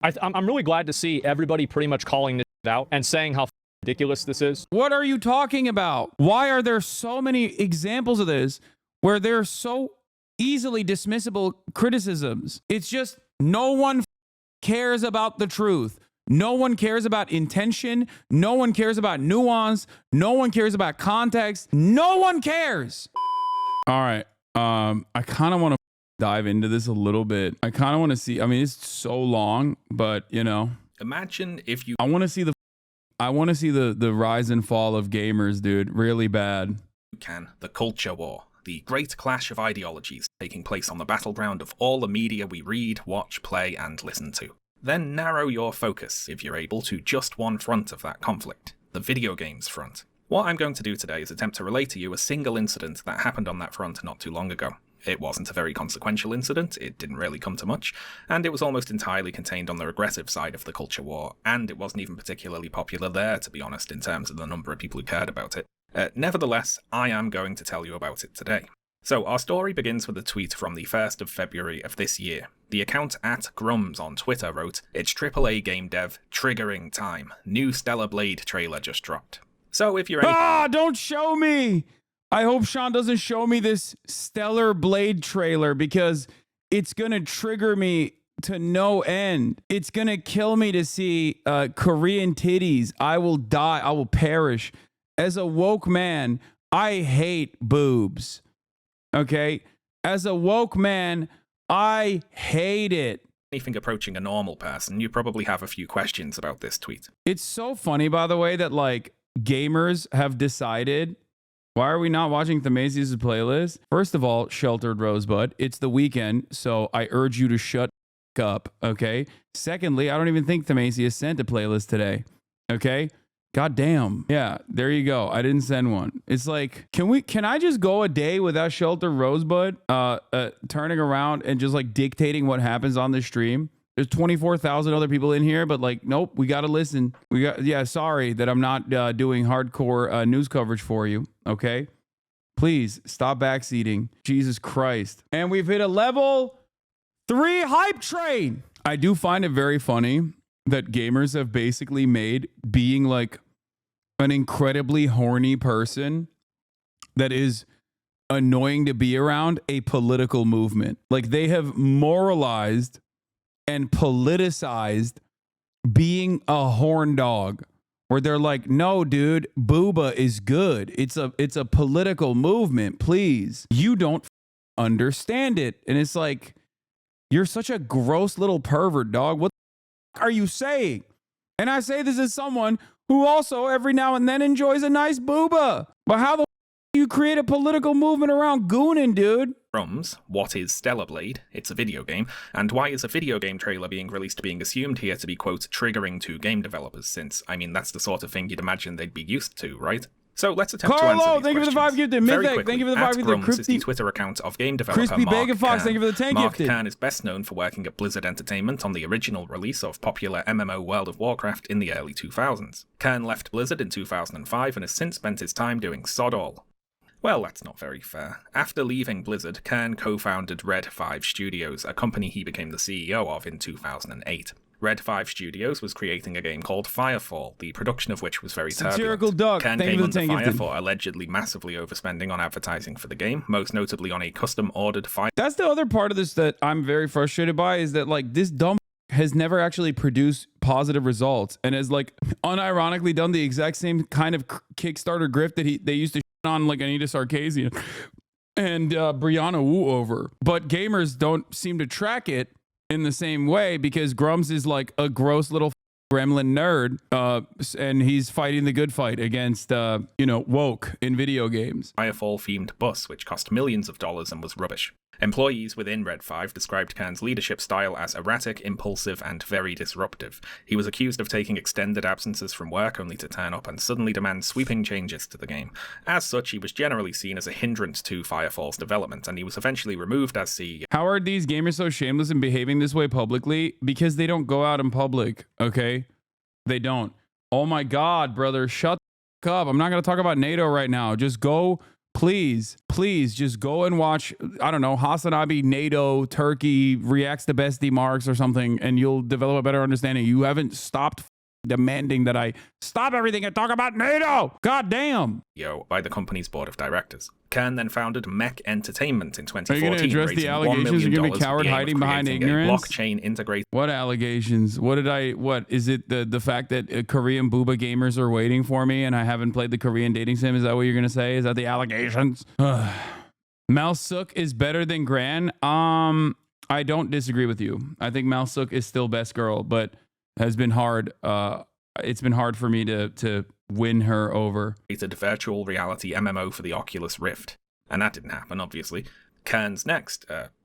I'm really glad to see everybody pretty much calling this out and saying how ridiculous this is. What are you talking about? Why are there so many examples of this where there are so easily dismissible criticisms? It's just no one cares about the truth. No one cares about intention. No one cares about nuance. No one cares about context. No one cares. All right. I kind of want to dive into this a little bit. I kind of want to see. I mean, it's so long, but you know. Imagine if you. I want to see the rise and fall of gamers, dude. Really bad. The culture war. The great clash of ideologies taking place on the battleground of all the media we read, watch, play, and listen to. Then narrow your focus, if you're able, to just one front of that conflict, the video games front. What I'm going to do today is attempt to relate to you a single incident that happened on that front not too long ago. It wasn't a very consequential incident, it didn't really come to much, and it was almost entirely contained on the regressive side of the culture war, and it wasn't even particularly popular there, to be honest, in terms of the number of people who cared about it. Nevertheless, I am going to tell you about it today. So our story begins with a tweet from the 1st of February of this year. The account @Grums on Twitter wrote, "It's AAA game dev, triggering time. New Stellar Blade trailer just dropped." So if you're don't show me! I hope Shaun doesn't show me this Stellar Blade trailer because it's gonna trigger me to no end. It's gonna kill me to see Korean titties. I will die. I will perish. As a woke man, I hate boobs. Okay? As a woke man, I hate it. anything approaching a normal person, you probably have a few questions about this tweet. It's so funny, by the way, that like gamers have decided, why are we not watching Themasius' playlist? First of all, Sheltered Rosebud, it's the weekend, so I urge you to shut up, okay? Secondly, I don't even think Themasius sent a playlist today, okay? God damn. Yeah, there you go. I didn't send one. It's like, can I just go a day without Sheltered Rosebud turning around and just like dictating what happens on the stream? There's 24,000 other people in here, but like, nope, we got to listen. Yeah, sorry that I'm not doing hardcore news coverage for you, okay? Please stop backseating. Jesus Christ. And we've hit a level 3 hype train. I do find it very funny that gamers have basically made being like an incredibly horny person that is annoying to be around a political movement. Like they have moralized and politicized being a horn dog, where they're like, no, dude, booba is good. It's a political movement. Please. You don't understand it. And it's like, you're such a gross little pervert, dog. What are you saying? And I say this as someone who also every now and then enjoys a nice booba. But how the do you create a political movement around gooning, dude? Grums, what is Stellar Blade? It's a video game. And why is a video game trailer being released being assumed here to be, quote, triggering to game developers, since, I mean, that's the sort of thing you'd imagine they'd be used to, right? So let's attempt to answer these thank you for the 5 gifted. Mythic, thank you for the 5 gifted. Grums is the Twitter account of game developer Crispy Mark Bacon Fox, Kern. thank you for the 10 Mark gifted. Kern is best known for working at Blizzard Entertainment on the original release of popular MMO World of Warcraft in the early 2000s. Kern left Blizzard in 2005 and has since spent his time doing sod all. Well, that's not very fair. After leaving Blizzard, Kern co-founded Red 5 Studios, a company he became the CEO of in 2008. Red 5 Studios was creating a game called Firefall, the production of which was very turbulent. Duck, Kern came under fire for allegedly massively overspending on advertising for the game, most notably on a custom-ordered fire. That's the other part of this that I'm very frustrated by, is that like this dumb has never actually produced positive results and has like unironically done the exact same kind of Kickstarter grift that they used to on like Anita Sarkeesian and Brianna Wu over. But gamers don't seem to track it in the same way because Grums is like a gross little gremlin nerd and he's fighting the good fight against, woke in video games. Firefall-themed bus, which cost millions of dollars and was rubbish. Employees within Red 5 described Kern's leadership style as erratic, impulsive, and very disruptive. He was accused of taking extended absences from work only to turn up and suddenly demand sweeping changes to the game. As such, he was generally seen as a hindrance to Firefall's development, and he was eventually removed as CEO. How are these gamers so shameless in behaving this way publicly? Because they don't go out in public, okay? They don't. Oh my God, brother, shut the fuck up. I'm not going to talk about NATO right now. Just go, please please just go and watch, I don't know, Hasanabi, NATO, Turkey reacts to bestie marks or something, and you'll develop a better understanding. You haven't stopped demanding that I stop everything and talk about NATO. God damn. By the company's board of directors. Kern then founded Mech Entertainment in Are 2014. you going to address the allegations? You're going to be coward hiding behind ignorance? Blockchain integrated. What allegations? What is it? The fact that Korean booba gamers are waiting for me and I haven't played the Korean dating sim? Is that what you're going to say? Is that the allegations? Malsuk is better than Gran. I don't disagree with you. I think Malsuk is still best girl, but has been hard. It's been hard for me to win her over. It's a virtual reality MMO for the Oculus Rift. And that didn't happen, obviously. Kern's next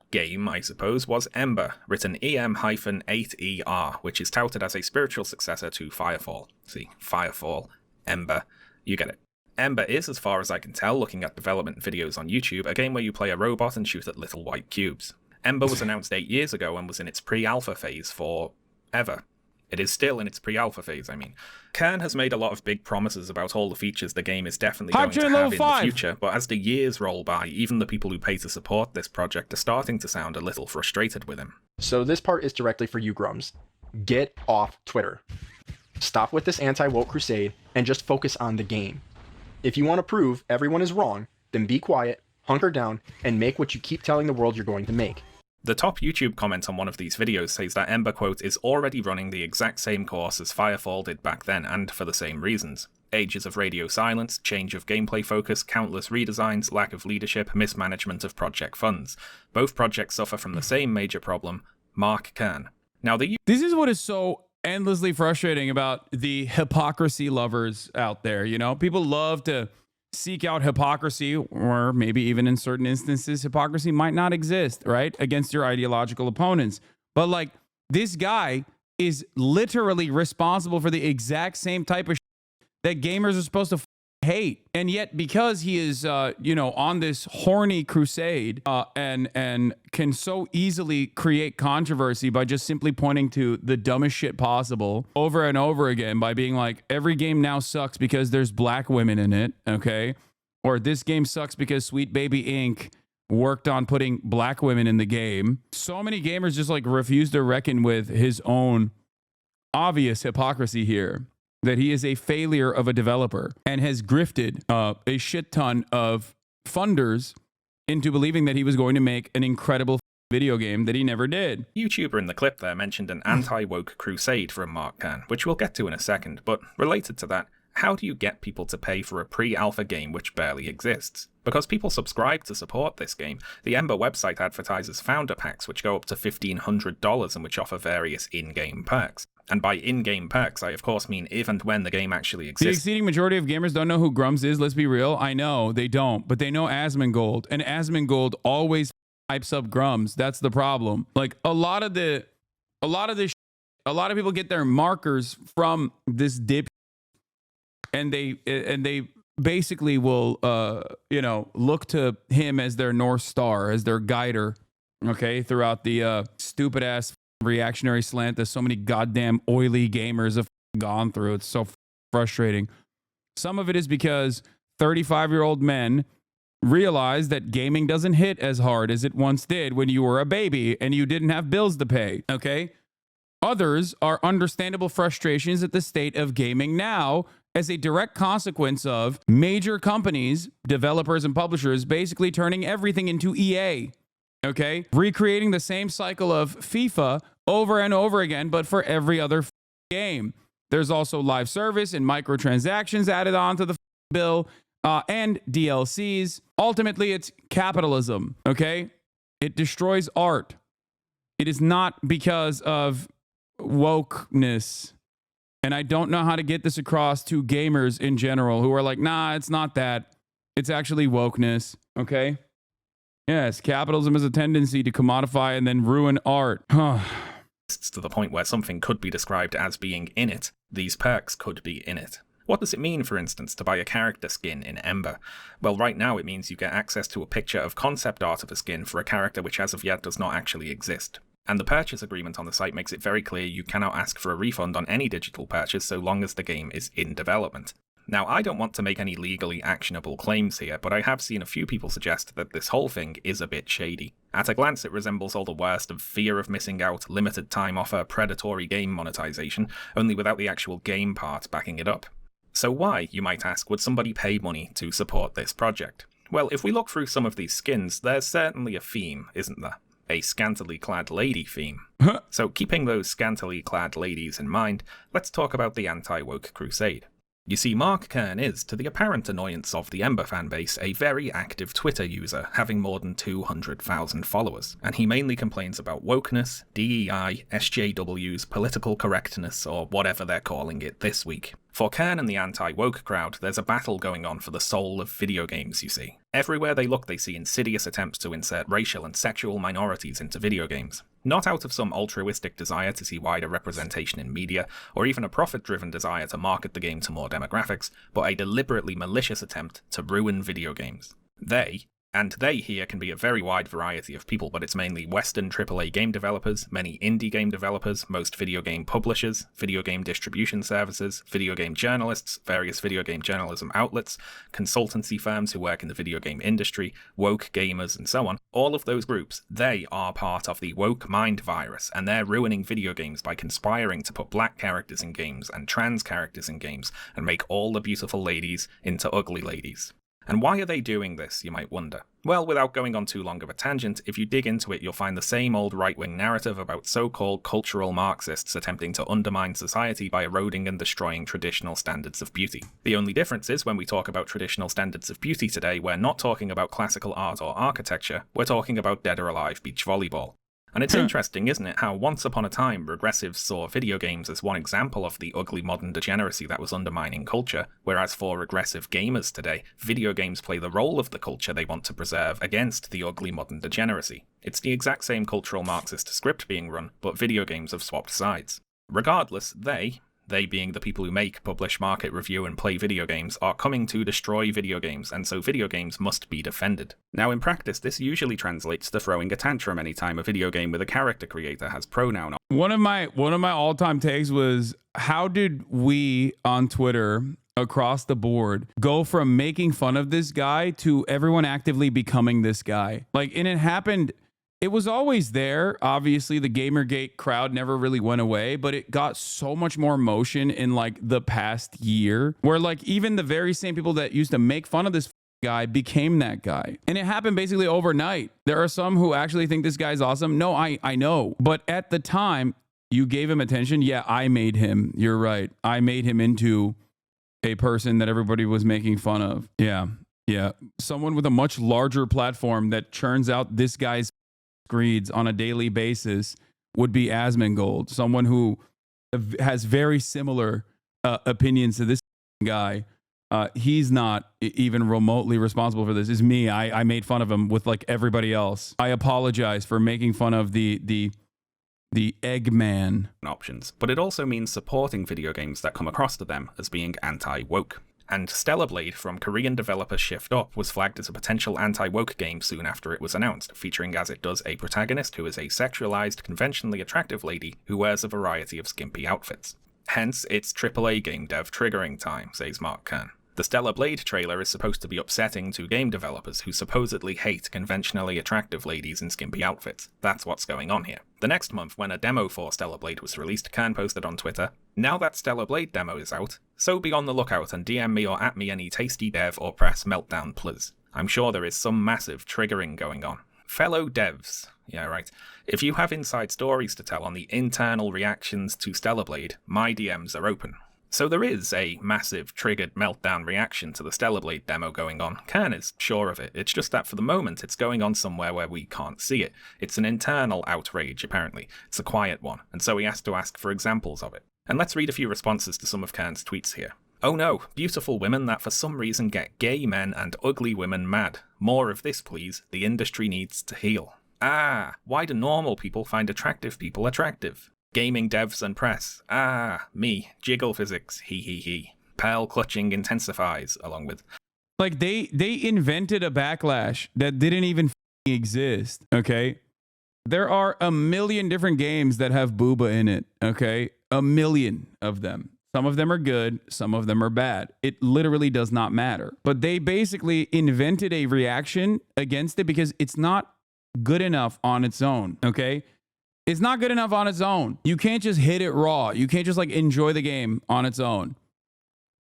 game, I suppose, was Ember, written EM-8ER, which is touted as a spiritual successor to Firefall. See, Firefall, Ember, you get it. Ember is, as far as I can tell, looking at development videos on YouTube, a game where you play a robot and shoot at little white cubes. Ember was announced 8 years ago and was in its pre-alpha phase for ever. It is still in its pre-alpha phase, I mean. Kern has made a lot of big promises about all the features the game is definitely going to have in the future, but as the years roll by, even the people who pay to support this project are starting to sound a little frustrated with him. So this part is directly for you grums. Get off Twitter. Stop with this anti-woke crusade and just focus on the game. If you want to prove everyone is wrong, then be quiet, hunker down, and make what you keep telling the world you're going to make. The top YouTube comment on one of these videos says that Ember, quote, is already running the exact same course as Firefall did back then, and for the same reasons. Ages of radio silence, change of gameplay focus, countless redesigns, lack of leadership, mismanagement of project funds. Both projects suffer from the same major problem. Mark Kern. Now this is what is so endlessly frustrating about the hypocrisy lovers out there. You know, people love to seek out hypocrisy, or maybe even in certain instances, hypocrisy might not exist, right? Against your ideological opponents. But like, this guy is literally responsible for the exact same type of that gamers are supposed to hate. And yet, because he is, on this horny crusade and can so easily create controversy by just simply pointing to the dumbest shit possible over and over again by being like, every game now sucks because there's black women in it, okay? Or this game sucks because Sweet Baby Inc. worked on putting black women in the game. So many gamers just like refuse to reckon with his own obvious hypocrisy here. That he is a failure of a developer and has grifted a shit ton of funders into believing that he was going to make an incredible video game that he never did. YouTuber in the clip there mentioned an anti-woke crusade from Mark Kern, which we'll get to in a second, but related to that, how do you get people to pay for a pre-alpha game which barely exists? Because people subscribe to support this game. The Ember website advertises founder packs which go up to $1,500 and which offer various in-game perks. And by in-game perks, I of course mean if and when the game actually exists. The exceeding majority of gamers don't know who Grums is, let's be real. I know, they don't, but they know Asmongold. And Asmongold always hypes up Grums. That's the problem. Like, a lot of people get their markers from this dip, and they basically will look to him as their North Star, as their guider, okay, throughout the stupid ass reactionary slant that so many goddamn oily gamers have gone through. It's so frustrating. Some of it is because 35-year-old men realize that gaming doesn't hit as hard as it once did when you were a baby and you didn't have bills to pay, okay? Others are understandable frustrations at the state of gaming now as a direct consequence of major companies, developers and publishers basically turning everything into EA. Okay, recreating the same cycle of FIFA over and over again, but for every other game. There's also live service and microtransactions added on to the bill and DLCs. Ultimately, it's capitalism, okay? It destroys art. It is not because of wokeness. And I don't know how to get this across to gamers in general who are like, nah, it's not that. It's actually wokeness, okay? Yes, capitalism has a tendency to commodify and then ruin art. To the point where something could be described as being in it. These perks could be in it. What does it mean, for instance, to buy a character skin in Ember? Well, right now it means you get access to a picture of concept art of a skin for a character which as of yet does not actually exist. And the purchase agreement on the site makes it very clear you cannot ask for a refund on any digital purchase so long as the game is in development. Now, I don't want to make any legally actionable claims here, but I have seen a few people suggest that this whole thing is a bit shady. At a glance, it resembles all the worst of fear of missing out, limited time offer, predatory game monetization, only without the actual game part backing it up. So why, you might ask, would somebody pay money to support this project? Well, if we look through some of these skins, there's certainly a theme, isn't there? A scantily clad lady theme. So keeping those scantily clad ladies in mind, let's talk about the anti-woke crusade. You see, Mark Kern is, to the apparent annoyance of the Ember fanbase, a very active Twitter user, having more than 200,000 followers, and he mainly complains about wokeness, DEI, SJWs, political correctness, or whatever they're calling it this week. For Kern and the anti-woke crowd, there's a battle going on for the soul of video games, you see. Everywhere they look, they see insidious attempts to insert racial and sexual minorities into video games. Not out of some altruistic desire to see wider representation in media, or even a profit-driven desire to market the game to more demographics, but a deliberately malicious attempt to ruin video games. They here can be a very wide variety of people, but it's mainly Western AAA game developers, many indie game developers, most video game publishers, video game distribution services, video game journalists, various video game journalism outlets, consultancy firms who work in the video game industry, woke gamers, and so on. All of those groups, they are part of the woke mind virus, and they're ruining video games by conspiring to put black characters in games and trans characters in games, and make all the beautiful ladies into ugly ladies. And why are they doing this, you might wonder? Well, without going on too long of a tangent, if you dig into it, you'll find the same old right-wing narrative about so-called cultural Marxists attempting to undermine society by eroding and destroying traditional standards of beauty. The only difference is when we talk about traditional standards of beauty today, we're not talking about classical art or architecture, we're talking about dead or alive beach volleyball. And it's interesting, isn't it, how once upon a time regressives saw video games as one example of the ugly modern degeneracy that was undermining culture, whereas for regressive gamers today, video games play the role of the culture they want to preserve against the ugly modern degeneracy. It's the exact same cultural Marxist script being run, but video games have swapped sides. Regardless, they being the people who make, publish, market, review, and play video games, are coming to destroy video games, and so video games must be defended. Now, in practice, this usually translates to throwing a tantrum anytime a video game with a character creator has pronoun on. One of my all-time takes was, how did we on Twitter across the board go from making fun of this guy to everyone actively becoming this guy? And it happened. It was always there. Obviously, the Gamergate crowd never really went away, but it got so much more motion in the past year, where even the very same people that used to make fun of this guy became that guy. And it happened basically overnight. There are some who actually think this guy's awesome. No, I know. But at the time, you gave him attention. Yeah, I made him. You're right. I made him into a person that everybody was making fun of. Yeah. Someone with a much larger platform that churns out this guy's greeds on a daily basis would be Asmongold, someone who has very similar opinions to this guy. He's not even remotely responsible for this. It's me. I made fun of him with everybody else. I apologize for making fun of the Eggman options, but it also means supporting video games that come across to them as being anti-woke. And Stellar Blade from Korean developer Shift Up was flagged as a potential anti-woke game soon after it was announced, featuring as it does a protagonist who is a sexualized, conventionally attractive lady who wears a variety of skimpy outfits. Hence, it's AAA game dev triggering time, says Mark Kern. The Stellar Blade trailer is supposed to be upsetting to game developers who supposedly hate conventionally attractive ladies in skimpy outfits. That's what's going on here. The next month, when a demo for Stellar Blade was released, Kern posted on Twitter, "Now that Stellar Blade demo is out, so be on the lookout and DM me or at me any tasty dev or press meltdown please. I'm sure there is some massive triggering going on. Fellow devs," yeah right, "if you have inside stories to tell on the internal reactions to Stellar Blade, my DMs are open." So there is a massive triggered meltdown reaction to the Stellar Blade demo going on. Kern is sure of it. It's just that for the moment it's going on somewhere where we can't see it. It's an internal outrage, apparently. It's a quiet one, and so he has to ask for examples of it. And let's read a few responses to some of Kern's tweets here. "Oh no, beautiful women that for some reason get gay men and ugly women mad. More of this, please. The industry needs to heal. Ah, why do normal people find attractive people attractive? Gaming devs and press. Ah, me. Jiggle physics. He. Pearl clutching intensifies," along with... They invented a backlash that didn't even exist, okay? There are a million different games that have booba in it, okay? A million of them. Some of them are good, some of them are bad. It literally does not matter. But they basically invented a reaction against it because it's not good enough on its own, okay? It's not good enough on its own. You can't just hit it raw. You can't just like enjoy the game on its own.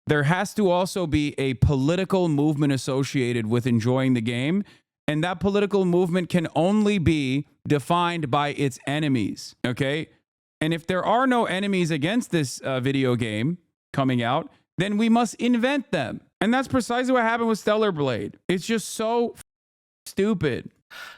There has to also be a political movement associated with enjoying the game. And that political movement can only be defined by its enemies, okay? And if there are no enemies against this video game coming out, then we must invent them. And that's precisely what happened with Stellar Blade. It's just so stupid.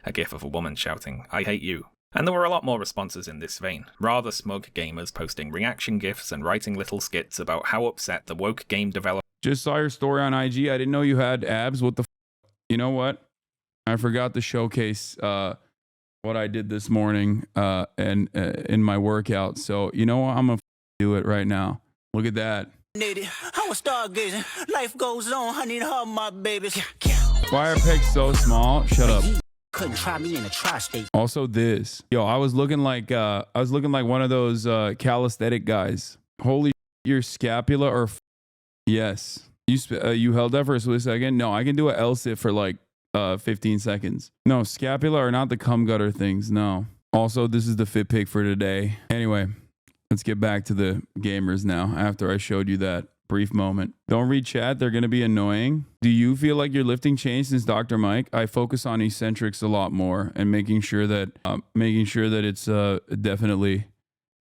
A gif of a woman shouting, "I hate you." And there were a lot more responses in this vein. Rather smug gamers posting reaction gifs and writing little skits about how upset the woke game developer. Just saw your story on IG. I didn't know you had abs. What the You know what? I forgot to showcase what I did this morning and in my workout. So, you know what? I'm going to do it right now. Look at that. I was stargazing. Life goes on. I need to hug my babies. Why are pics so small? Shut up. Couldn't try me in a tri-state. Also this. Yo, I was looking like one of those calisthenic guys. Holy your scapula or yes. You held that for a split second? No, I can do an L-sit for like 15 seconds. No, scapula are not the cum gutter things. No. Also, this is the fit pick for today. Anyway, let's get back to the gamers now after I showed you that brief moment. Don't read chat. They're going to be annoying. Do you feel like your lifting changed since Dr. Mike? I focus on eccentrics a lot more and making sure that it's definitely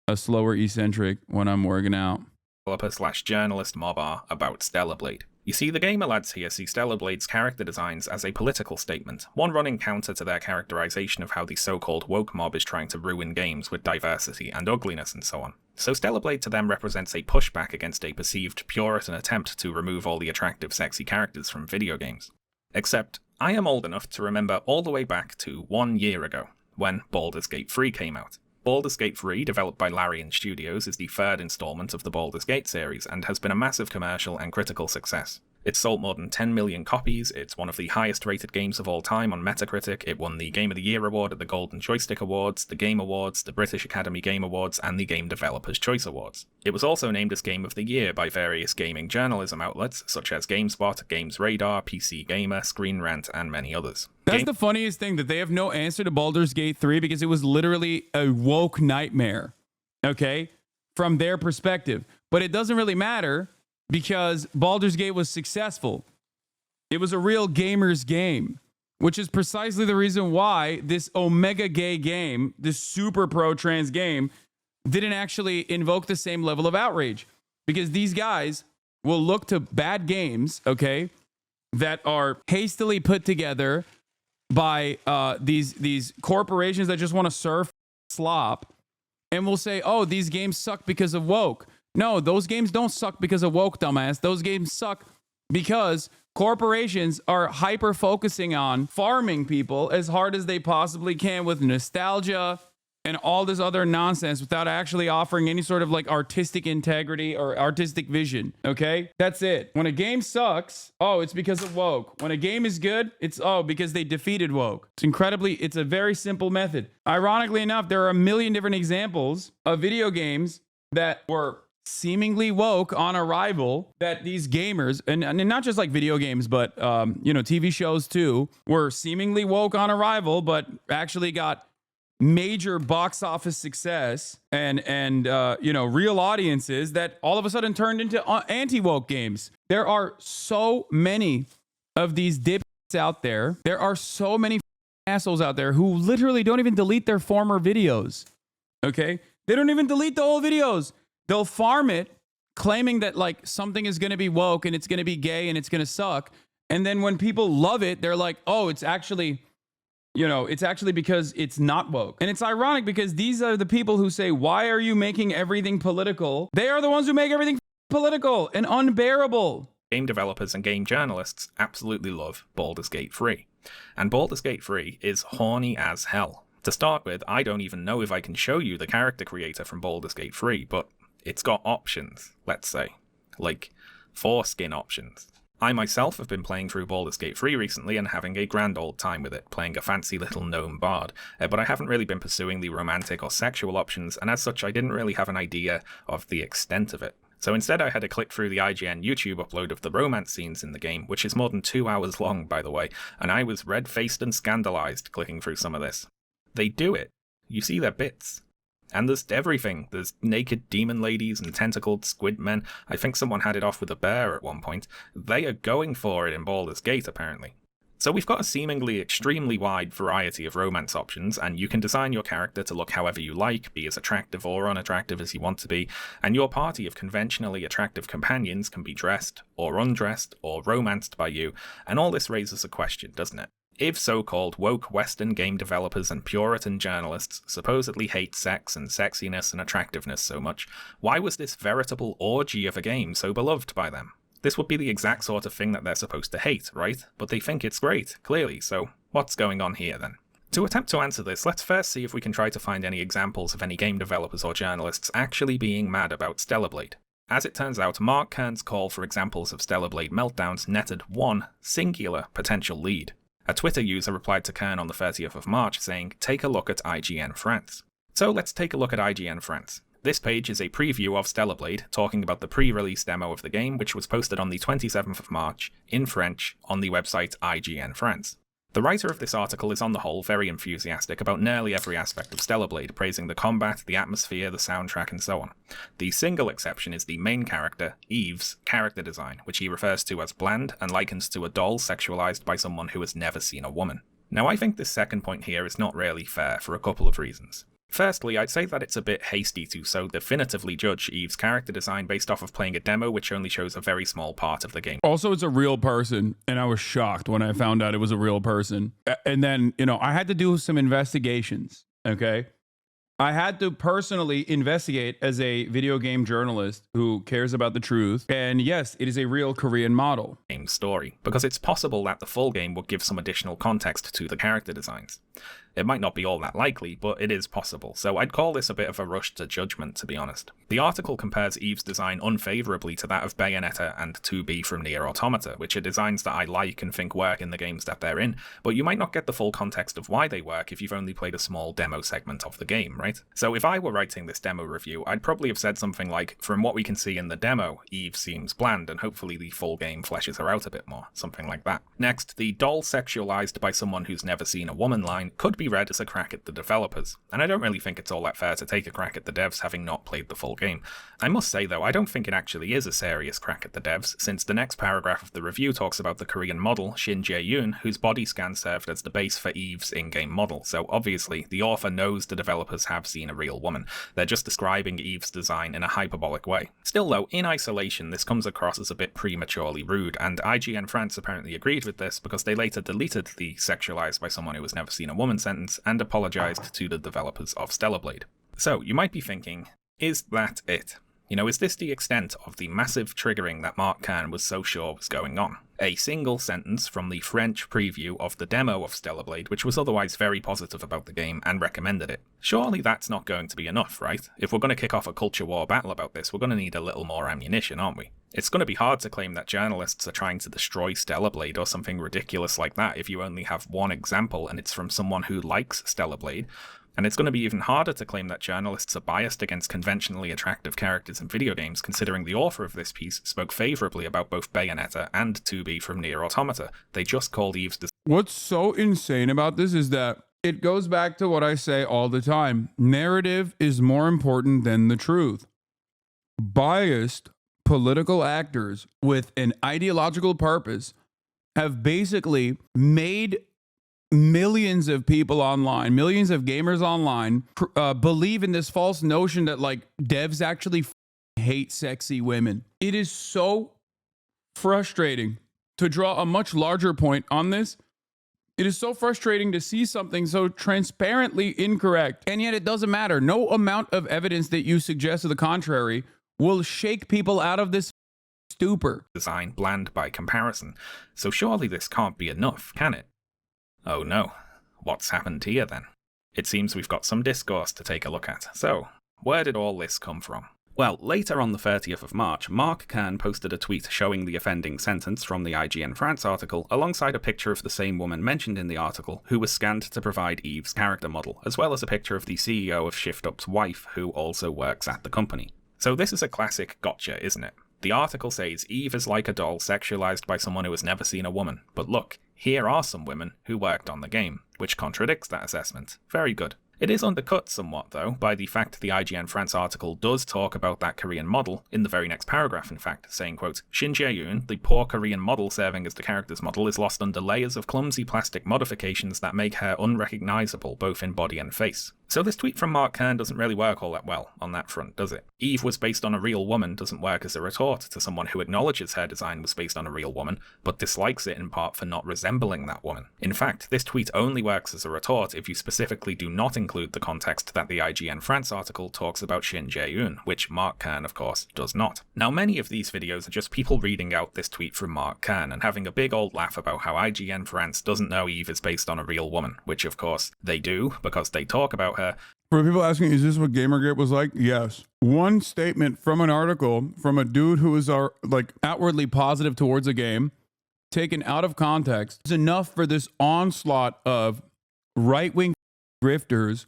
a slower eccentric when I'm working out. /journalist Mobar about Stellar Blade. You see, the gamer lads here see Stellar Blade's character designs as a political statement, one running counter to their characterization of how the so-called woke mob is trying to ruin games with diversity and ugliness and so on. So Stellar Blade to them represents a pushback against a perceived Puritan attempt to remove all the attractive sexy characters from video games. Except, I am old enough to remember all the way back to 1 year ago, when Baldur's Gate 3 came out. Baldur's Gate 3, developed by Larian Studios, is the third installment of the Baldur's Gate series and has been a massive commercial and critical success. It's sold more than 10 million copies, it's one of the highest rated games of all time on Metacritic, it won the Game of the Year award at the Golden Joystick Awards, the Game Awards, the British Academy Game Awards, and the Game Developers' Choice Awards. It was also named as Game of the Year by various gaming journalism outlets such as GameSpot, GamesRadar, PC Gamer, Screen Rant, and many others. That's the funniest thing, that they have no answer to Baldur's Gate 3 because it was literally a woke nightmare, okay, from their perspective. But it doesn't really matter because Baldur's Gate was successful. It was a real gamer's game, which is precisely the reason why this omega gay game, this super pro trans game, didn't actually invoke the same level of outrage. Because these guys will look to bad games, okay, that are hastily put together by these corporations that just want to surf slop, and will say, oh, these games suck because of woke. No, those games don't suck because of woke, dumbass. Those games suck because corporations are hyper focusing on farming people as hard as they possibly can with nostalgia and all this other nonsense without actually offering any sort of like artistic integrity or artistic vision. Okay, that's it. When a game sucks, oh, it's because of woke. When a game is good, it's because they defeated woke. It's a very simple method. Ironically enough, there are a million different examples of video games that were seemingly woke on arrival, that these gamers, and not just like video games, but TV shows too, were seemingly woke on arrival, but actually got major box office success and real audiences that all of a sudden turned into anti-woke games. There are so many of these dipshits out there. There are so many assholes out there who literally don't even delete their former videos. Okay? They don't even delete the old videos. They'll farm it, claiming that like something is going to be woke and it's going to be gay and it's going to suck. And then when people love it, they're like, oh, it's actually because it's not woke. And it's ironic because these are the people who say, why are you making everything political? They are the ones who make everything political and unbearable. Game developers and game journalists absolutely love Baldur's Gate 3. And Baldur's Gate 3 is horny as hell. To start with, I don't even know if I can show you the character creator from Baldur's Gate 3, but it's got options, let's say. Like, foreskin options. I myself have been playing through Baldur's Gate 3 recently and having a grand old time with it, playing a fancy little gnome bard, but I haven't really been pursuing the romantic or sexual options, and as such I didn't really have an idea of the extent of it. So instead I had to click through the IGN YouTube upload of the romance scenes in the game, which is more than 2 hours long, by the way, and I was red-faced and scandalized clicking through some of this. They do it. You see their bits. And there's everything. There's naked demon ladies and tentacled squid men. I think someone had it off with a bear at one point. They are going for it in Baldur's Gate, apparently. So we've got a seemingly extremely wide variety of romance options, and you can design your character to look however you like, be as attractive or unattractive as you want to be, and your party of conventionally attractive companions can be dressed, or undressed, or romanced by you, and all this raises a question, doesn't it? If so-called woke Western game developers and Puritan journalists supposedly hate sex and sexiness and attractiveness so much, why was this veritable orgy of a game so beloved by them? This would be the exact sort of thing that they're supposed to hate, right? But they think it's great, clearly, so what's going on here then? To attempt to answer this, let's first see if we can try to find any examples of any game developers or journalists actually being mad about Stellar Blade. As it turns out, Mark Kern's call for examples of Stellar Blade meltdowns netted one singular potential lead. A Twitter user replied to Kern on the 30th of March saying, "Take a look at IGN France." So let's take a look at IGN France. This page is a preview of Stellar Blade, talking about the pre-release demo of the game, which was posted on the 27th of March, in French, on the website IGN France. The writer of this article is on the whole very enthusiastic about nearly every aspect of Stellar Blade, praising the combat, the atmosphere, the soundtrack, and so on. The single exception is the main character, Eve's, character design, which he refers to as bland and likens to a doll sexualized by someone who has never seen a woman. Now I think this second point here is not really fair for a couple of reasons. Firstly, I'd say that it's a bit hasty to so definitively judge Eve's character design based off of playing a demo which only shows a very small part of the game. Also, it's a real person, and I was shocked when I found out it was a real person. And then, I had to do some investigations, okay? I had to personally investigate as a video game journalist who cares about the truth. And yes, it is a real Korean model. Game story, because it's possible that the full game would give some additional context to the character designs. It might not be all that likely, but it is possible, so I'd call this a bit of a rush to judgment, to be honest. The article compares Eve's design unfavourably to that of Bayonetta and 2B from Nier Automata, which are designs that I like and think work in the games that they're in, but you might not get the full context of why they work if you've only played a small demo segment of the game, right? So if I were writing this demo review, I'd probably have said something like, from what we can see in the demo, Eve seems bland, and hopefully the full game fleshes her out a bit more, something like that. Next, the doll sexualized by someone who's never seen a woman line could be read as a crack at the developers, and I don't really think it's all that fair to take a crack at the devs having not played the full game. I must say though, I don't think it actually is a serious crack at the devs, since the next paragraph of the review talks about the Korean model, Shin Jae-yoon, whose body scan served as the base for Eve's in-game model, so obviously the author knows the developers have seen a real woman. They're just describing Eve's design in a hyperbolic way. Still though, in isolation, this comes across as a bit prematurely rude, and IGN France apparently agreed with this because they later deleted the sexualized by someone who has never seen a woman sentence and apologized to the developers of Stellar Blade. So, you might be thinking, is that it? Is this the extent of the massive triggering that Mark Kern was so sure was going on? A single sentence from the French preview of the demo of Stellar Blade, which was otherwise very positive about the game and recommended it. Surely that's not going to be enough, right? If we're going to kick off a culture war battle about this, we're going to need a little more ammunition, aren't we? It's going to be hard to claim that journalists are trying to destroy Stellar Blade or something ridiculous like that if you only have one example and it's from someone who likes Stellar Blade. And it's going to be even harder to claim that journalists are biased against conventionally attractive characters in video games, considering the author of this piece spoke favourably about both Bayonetta and 2B from Nier Automata. They just called Eve's design. What's so insane about this is that it goes back to what I say all the time. Narrative is more important than the truth. Biased political actors with an ideological purpose have basically made millions of people online, millions of gamers online, believe in this false notion that devs actually hate sexy women. It is so frustrating. To draw a much larger point on this, it is so frustrating to see something so transparently incorrect, and yet it doesn't matter. No amount of evidence that you suggest to the contrary will shake people out of this stupor. Design bland by comparison. So surely this can't be enough, can it? Oh no, what's happened here then? It seems we've got some discourse to take a look at. So, where did all this come from? Well, later on the 30th of March, Mark Kern posted a tweet showing the offending sentence from the IGN France article, alongside a picture of the same woman mentioned in the article, who was scanned to provide Eve's character model, as well as a picture of the CEO of ShiftUp's wife, who also works at the company. So this is a classic gotcha, isn't it? The article says Eve is like a doll sexualized by someone who has never seen a woman. But look, here are some women who worked on the game, which contradicts that assessment. Very good. It is undercut somewhat, though, by the fact the IGN France article does talk about that Korean model in the very next paragraph, in fact, saying, quote, Shin Jae-yoon, the poor Korean model serving as the character's model, is lost under layers of clumsy plastic modifications that make her unrecognizable both in body and face. So this tweet from Mark Kern doesn't really work all that well on that front, does it? Eve was based on a real woman doesn't work as a retort to someone who acknowledges her design was based on a real woman, but dislikes it in part for not resembling that woman. In fact, this tweet only works as a retort if you specifically do not include the context that the IGN France article talks about Shin Jae-yoon, which Mark Kern, of course, does not. Now, many of these videos are just people reading out this tweet from Mark Kern and having a big old laugh about how IGN France doesn't know Eve is based on a real woman, which of course they do, because they talk about her. For people asking, is this what Gamergate was like? Yes. One statement from an article from a dude who is outwardly positive towards a game, taken out of context, is enough for this onslaught of right-wing grifters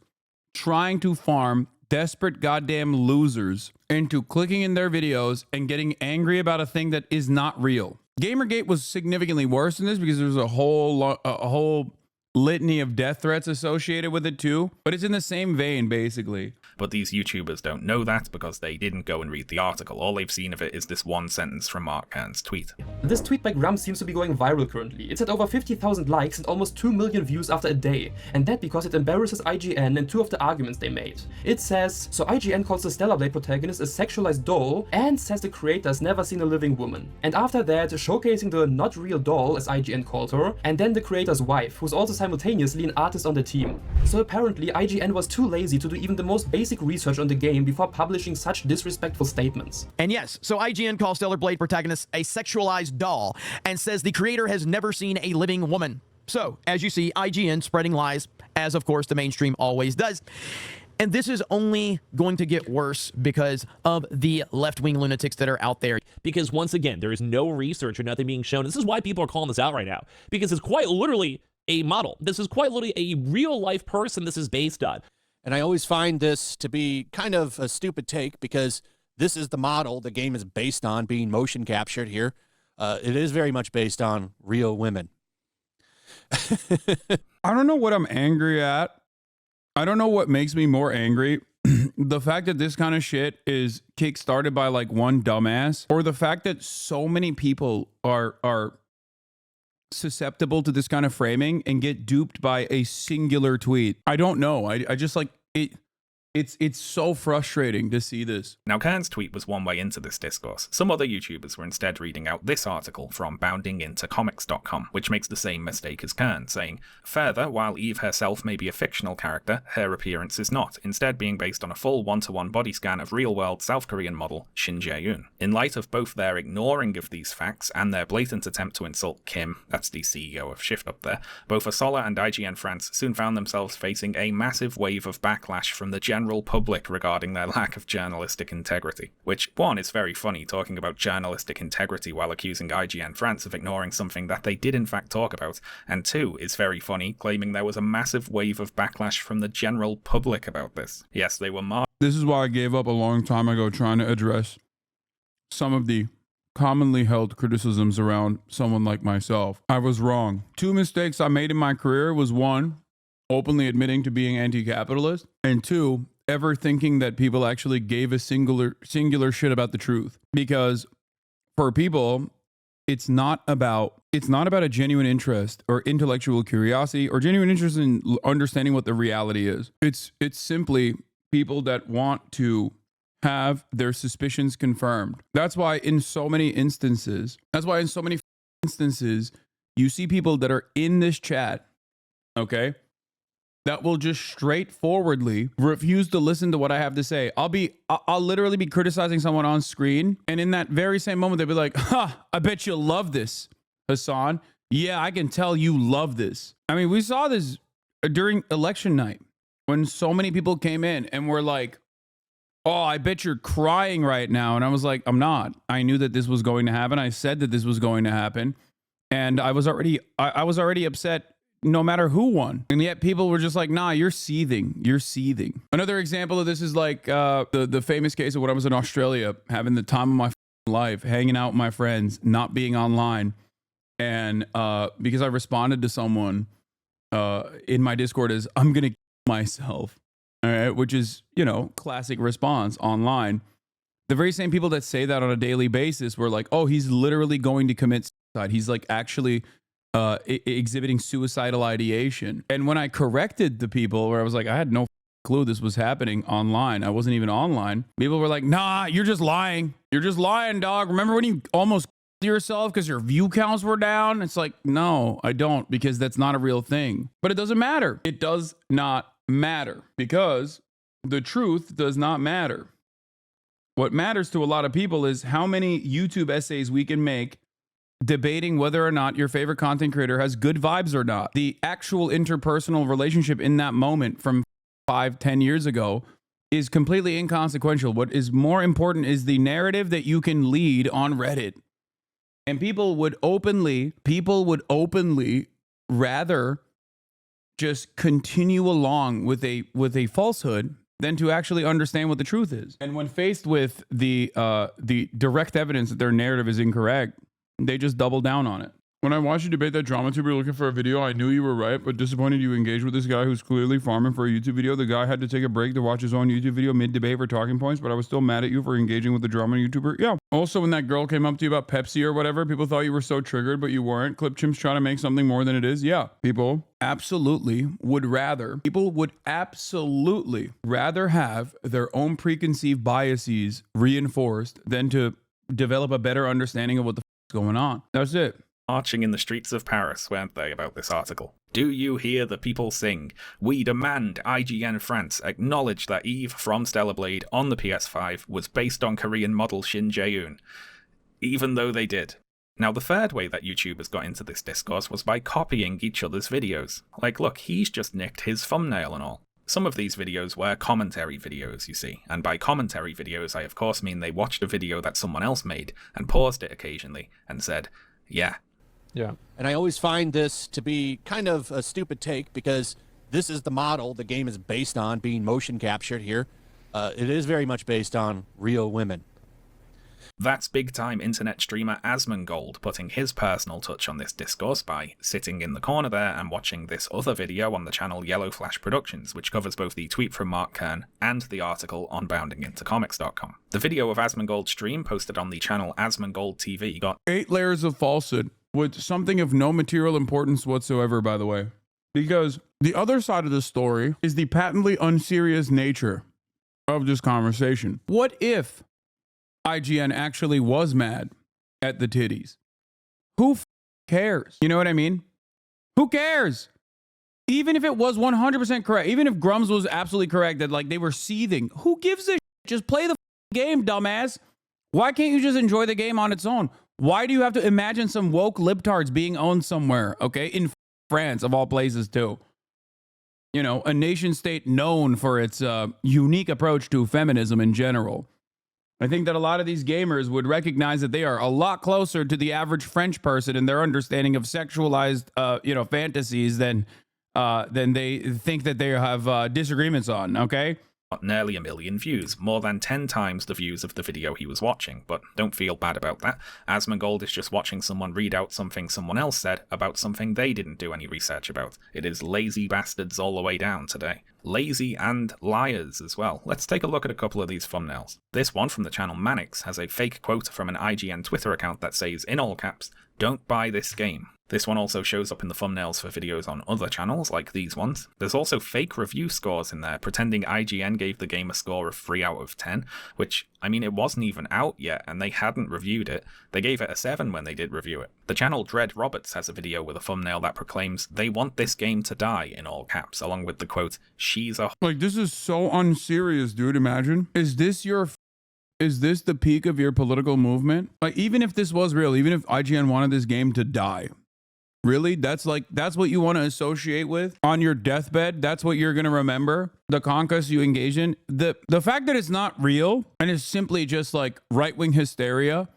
trying to farm desperate goddamn losers into clicking in their videos and getting angry about a thing that is not real. Gamergate was significantly worse than this because there's a whole litany of death threats associated with it too, but it's in the same vein basically. But these YouTubers don't know that because they didn't go and read the article. All they've seen of it is this one sentence from Mark Kern's tweet. This tweet by Grum seems to be going viral currently. It's at over 50,000 likes and almost 2 million views after a day. And that because it embarrasses IGN and two of the arguments they made. It says, so IGN calls the Stellar Blade protagonist a sexualized doll and says the creator has never seen a living woman. And after that, showcasing the not real doll, as IGN called her, and then the creator's wife, who's also simultaneously an artist on the team. So apparently IGN was too lazy to do even the most basic research on the game before publishing such disrespectful statements. And yes, so IGN calls Stellar Blade protagonist a sexualized doll and says the creator has never seen a living woman. So, as you see, IGN spreading lies, as of course the mainstream always does. And this is only going to get worse because of the left-wing lunatics that are out there. Because once again, there is no research or nothing being shown. This is why people are calling this out right now. Because it's quite literally a model. This is quite literally a real-life person this is based on. And I always find this to be kind of a stupid take because this is the model the game is based on, being motion captured here. It is very much based on real women. I don't know what I'm angry at. I don't know what makes me more angry. The fact that this kind of shit is kickstarted by like one dumbass, or the fact that so many people are susceptible to this kind of framing and get duped by a singular tweet. I don't know. I just like it. It's so frustrating to see this. Now, Kern's tweet was one way into this discourse. Some other YouTubers were instead reading out this article from boundingintocomics.com, which makes the same mistake as Kern, saying, further, while Eve herself may be a fictional character, her appearance is not, instead being based on a full one-to-one body scan of real-world South Korean model Shin Jae-yoon. In light of both their ignoring of these facts and their blatant attempt to insult Kim, that's the CEO of Shift Up there, both Asola and IGN France soon found themselves facing a massive wave of backlash from the general public regarding their lack of journalistic integrity. Which, one, is very funny talking about journalistic integrity while accusing IGN France of ignoring something that they did in fact talk about, and two, is very funny claiming there was a massive wave of backlash from the general public about this. Yes, they were This is why I gave up a long time ago trying to address some of the commonly held criticisms around someone like myself. I was wrong. Two mistakes I made in my career was one, openly admitting to being anti-capitalist, and two, ever thinking that people actually gave a singular shit about the truth. Because for people, it's not about a genuine interest or intellectual curiosity or genuine interest in understanding what the reality is. It's simply people that want to have their suspicions confirmed. That's why in so many instances, you see people that are in this chat, okay, that will just straightforwardly refuse to listen to what I have to say. I'll literally be criticizing someone on screen, and in that very same moment, they'll be like, I bet you love this, Hasan. Yeah, I can tell you love this. I mean, we saw this during election night when so many people came in and were like, oh, I bet you're crying right now. And I was like, I'm not. I knew that this was going to happen. I said that this was going to happen. And I was already upset no matter who won. And yet people were just like, nah, you're seething. You're seething. Another example of this is like the famous case of when I was in Australia, having the time of my life, hanging out with my friends, not being online. And because I responded to someone in my Discord as, I'm going to kill myself, all right, which is, you know, classic response online. The very same people that say that on a daily basis were like, oh, he's literally going to commit suicide. He's like actually exhibiting suicidal ideation. And when I corrected the people where I was like, I had no clue this was happening online. I wasn't even online. People were like, nah, you're just lying. You're just lying, dog. Remember when you almost killed yourself because your view counts were down? It's like, no, I don't, because that's not a real thing. But it doesn't matter. It does not matter because the truth does not matter. What matters to a lot of people is how many YouTube essays we can make debating whether or not your favorite content creator has good vibes or not. The actual interpersonal relationship in that moment from 5-10 years ago is completely inconsequential. What is more important is the narrative that you can lead on Reddit. And people would openly rather just continue along with a falsehood than to actually understand what the truth is. And when faced with the direct evidence that their narrative is incorrect, they just double down on it. When I watched you debate that drama tuber looking for a video, I knew you were right, but disappointed you engaged with this guy who's clearly farming for a YouTube video. The guy had to take a break to watch his own YouTube video mid-debate for talking points, but I was still mad at you for engaging with the drama YouTuber. Yeah. Also, when that girl came up to you about Pepsi or whatever, people thought you were so triggered, but you weren't. Clip Chimps trying to make something more than it is. Yeah. People absolutely would rather have their own preconceived biases reinforced than to develop a better understanding of what the f is going on. That's it. Marching in the streets of Paris, weren't they, about this article? Do you hear the people sing? We demand IGN France acknowledge that Eve from Stellar Blade on the PS5 was based on Korean model Shin Jae-eun. Even though they did. Now, the third way that YouTubers got into this discourse was by copying each other's videos. Like, look, he's just nicked his thumbnail and all. Some of these videos were commentary videos, you see, and by commentary videos I of course mean they watched a video that someone else made and paused it occasionally and said, yeah. Yeah. And I always find this to be kind of a stupid take because this is the model the game is based on, being motion captured here. It is very much based on real women. That's big-time internet streamer Asmongold putting his personal touch on this discourse by sitting in the corner there and watching this other video on the channel Yellow Flash Productions, which covers both the tweet from Mark Kern and the article on boundingintocomics.com. The video of Asmongold's stream posted on the channel Asmongold TV got 8 layers of falsehood with something of no material importance whatsoever, by the way. Because the other side of the story is the patently unserious nature of this conversation. What if IGN actually was mad at the titties? Who cares? You know what I mean? Who cares? Even if it was 100% correct, even if Grums was absolutely correct that like they were seething, who gives a shit? Just play the game, dumbass. Why can't you just enjoy the game on its own? Why do you have to imagine some woke libtards being owned somewhere, okay? In France, of all places, too. You know, a nation state known for its unique approach to feminism in general. I think that a lot of these gamers would recognize that they are a lot closer to the average French person in their understanding of sexualized, fantasies than they think that they have disagreements on, okay? nearly 1 million views, more than 10 times the views of the video he was watching, but don't feel bad about that. Asmongold is just watching someone read out something someone else said about something they didn't do any research about. It is lazy bastards all the way down today. Lazy and liars as well. Let's take a look at a couple of these thumbnails. This one from the channel Mannix has a fake quote from an IGN Twitter account that says, in all caps, "Don't buy this game." This one also shows up in the thumbnails for videos on other channels, like these ones. There's also fake review scores in there, pretending IGN gave the game a score of 3 out of 10, which, I mean, it wasn't even out yet, and they hadn't reviewed it. They gave it a 7 when they did review it. The channel Dread Roberts has a video with a thumbnail that proclaims, "They want this game to die," in all caps, along with the quote, "She's a..." Like, this is so unserious, dude. Imagine. Is this the peak of your political movement? Like, even if this was real, even if IGN wanted this game to die, really? That's what you want to associate with on your deathbed? That's what you're going to remember? The conquest you engage in? The fact that it's not real and it's simply just like right-wing hysteria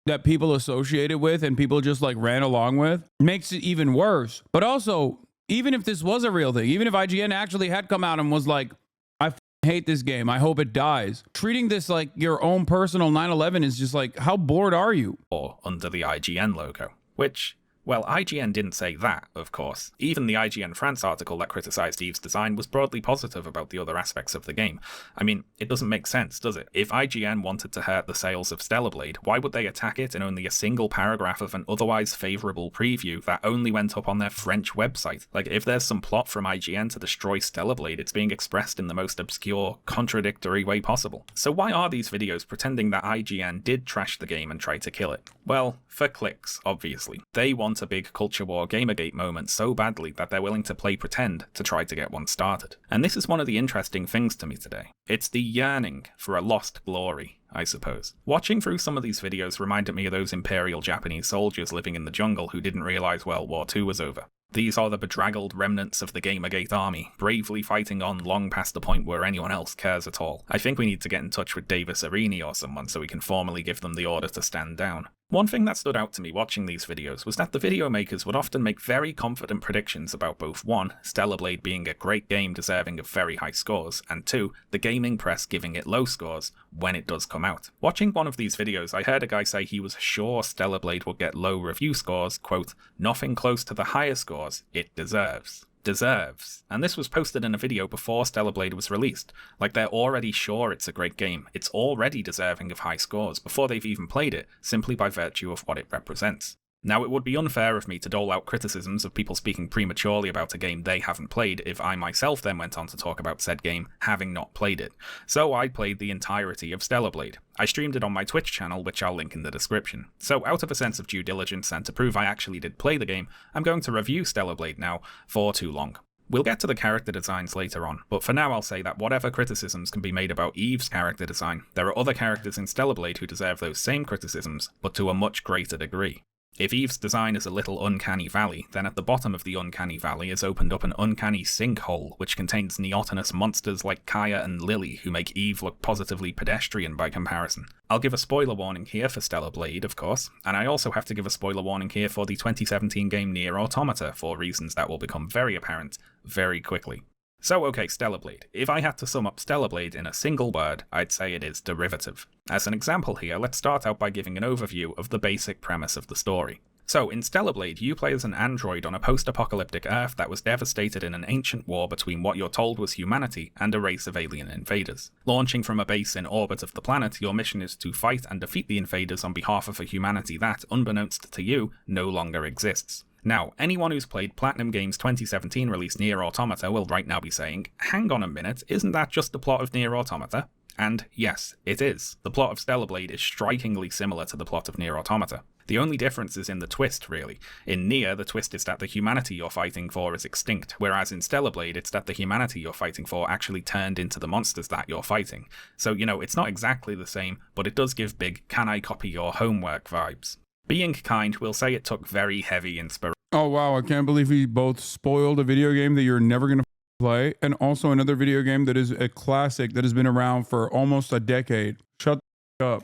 that people associated with and people just like ran along with makes it even worse. But also, even if this was a real thing, even if IGN actually had come out and was like, I hate this game, I hope it dies, treating this like your own personal 9/11 is just like, how bored are you? Or under the IGN logo, which, well, IGN didn't say that, of course. Even the IGN France article that criticised Eve's design was broadly positive about the other aspects of the game. I mean, it doesn't make sense, does it? If IGN wanted to hurt the sales of Stellar Blade, why would they attack it in only a single paragraph of an otherwise favourable preview that only went up on their French website? Like, if there's some plot from IGN to destroy Stellar Blade, it's being expressed in the most obscure, contradictory way possible. So why are these videos pretending that IGN did trash the game and try to kill it? Well, for clicks, obviously. They want a big culture war Gamergate moment so badly that they're willing to play pretend to try to get one started. And this is one of the interesting things to me today. It's the yearning for a lost glory, I suppose. Watching through some of these videos reminded me of those Imperial Japanese soldiers living in the jungle who didn't realise World War II was over. These are the bedraggled remnants of the Gamergate army, bravely fighting on long past the point where anyone else cares at all. I think we need to get in touch with Davis Arini or someone so we can formally give them the order to stand down. One thing that stood out to me watching these videos was that the video makers would often make very confident predictions about both 1, Stellar Blade being a great game deserving of very high scores, and 2, the gaming press giving it low scores when it does come out. Watching one of these videos, I heard a guy say he was sure Stellar Blade would get low review scores, quote, nothing close to the higher scores it deserves. And this was posted in a video before Stellar Blade was released. Like, they're already sure it's a great game. It's already deserving of high scores before they've even played it, simply by virtue of what it represents. Now, it would be unfair of me to dole out criticisms of people speaking prematurely about a game they haven't played if I myself then went on to talk about said game having not played it. So I played the entirety of Stellar Blade. I streamed it on my Twitch channel, which I'll link in the description. So out of a sense of due diligence and to prove I actually did play the game, I'm going to review Stellar Blade now for too long. We'll get to the character designs later on, but for now I'll say that whatever criticisms can be made about Eve's character design, there are other characters in Stellar Blade who deserve those same criticisms, but to a much greater degree. If Eve's design is a little uncanny valley, then at the bottom of the uncanny valley is opened up an uncanny sinkhole, which contains neotenous monsters like Kaya and Lily, who make Eve look positively pedestrian by comparison. I'll give a spoiler warning here for Stellar Blade, of course, and I also have to give a spoiler warning here for the 2017 game Nier Automata, for reasons that will become very apparent very quickly. So okay, Stellar Blade. If I had to sum up Stellar Blade in a single word, I'd say it is derivative. As an example here, let's start out by giving an overview of the basic premise of the story. So, in Stellar Blade, you play as an android on a post-apocalyptic Earth that was devastated in an ancient war between what you're told was humanity and a race of alien invaders. Launching from a base in orbit of the planet, your mission is to fight and defeat the invaders on behalf of a humanity that, unbeknownst to you, no longer exists. Now, anyone who's played Platinum Games' 2017 release Nier Automata will right now be saying, hang on a minute, isn't that just the plot of Nier Automata? And yes, it is. The plot of Stellar Blade is strikingly similar to the plot of Nier Automata. The only difference is in the twist, really. In Nier, the twist is that the humanity you're fighting for is extinct, whereas in Stellar Blade, it's that the humanity you're fighting for actually turned into the monsters that you're fighting. So, it's not exactly the same, but it does give big, can I copy your homework vibes. Being kind, we'll say it took very heavy inspiration. Oh wow, I can't believe we both spoiled a video game that you're never gonna play, and also another video game that is a classic that has been around for almost a decade. Shut up.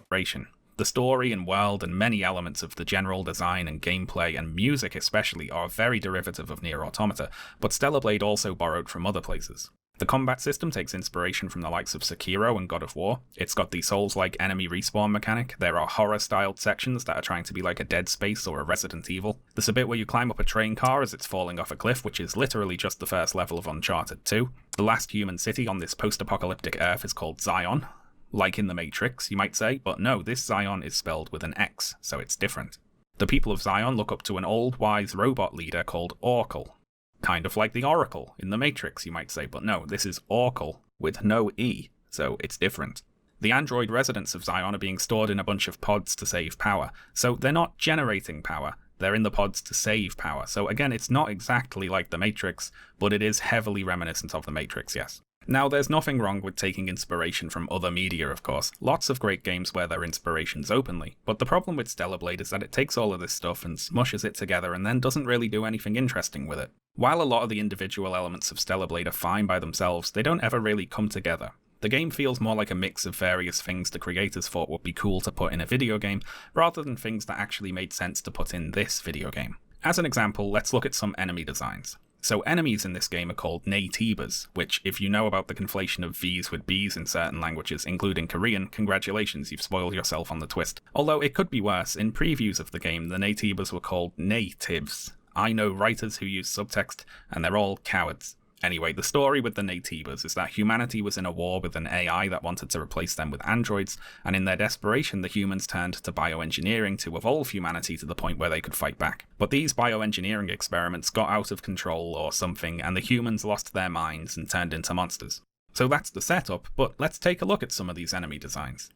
The story and world and many elements of the general design and gameplay and music especially are very derivative of Nier Automata, but Stellar Blade also borrowed from other places. The combat system takes inspiration from the likes of Sekiro and God of War. It's got the Souls-like enemy respawn mechanic. There are horror-styled sections that are trying to be like a Dead Space or a Resident Evil. There's a bit where you climb up a train car as it's falling off a cliff, which is literally just the first level of Uncharted 2. The last human city on this post-apocalyptic Earth is called Zion. Like in The Matrix, you might say, but no, this Zion is spelled with an X, so it's different. The people of Zion look up to an old, wise robot leader called Oracle. Kind of like the Oracle in The Matrix, you might say, but no, this is Oracle with no E, so it's different. The android residents of Zion are being stored in a bunch of pods to save power, so they're not generating power, they're in the pods to save power. So again, it's not exactly like The Matrix, but it is heavily reminiscent of The Matrix, yes. Now, there's nothing wrong with taking inspiration from other media, of course. Lots of great games wear their inspirations openly, but the problem with Stellar Blade is that it takes all of this stuff and smushes it together and then doesn't really do anything interesting with it. While a lot of the individual elements of Stellar Blade are fine by themselves, they don't ever really come together. The game feels more like a mix of various things the creators thought would be cool to put in a video game, rather than things that actually made sense to put in this video game. As an example, let's look at some enemy designs. So enemies in this game are called naytibas, which, if you know about the conflation of V's with B's in certain languages, including Korean, congratulations, you've spoiled yourself on the twist. Although it could be worse, in previews of the game, the naytibas were called natives. I know writers who use subtext, and they're all cowards. Anyway, the story with the naytibas is that humanity was in a war with an AI that wanted to replace them with androids, and in their desperation the humans turned to bioengineering to evolve humanity to the point where they could fight back. But these bioengineering experiments got out of control or something, and the humans lost their minds and turned into monsters. So that's the setup, but let's take a look at some of these enemy designs.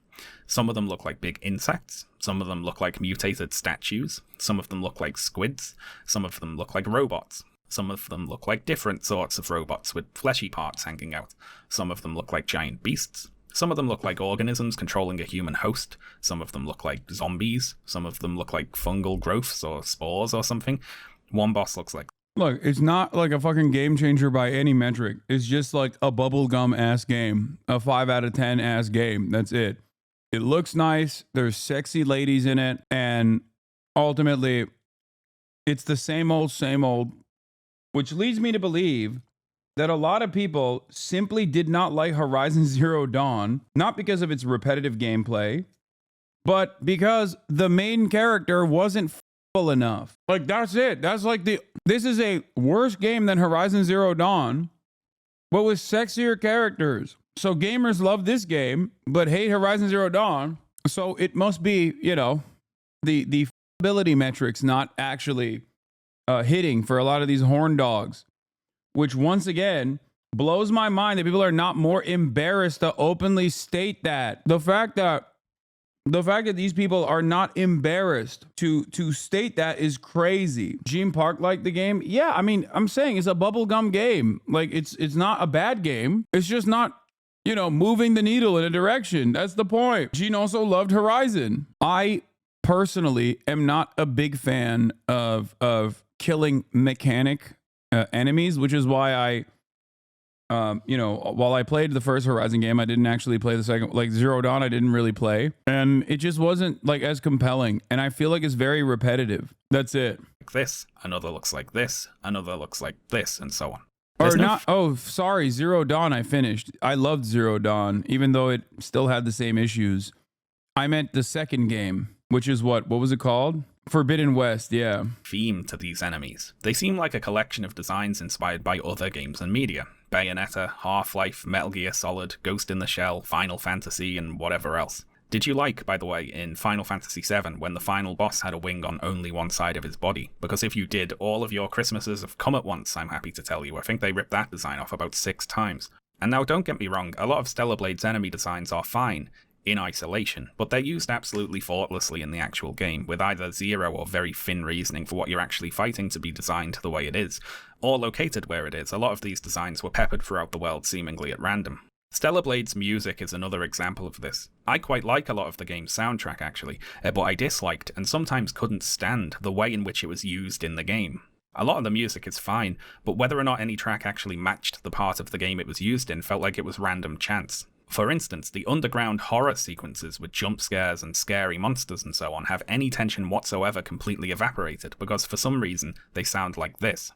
Some of them look like big insects, some of them look like mutated statues, some of them look like squids, some of them look like robots. Some of them look like different sorts of robots with fleshy parts hanging out. Some of them look like giant beasts. Some of them look like organisms controlling a human host. Some of them look like zombies. Some of them look like fungal growths or spores or something. One boss looks like... Look, it's not like a fucking game changer by any metric. It's just like a bubblegum ass game. A 5 out of 10 ass game. That's it. It looks nice. There's sexy ladies in it. And ultimately, it's the same old... Which leads me to believe that a lot of people simply did not like Horizon Zero Dawn, not because of its repetitive gameplay, but because the main character wasn't full enough. Like, that's it. That's like this is a worse game than Horizon Zero Dawn, but with sexier characters. So gamers love this game, but hate Horizon Zero Dawn. So it must be, you know, the ability metrics not actually hitting for a lot of these horn dogs, which once again blows my mind that people are not more embarrassed to openly state that. The fact that these people are not embarrassed to state that is crazy. Gene Park liked the game. Yeah, I mean, I'm saying it's a bubblegum game. Like, it's not a bad game. It's just not, you know, moving the needle in a direction. That's the point. Gene also loved Horizon. I personally am not a big fan of killing mechanic enemies, which is why I, you know, while I played the first Horizon game, I didn't actually play the second. Like Zero Dawn, I didn't really play, and it just wasn't like as compelling. And I feel like it's very repetitive. That's it. like this, another looks like this, another looks like this, and so on. Or not, oh, sorry, Zero Dawn I finished. I loved Zero Dawn, even though it still had the same issues. I meant the second game, which is what was it called? Forbidden West, yeah. Theme to these enemies. They seem like a collection of designs inspired by other games and media. Bayonetta, Half-Life, Metal Gear Solid, Ghost in the Shell, Final Fantasy, and whatever else. Did you like, by the way, in Final Fantasy VII, when the final boss had a wing on only one side of his body? Because if you did, all of your Christmases have come at once, I'm happy to tell you. I think they ripped that design off about 6 times. And now don't get me wrong, a lot of Stellar Blade's enemy designs are fine in isolation, but they're used absolutely faultlessly in the actual game, with either zero or very thin reasoning for what you're actually fighting to be designed the way it is, or located where it is. A lot of these designs were peppered throughout the world seemingly at random. Stellar Blade's music is another example of this. I quite like a lot of the game's soundtrack actually, but I disliked and sometimes couldn't stand the way in which it was used in the game. A lot of the music is fine, but whether or not any track actually matched the part of the game it was used in felt like it was random chance. For instance, the underground horror sequences with jump scares and scary monsters and so on have any tension whatsoever completely evaporated, because for some reason they sound like this.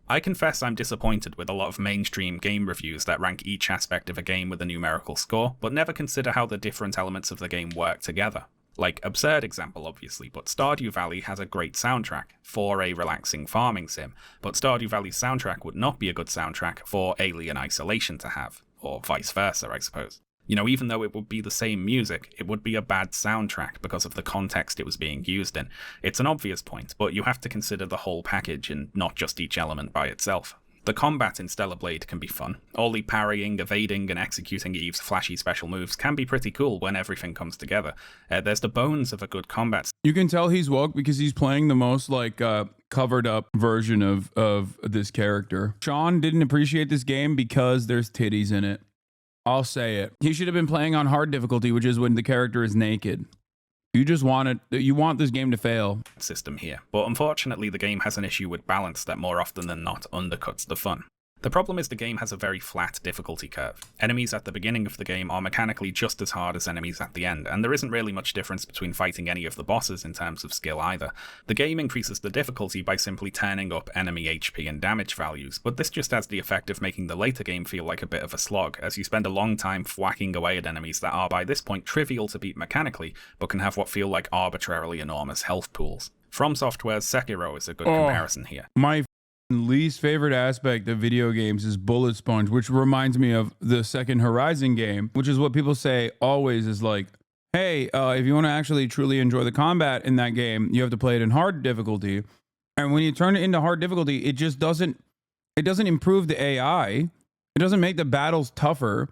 I confess I'm disappointed with a lot of mainstream game reviews that rank each aspect of a game with a numerical score, but never consider how the different elements of the game work together. Like, absurd example obviously, but Stardew Valley has a great soundtrack for a relaxing farming sim, but Stardew Valley's soundtrack would not be a good soundtrack for Alien Isolation to have, or vice versa, I suppose. You know, even though it would be the same music, it would be a bad soundtrack because of the context it was being used in. It's an obvious point, but you have to consider the whole package and not just each element by itself. The combat in Stellar Blade can be fun. All the parrying, evading, and executing Eve's flashy special moves can be pretty cool when everything comes together. There's the bones of a good combat. You can tell he's woke because he's playing the most like covered up version of this character. Shaun didn't appreciate this game because there's titties in it. I'll say it. He should have been playing on hard difficulty, which is when the character is naked. You want this game to fail. System here, but unfortunately the game has an issue with balance that more often than not undercuts the fun. The problem is the game has a very flat difficulty curve. Enemies at the beginning of the game are mechanically just as hard as enemies at the end, and there isn't really much difference between fighting any of the bosses in terms of skill either. The game increases the difficulty by simply turning up enemy HP and damage values, but this just has the effect of making the later game feel like a bit of a slog, as you spend a long time whacking away at enemies that are by this point trivial to beat mechanically, but can have what feel like arbitrarily enormous health pools. From Software's Sekiro is a good comparison here. My least favorite aspect of video games is bullet sponge, which reminds me of the second Horizon game, which is what people say always is like, hey, if you want to actually truly enjoy the combat in that game, you have to play it in hard difficulty. And when you turn it into hard difficulty, it just doesn't improve the AI. It doesn't make the battles tougher.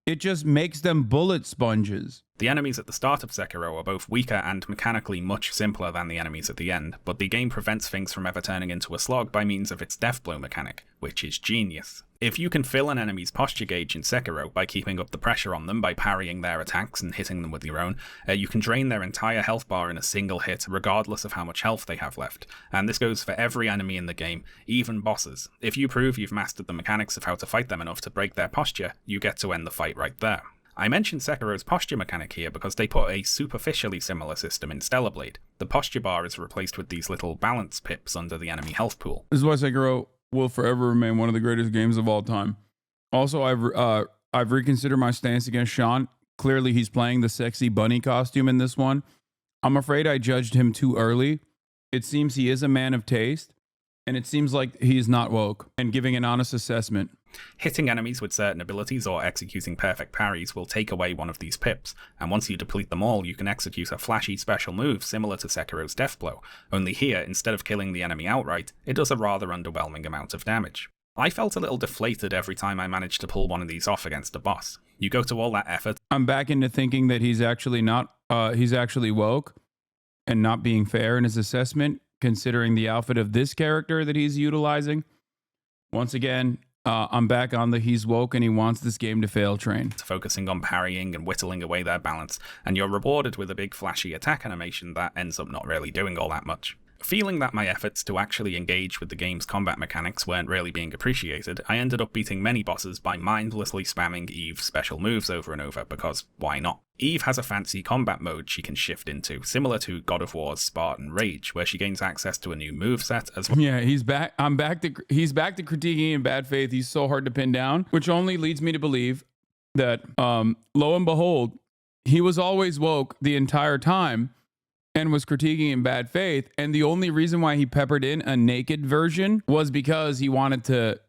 It just makes them bullet sponges. The enemies at the start of Sekiro are both weaker and mechanically much simpler than the enemies at the end, but the game prevents things from ever turning into a slog by means of its death blow mechanic, which is genius. If you can fill an enemy's posture gauge in Sekiro by keeping up the pressure on them by parrying their attacks and hitting them with your own, you can drain their entire health bar in a single hit regardless of how much health they have left, and this goes for every enemy in the game, even bosses. If you prove you've mastered the mechanics of how to fight them enough to break their posture, you get to end the fight right there. I mentioned Sekiro's posture mechanic here because they put a superficially similar system in Stellar Blade. The posture bar is replaced with these little balance pips under the enemy health pool. This is why Sekiro will forever remain one of the greatest games of all time. Also, I've reconsidered my stance against Shaun. Clearly, he's playing the sexy bunny costume in this one. I'm afraid I judged him too early. It seems he is a man of taste, and it seems like he's not woke and giving an honest assessment. Hitting enemies with certain abilities or executing perfect parries will take away one of these pips, and once you deplete them all, you can execute a flashy special move similar to Sekiro's Death Blow, only here, instead of killing the enemy outright, it does a rather underwhelming amount of damage. I felt a little deflated every time I managed to pull one of these off against a boss. You go to all that effort. I'm back into thinking that he's actually woke and not being fair in his assessment, considering the outfit of this character that he's utilizing. Once again, I'm back on the he's woke and he wants this game to fail train. Focusing on parrying and whittling away their balance, and you're rewarded with a big flashy attack animation that ends up not really doing all that much. Feeling that my efforts to actually engage with the game's combat mechanics weren't really being appreciated, I ended up beating many bosses by mindlessly spamming Eve's special moves over and over, because why not? Eve has a fancy combat mode she can shift into, similar to God of War's Spartan Rage, where she gains access to a new moveset as well. Yeah, he's back to critiquing in bad faith. He's so hard to pin down, which only leads me to believe that, lo and behold, he was always woke the entire time and was critiquing in bad faith. And the only reason why he peppered in a naked version was because he wanted to,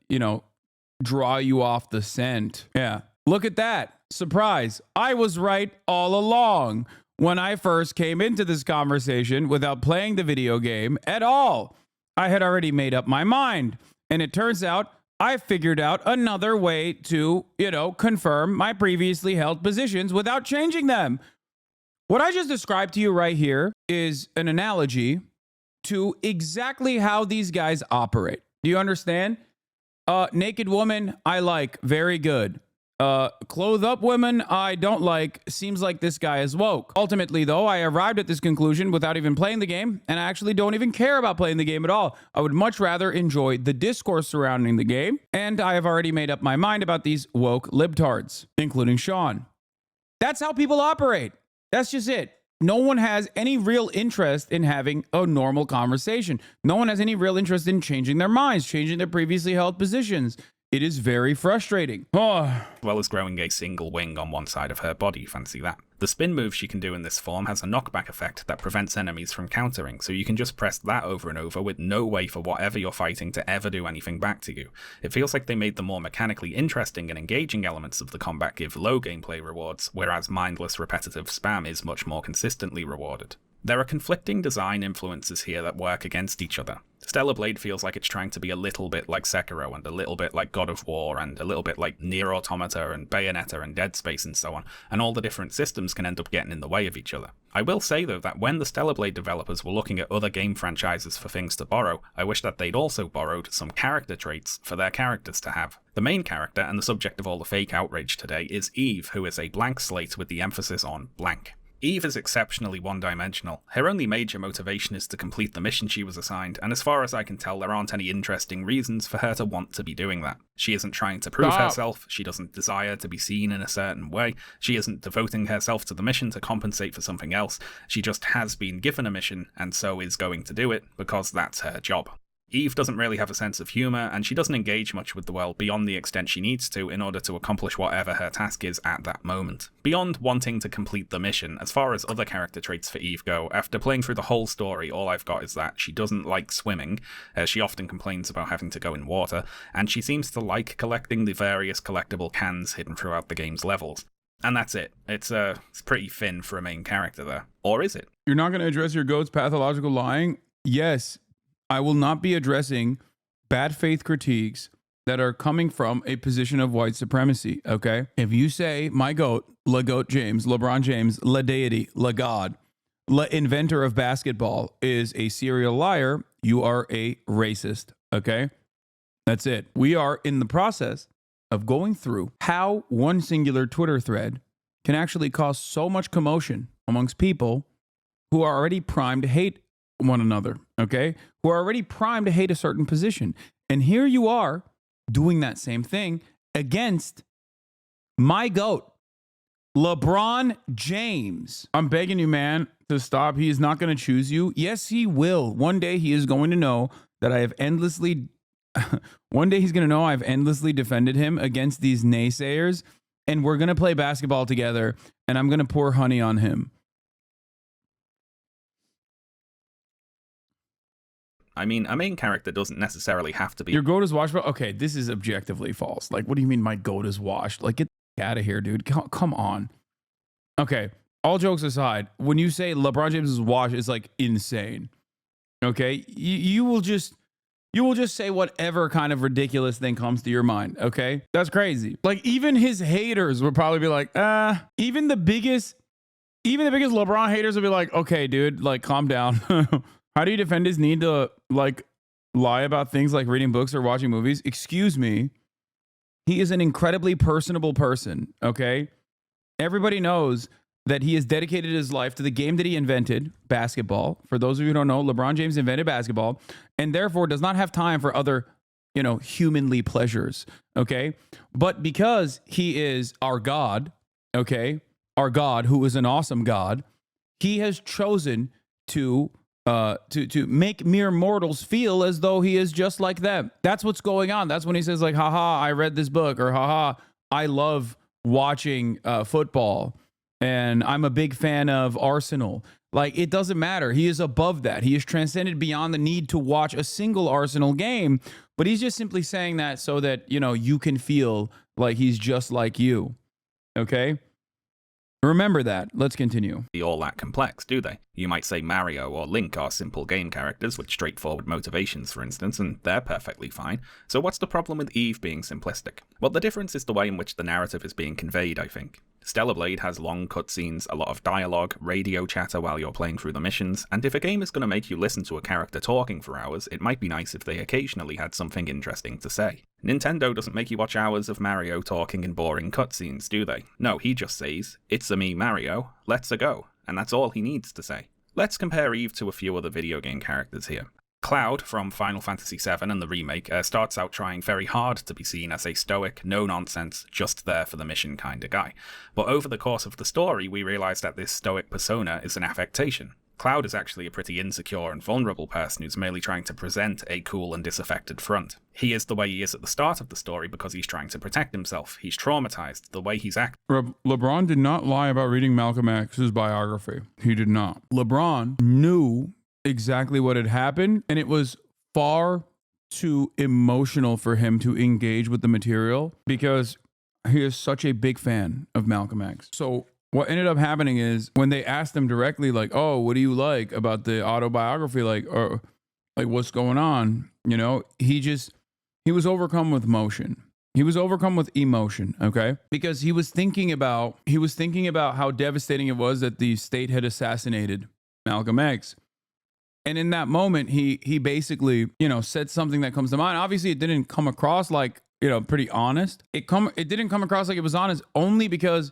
draw you off the scent. Yeah. Look at that. Surprise. I was right all along when I first came into this conversation without playing the video game at all. I had already made up my mind. And it turns out I figured out another way to, confirm my previously held positions without changing them. What I just described to you right here is an analogy to exactly how these guys operate. Do you understand? Naked woman, I like. Very good. Clothed up women, I don't like. Seems like this guy is woke. Ultimately, though, I arrived at this conclusion without even playing the game, and I actually don't even care about playing the game at all. I would much rather enjoy the discourse surrounding the game, and I have already made up my mind about these woke libtards, including Shaun. That's how people operate. That's just it. No one has any real interest in having a normal conversation. No one has any real interest in changing their minds, changing their previously held positions. It is very frustrating. As well as growing a single wing on one side of her body, fancy that. The spin move she can do in this form has a knockback effect that prevents enemies from countering, so you can just press that over and over with no way for whatever you're fighting to ever do anything back to you. It feels like they made the more mechanically interesting and engaging elements of the combat give low gameplay rewards, whereas mindless repetitive spam is much more consistently rewarded. There are conflicting design influences here that work against each other. Stellar Blade feels like it's trying to be a little bit like Sekiro and a little bit like God of War and a little bit like Nier Automata and Bayonetta and Dead Space and so on, and all the different systems can end up getting in the way of each other. I will say though that when the Stellar Blade developers were looking at other game franchises for things to borrow, I wish that they'd also borrowed some character traits for their characters to have. The main character and the subject of all the fake outrage today is Eve, who is a blank slate with the emphasis on blank. Eve is exceptionally one-dimensional. Her only major motivation is to complete the mission she was assigned, and as far as I can tell, there aren't any interesting reasons for her to want to be doing that. She isn't trying to prove herself, she doesn't desire to be seen in a certain way, she isn't devoting herself to the mission to compensate for something else, she just has been given a mission, and so is going to do it, because that's her job. Eve doesn't really have a sense of humour, and she doesn't engage much with the world beyond the extent she needs to in order to accomplish whatever her task is at that moment. Beyond wanting to complete the mission, as far as other character traits for Eve go, after playing through the whole story, all I've got is that she doesn't like swimming, she often complains about having to go in water, and she seems to like collecting the various collectible cans hidden throughout the game's levels. And that's it. It's pretty thin for a main character there. Or is it? You're not going to address your goat's pathological lying? Yes. I will not be addressing bad faith critiques that are coming from a position of white supremacy, okay? If you say my goat, James, LeBron James, la deity, la god, la inventor of basketball is a serial liar, you are a racist, okay? That's it. We are in the process of going through how one singular Twitter thread can actually cause so much commotion amongst people who are already primed to hate one another, okay? Who are already primed to hate a certain position. And here you are doing that same thing against my GOAT, LeBron James. I'm begging you, man, to stop. He is not going to choose you. Yes, he will. One day he is going to know that I have endlessly, one day he's going to know I've endlessly defended him against these naysayers, and we're going to play basketball together, and I'm going to pour honey on him. I mean, a main character doesn't necessarily have to be... Your goat is washed? Okay, this is objectively false. Like, what do you mean my goat is washed? Like, get the out of here, dude. Come on. Okay, all jokes aside, when you say LeBron James is washed, it's like insane. Okay? You will just say whatever kind of ridiculous thing comes to your mind, okay? That's crazy. Like, even his haters would probably be like, even the biggest LeBron haters would be like, okay, dude, like, calm down. How do you defend his need to, like, lie about things like reading books or watching movies? Excuse me. He is an incredibly personable person, okay? Everybody knows that he has dedicated his life to the game that he invented, basketball. For those of you who don't know, LeBron James invented basketball and therefore does not have time for other, humanly pleasures, okay? But because he is our God, okay? Our God, who is an awesome God, he has chosen to make mere mortals feel as though he is just like them. That's what's going on. That's when he says, like, haha, I read this book, or haha, I love watching football, and I'm a big fan of Arsenal. Like, it doesn't matter. He is above that. He is transcended beyond the need to watch a single Arsenal game, but he's just simply saying that so that, you can feel like he's just like you. Okay? Remember that. Let's continue. Be all that complex, do they? You might say Mario or Link are simple game characters with straightforward motivations, for instance, and they're perfectly fine. So what's the problem with Eve being simplistic? Well, the difference is the way in which the narrative is being conveyed, I think. Stellar Blade has long cutscenes, a lot of dialogue, radio chatter while you're playing through the missions, and if a game is going to make you listen to a character talking for hours, it might be nice if they occasionally had something interesting to say. Nintendo doesn't make you watch hours of Mario talking in boring cutscenes, do they? No, he just says, "It's a me, Mario, let's a go," and that's all he needs to say. Let's compare Eve to a few other video game characters here. Cloud from Final Fantasy VII and the remake starts out trying very hard to be seen as a stoic, no-nonsense, just there for the mission kind of guy. But over the course of the story, we realise that this stoic persona is an affectation. Cloud is actually a pretty insecure and vulnerable person who's merely trying to present a cool and disaffected front. He is the way he is at the start of the story because he's trying to protect himself. He's traumatized. The way he's acting. LeBron did not lie about reading Malcolm X's biography. He did not. LeBron knew exactly what had happened, and it was far too emotional for him to engage with the material because he is such a big fan of Malcolm X. So what ended up happening is when they asked him directly, like, oh, what do you like about the autobiography? Like, or like, what's going on? He was overcome with emotion. He was overcome with emotion, okay? Because he was thinking about how devastating it was that the state had assassinated Malcolm X. And in that moment, he basically, said something that comes to mind. Obviously, it didn't come across like, pretty honest. It didn't come across like it was honest only because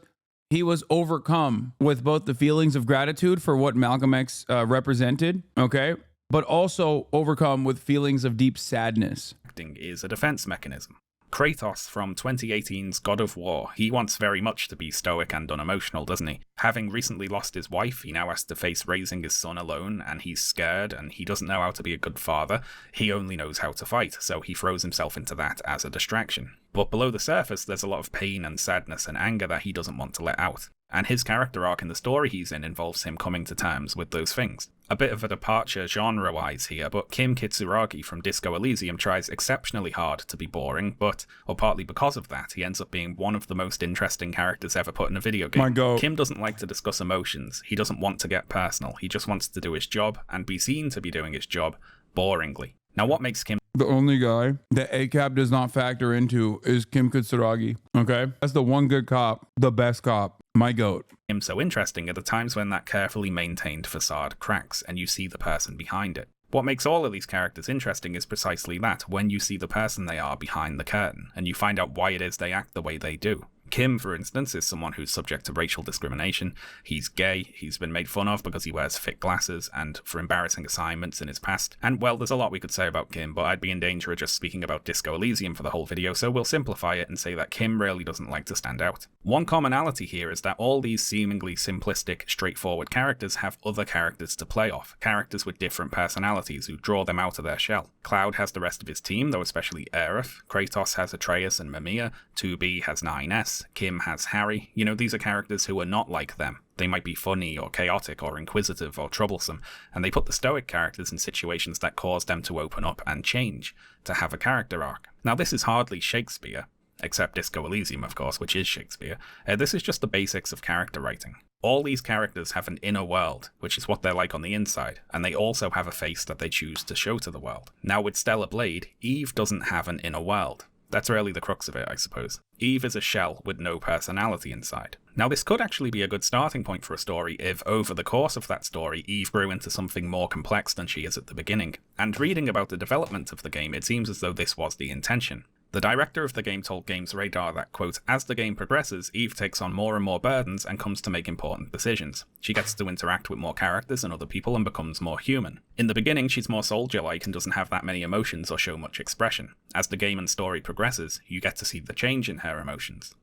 he was overcome with both the feelings of gratitude for what Malcolm X represented, okay, but also overcome with feelings of deep sadness. Acting is a defense mechanism. Kratos from 2018's God of War, he wants very much to be stoic and unemotional, doesn't he? Having recently lost his wife, he now has to face raising his son alone, and he's scared, and he doesn't know how to be a good father. He only knows how to fight, so he throws himself into that as a distraction. But below the surface, there's a lot of pain and sadness and anger that he doesn't want to let out. And his character arc in the story he's in involves him coming to terms with those things. A bit of a departure genre-wise here, but Kim Kitsuragi from Disco Elysium tries exceptionally hard to be boring, but, or partly because of that, he ends up being one of the most interesting characters ever put in a video game. My God. Kim doesn't like to discuss emotions, he doesn't want to get personal, he just wants to do his job, and be seen to be doing his job, boringly. Now what makes Kim The only guy that ACAB does not factor into is Kim Kitsuragi, okay? That's the one good cop, the best cop, my goat. so interesting are the times when that carefully maintained facade cracks and you see the person behind it. What makes all of these characters interesting is precisely that, when you see the person they are behind the curtain, and you find out why it is they act the way they do. Kim, for instance, is someone who's subject to racial discrimination. He's gay, he's been made fun of because he wears thick glasses and for embarrassing assignments in his past. And well, there's a lot we could say about Kim, but I'd be in danger of just speaking about Disco Elysium for the whole video, so we'll simplify it and say that Kim really doesn't like to stand out. One commonality here is that all these seemingly simplistic, straightforward characters have other characters to play off, characters with different personalities who draw them out of their shell. Cloud has the rest of his team, though especially Aerith. Kratos has Atreus and Mamiya. 2B has 9S. Kim has Harry. You know, these are characters who are not like them. They might be funny or chaotic or inquisitive or troublesome, and they put the stoic characters in situations that cause them to open up and change, to have a character arc. Now this is hardly Shakespeare, except Disco Elysium of course, which is Shakespeare. This is just the basics of character writing. All these characters have an inner world, which is what they're like on the inside, and they also have a face that they choose to show to the world. Now with Stellar Blade, Eve doesn't have an inner world. That's really the crux of it, I suppose. Eve is a shell with no personality inside. Now this could actually be a good starting point for a story if, over the course of that story, Eve grew into something more complex than she is at the beginning. And reading about the development of the game, it seems as though this was the intention. The director of the game told Games Radar that, quote, as the game progresses, Eve takes on more and more burdens and comes to make important decisions. She gets to interact with more characters and other people and becomes more human. In the beginning, she's more soldier-like and doesn't have that many emotions or show much expression. As the game and story progresses, you get to see the change in her emotions.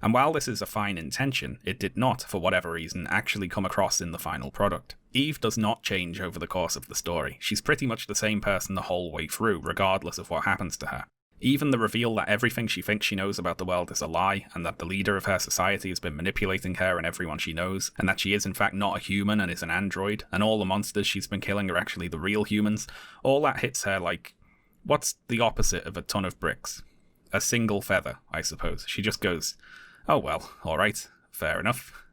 And while this is a fine intention, it did not, for whatever reason, actually come across in the final product. Eve does not change over the course of the story. She's pretty much the same person the whole way through, regardless of what happens to her. Even the reveal that everything she thinks she knows about the world is a lie, and that the leader of her society has been manipulating her and everyone she knows, and that she is in fact not a human and is an android, and all the monsters she's been killing are actually the real humans, all that hits her like, what's the opposite of a ton of bricks? A single feather, I suppose. She just goes, oh well, alright, fair enough.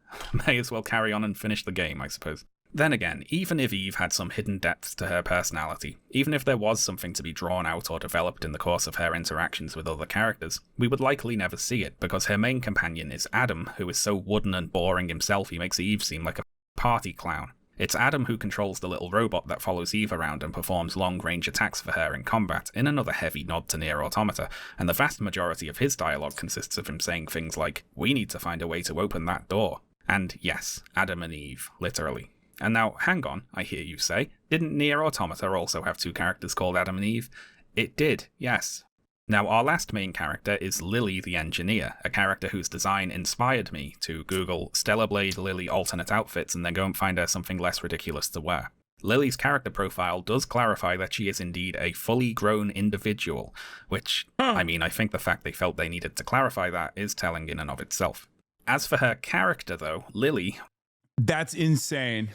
May as well carry on and finish the game, I suppose. Then again, even if Eve had some hidden depth to her personality, even if there was something to be drawn out or developed in the course of her interactions with other characters, we would likely never see it, because her main companion is Adam, who is so wooden and boring himself he makes Eve seem like a party clown. It's Adam who controls the little robot that follows Eve around and performs long-range attacks for her in combat, in another heavy nod to Nier Automata, and the vast majority of his dialogue consists of him saying things like, we need to find a way to open that door. And yes, Adam and Eve, literally. And now, hang on, I hear you say, didn't Nier Automata also have two characters called Adam and Eve? It did, yes. Now, our last main character is Lily the Engineer, a character whose design inspired me to Google Stellar Blade Lily alternate outfits and then go and find her something less ridiculous to wear. Lily's character profile does clarify that she is indeed a fully grown individual, which, I mean, I think the fact they felt they needed to clarify that is telling in and of itself. As for her character, though, Lily... That's insane.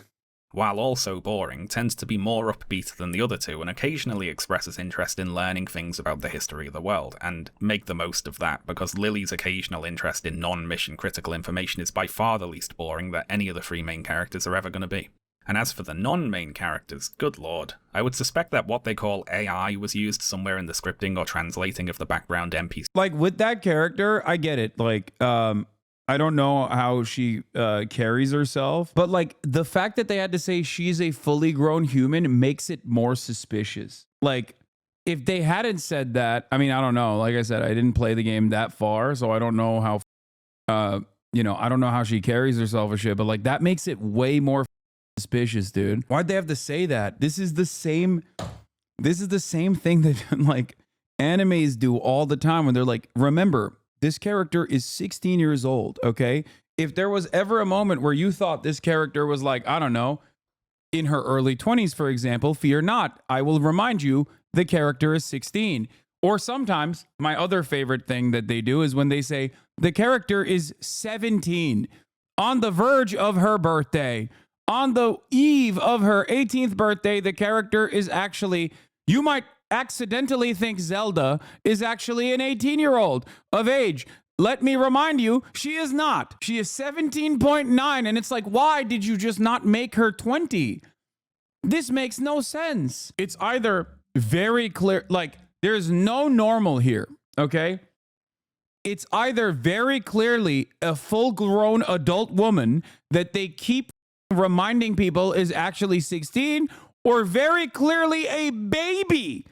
While also boring, tends to be more upbeat than the other two and occasionally expresses interest in learning things about the history of the world, and make the most of that, because Lily's occasional interest in non-mission critical information is by far the least boring that any of the three main characters are ever going to be. And as for the non-main characters, good lord, I would suspect that what they call AI was used somewhere in the scripting or translating of the background NPC. Like, with that character, I get it, like, I don't know how she carries herself, but like the fact that they had to say she's a fully grown human makes it more suspicious. Like if they hadn't said that, I mean, I don't know. Like I said, I didn't play the game that far, so I don't know how you know, I don't know how she carries herself or shit, but like that makes it way more suspicious, dude. Why'd they have to say that? This is the same thing that like animes do all the time when they're like, remember, this character is 16 years old, okay? If there was ever a moment where you thought this character was like, I don't know, in her early 20s, for example, fear not. I will remind you, the character is 16. Or sometimes, my other favorite thing that they do is when they say, the character is 17, on the verge of her birthday. On the eve of her 18th birthday, the character is actually, you might accidentally think Zelda is actually an 18-year-old of age. Let me remind you, she is not. She is 17.9, and it's like, why did you just not make her 20? This makes no sense. It's either very clear, like, there's no normal here, okay? It's either very clearly a full-grown adult woman that they keep reminding people is actually 16, or very clearly a baby,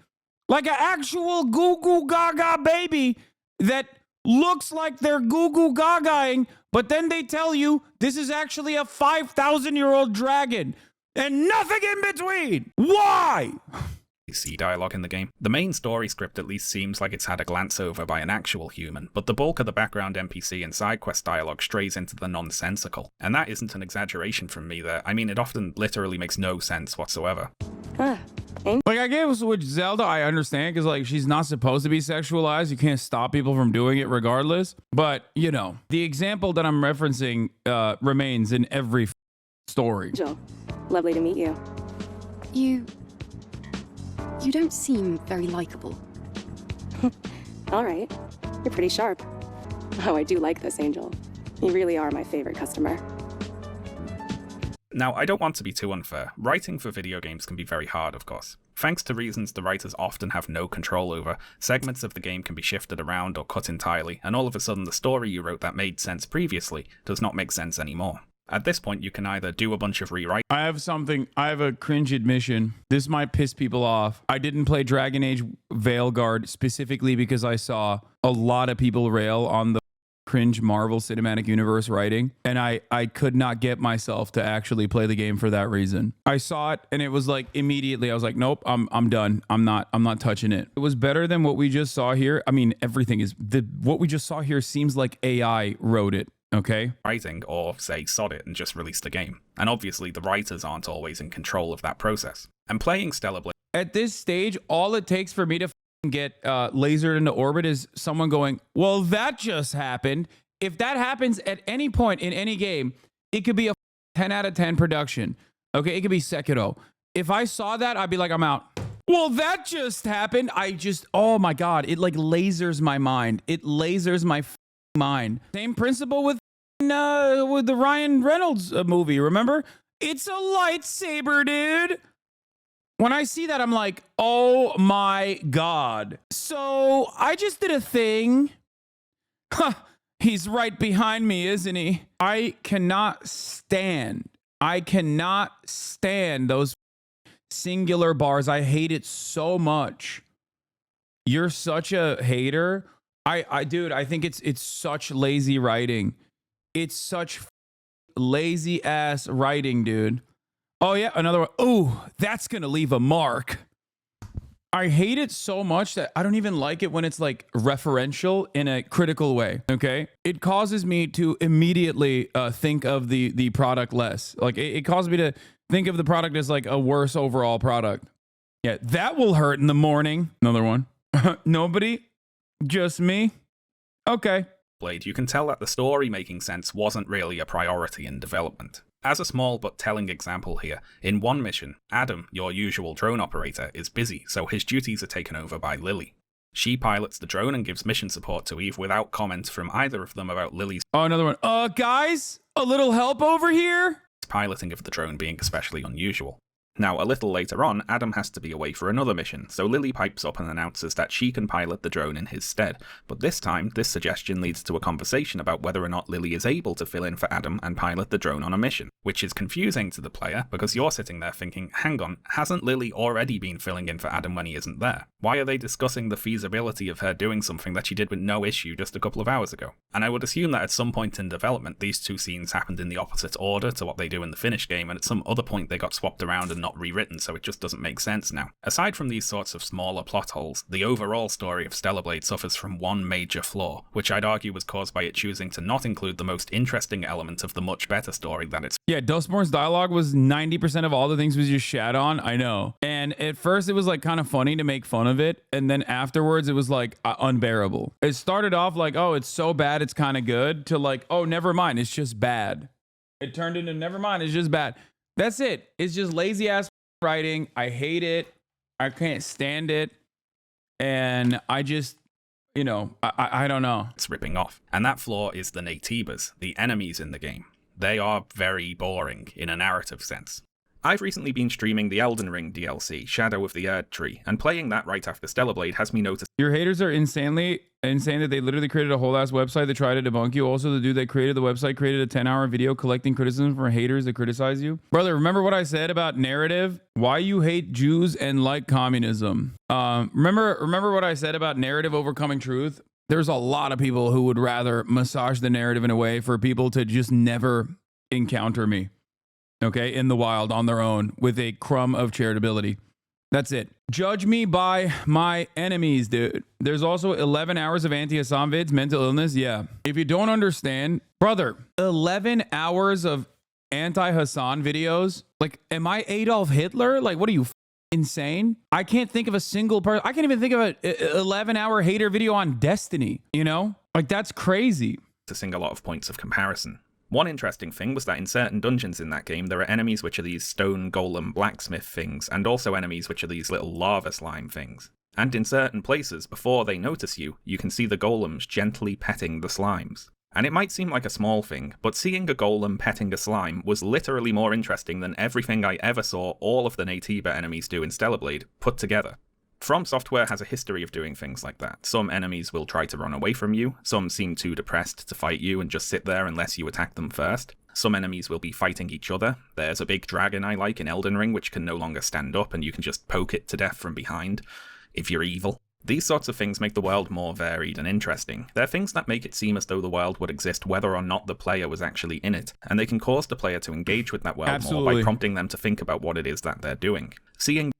like an actual goo-goo gaga baby that looks like they're goo-goo gagaing, but then they tell you this is actually a 5,000-year-old dragon and nothing in between. Why? See dialogue in the game. The main story script at least seems like it's had a glance over by an actual human, but the bulk of the background NPC and side quest dialogue strays into the nonsensical. And that isn't an exaggeration from me there. I mean, it often literally makes no sense whatsoever. Like, I guess with Zelda, I understand, because, like, she's not supposed to be sexualized. You can't stop people from doing it regardless. But, you know, the example that I'm referencing remains in every story. Joel, lovely to meet you. You don't seem very likable. All right. You're pretty sharp. Oh, I do like this, Angel. You really are my favorite customer. Now, I don't want to be too unfair. Writing for video games can be very hard, of course. Thanks to reasons the writers often have no control over, segments of the game can be shifted around or cut entirely, and all of a sudden the story you wrote that made sense previously does not make sense anymore. At this point, you can either do a bunch of rewriting. I have a cringe admission. This might piss people off. I didn't play Dragon Age Veilguard specifically because I saw a lot of people rail on the cringe Marvel Cinematic Universe writing, and I could not get myself to actually play the game for that reason. I saw it and it was like immediately I was like, nope, I'm done. I'm not touching it. It was better than what we just saw here. I mean, everything is what we just saw here seems like AI wrote it. Okay. Writing, or say sod it and just release the game. And obviously the writers aren't always in control of that process. And playing Stellar Blade at this stage, all it takes for me to get lasered into orbit is someone going, well, that just happened. If that happens at any point in any game, it could be a 10 out of 10 production. Okay, it could be Sekiro. If I saw that, I'd be like, I'm out. Well, that just happened. Oh my God, it like lasers my mind. It lasers my mind. Same principle with the Ryan Reynolds movie, remember? It's a lightsaber, dude. When I see that, I'm like, oh my God. So I just did a thing. Huh, he's right behind me, isn't he? I cannot stand those singular bars. I hate it so much. You're such a hater. Dude, I think it's such lazy writing. It's such lazy ass writing, dude. Oh yeah, another one. Oh, that's gonna leave a mark. I hate it so much that I don't even like it when it's like referential in a critical way. Okay, it causes me to immediately think of the product less. Like it causes me to think of the product as like a worse overall product. Yeah, that will hurt in the morning. Another one. Nobody. Just me? Okay. Blade, you can tell that the story making sense wasn't really a priority in development. As a small but telling example here, in one mission, Adam, your usual drone operator, is busy, so his duties are taken over by Lily. She pilots the drone and gives mission support to Eve without comment from either of them about Lily's another one. Guys, a little help over here? Piloting of the drone being especially unusual. Now, a little later on, Adam has to be away for another mission, so Lily pipes up and announces that she can pilot the drone in his stead. But this time, this suggestion leads to a conversation about whether or not Lily is able to fill in for Adam and pilot the drone on a mission, which is confusing to the player because you're sitting there thinking, hang on, hasn't Lily already been filling in for Adam when he isn't there? Why are they discussing the feasibility of her doing something that she did with no issue just a couple of hours ago? And I would assume that at some point in development, these two scenes happened in the opposite order to what they do in the finished game, and at some other point they got swapped around and not rewritten, so it just doesn't make sense now. Aside from these sorts of smaller plot holes, the overall story of Stellar Blade suffers from one major flaw, which I'd argue was caused by it choosing to not include the most interesting element of the much better story that it's. Yeah, Dustborn's dialogue was 90% of all the things was just shat on. I know. And at first it was like kind of funny to make fun of it, and then afterwards it was like unbearable. It started off like, oh, it's so bad it's kind of good, to like, oh, never mind, it's just bad. It turned into never mind, it's just bad. That's it. It's just lazy ass writing. I hate it. I can't stand it. And I just, you know, I don't know. It's ripping off. And that flaw is the Naytibas, the enemies in the game. They are very boring in a narrative sense. I've recently been streaming the Elden Ring DLC, Shadow of the Erd Tree, and playing that right after Stellar Blade has me notice. Your haters are insane that they literally created a whole ass website that tried to debunk you. Also, the dude that created the website created a 10-hour video collecting criticism from haters that criticize you. Brother, remember what I said about narrative? Why you hate Jews and like communism? Remember what I said about narrative overcoming truth? There's a lot of people who would rather massage the narrative in a way for people to just never encounter me. Okay, in the wild on their own with a crumb of charitability. That's it. Judge me by my enemies, dude. There's also 11 hours of anti-Hasan vids, mental illness. Yeah. If you don't understand, brother, 11 hours of anti-Hasan videos. Like, am I Adolf Hitler? Like, what are you, insane? I can't think of a single person. I can't even think of an 11-hour hater video on Destiny, you know? Like, that's crazy. To sing a lot of points of comparison. One interesting thing was that in certain dungeons in that game, there are enemies which are these stone golem blacksmith things, and also enemies which are these little lava slime things. And in certain places, before they notice you, you can see the golems gently petting the slimes. And it might seem like a small thing, but seeing a golem petting a slime was literally more interesting than everything I ever saw all of the Naytiba enemies do in Stellar Blade put together. From Software has a history of doing things like that. Some enemies will try to run away from you, some seem too depressed to fight you and just sit there unless you attack them first. Some enemies will be fighting each other. There's a big dragon I like in Elden Ring which can no longer stand up and you can just poke it to death from behind, if you're evil. These sorts of things make the world more varied and interesting. They're things that make it seem as though the world would exist whether or not the player was actually in it, and they can cause the player to engage with that world more by prompting them to think about what it is that they're doing.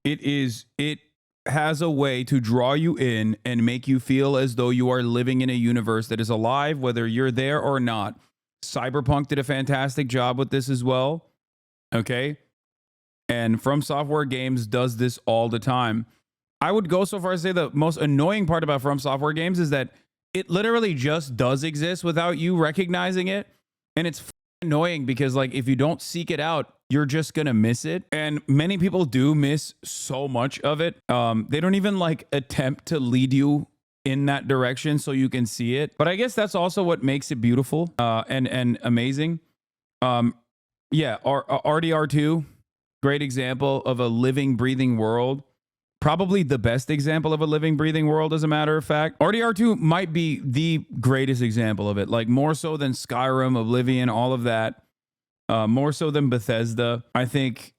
It has a way to draw you in and make you feel as though you are living in a universe that is alive, whether you're there or not. Cyberpunk did a fantastic job with this as well. Okay. And From Software Games does this all the time. I would go so far as to say the most annoying part about From Software Games is that it literally just does exist without you recognizing it. And it's annoying because, like, if you don't seek it out, you're just gonna miss it. And many people do miss so much of it. They don't even like attempt to lead you in that direction so you can see it. But I guess that's also what makes it beautiful and amazing. Yeah, RDR2, great example of a living, breathing world. Probably the best example of a living, breathing world, as a matter of fact. RDR2 might be the greatest example of it, like more so than Skyrim, Oblivion, all of that. More so than Bethesda. I think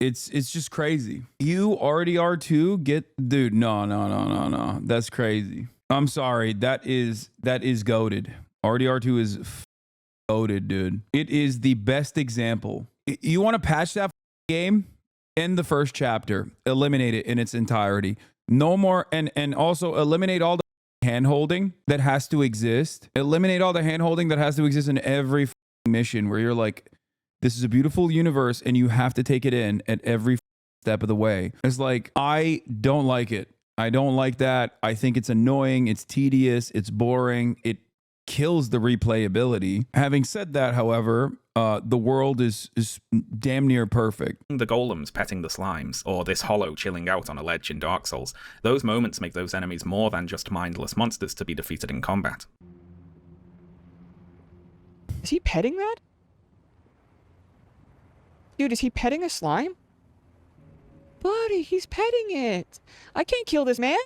it's just crazy. You RDR2 dude, no. That's crazy. I'm sorry. That is goated. RDR2 is goated, dude. It is the best example. You want to patch that game? In the first chapter, eliminate it in its entirety. No more, and also eliminate all the hand-holding that has to exist. Eliminate all the hand-holding that has to exist in every mission where you're like, this is a beautiful universe and you have to take it in at every step of the way. It's like, I don't like it. I don't like that. I think it's annoying. It's tedious. It's boring. It kills the replayability. Having said that, however, the world is damn near perfect. The golems petting the slimes, or this hollow chilling out on a ledge in Dark Souls, those moments make those enemies more than just mindless monsters to be defeated in combat. Is he petting that? Dude, is he petting a slime? Buddy, he's petting it. I can't kill this man.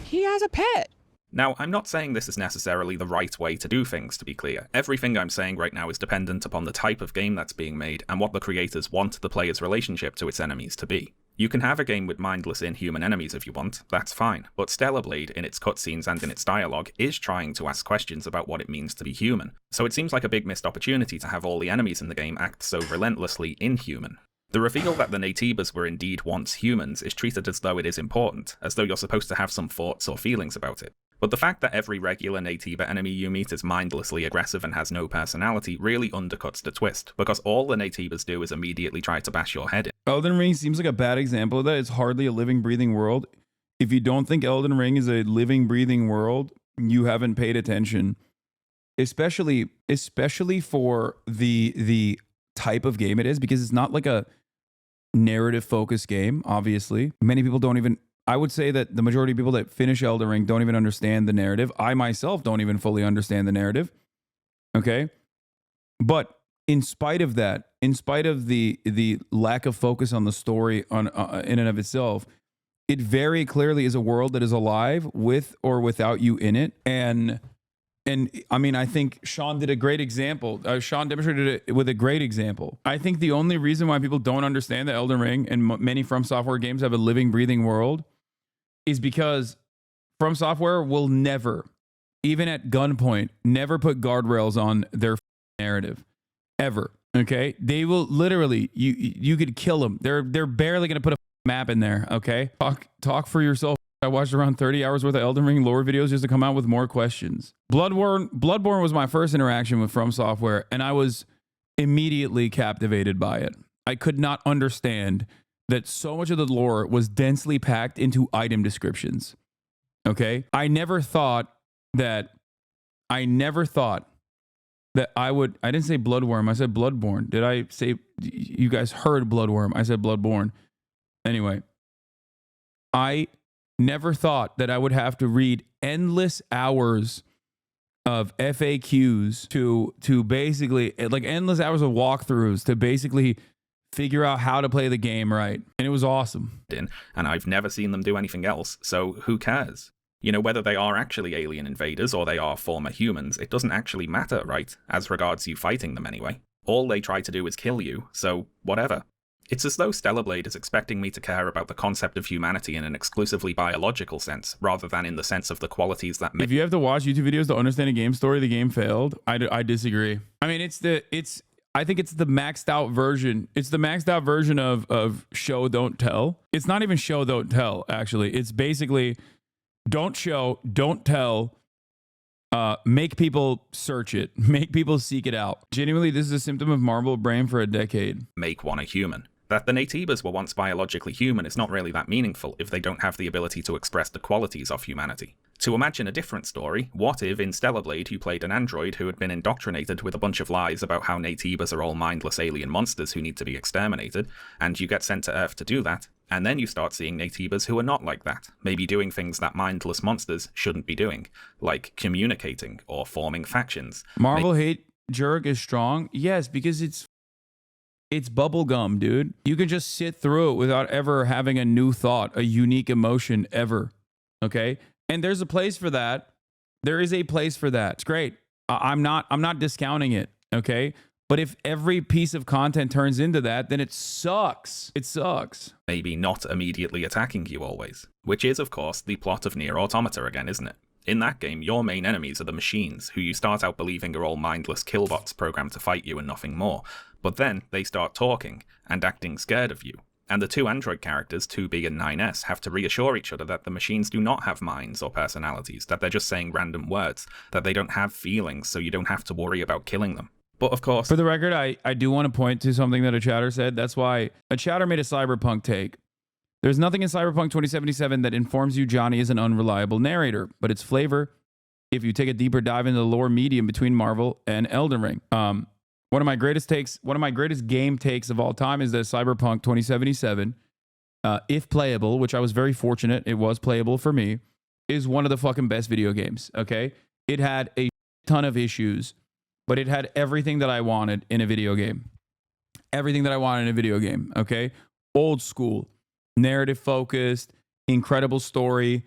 He has a pet. Now, I'm not saying this is necessarily the right way to do things, to be clear. Everything I'm saying right now is dependent upon the type of game that's being made and what the creators want the player's relationship to its enemies to be. You can have a game with mindless inhuman enemies if you want, that's fine, but Stellar Blade, in its cutscenes and in its dialogue, is trying to ask questions about what it means to be human, so it seems like a big missed opportunity to have all the enemies in the game act so relentlessly inhuman. The reveal that the Naytibas were indeed once humans is treated as though it is important, as though you're supposed to have some thoughts or feelings about it. But the fact that every regular Naytiba enemy you meet is mindlessly aggressive and has no personality really undercuts the twist, because all the Naytibas do is immediately try to bash your head in. Elden Ring seems like a bad example of that. It's hardly a living, breathing world. If you don't think Elden Ring is a living, breathing world, you haven't paid attention. Especially for the type of game it is, because it's not like a narrative-focused game, obviously. Many people don't even... I would say that the majority of people that finish Elden Ring don't even understand the narrative. I myself don't even fully understand the narrative. Okay? But in spite of that, in spite of the lack of focus on the story in and of itself, it very clearly is a world that is alive with or without you in it. And I mean, I think Shaun did a great example. Shaun demonstrated it with a great example. I think the only reason why people don't understand that Elden Ring and many From Software games have a living, breathing world is because From Software will never, even at gunpoint, never put guardrails on their narrative. Ever. Okay? They will literally, you could kill them. They're barely going to put a map in there. Okay? Talk for yourself. I watched around 30 hours worth of Elden Ring lore videos just to come out with more questions. Bloodborne was my first interaction with From Software, and I was immediately captivated by it. I could not understand that so much of the lore was densely packed into item descriptions. Okay? I never thought that I didn't say Bloodworm, I said Bloodborne. Did I say, you guys heard Bloodworm, I said Bloodborne. Anyway, I never thought that I would have to read endless hours of FAQs to basically, like endless hours of walkthroughs to basically figure out how to play the game right. And it was awesome. And I've never seen them do anything else, so who cares? You know, whether they are actually alien invaders or they are former humans, it doesn't actually matter, right? As regards you fighting them anyway. All they try to do is kill you, so whatever. It's as though Stellar Blade is expecting me to care about the concept of humanity in an exclusively biological sense, rather than in the sense of the qualities that make... If you have to watch YouTube videos to understand a game story, the game failed. I disagree. I mean, I think it's the maxed out version. It's the maxed out version of show, don't tell. It's not even show, don't tell, actually. It's basically don't show, don't tell, make people search it, make people seek it out. Genuinely, this is a symptom of marble brain for a decade. Make one a human. That the Naytibas were once biologically human is not really that meaningful if they don't have the ability to express the qualities of humanity. To imagine a different story, what if in Stellar Blade you played an android who had been indoctrinated with a bunch of lies about how Naytibas are all mindless alien monsters who need to be exterminated, and you get sent to Earth to do that, and then you start seeing Naytibas who are not like that, maybe doing things that mindless monsters shouldn't be doing, like communicating or forming factions. Marvel hate jerk is strong? Yes, because it's bubblegum, dude. You can just sit through it without ever having a new thought, a unique emotion ever. Okay? And there's a place for that. There is a place for that. It's great. I'm not discounting it, okay? But if every piece of content turns into that, then it sucks. It sucks. Maybe not immediately attacking you always. Which is, of course, the plot of Nier Automata again, isn't it? In that game, your main enemies are the machines, who you start out believing are all mindless killbots programmed to fight you and nothing more. But then they start talking and acting scared of you. And the two android characters, 2B and 9S, have to reassure each other that the machines do not have minds or personalities, that they're just saying random words, that they don't have feelings, so you don't have to worry about killing them. But of course... For the record, I do want to point to something that a chatter said. That's why a chatter made a cyberpunk take. There's nothing in Cyberpunk 2077 that informs you Johnny is an unreliable narrator, but its flavor, if you take a deeper dive into the lore medium between Marvel and Elden Ring. One of my greatest game takes of all time is that Cyberpunk 2077, if playable, which I was very fortunate, it was playable for me, is one of the fucking best video games, okay? It had a ton of issues, but it had everything that I wanted in a video game. everything that I want in a video game. Okay, old school, narrative focused, incredible story,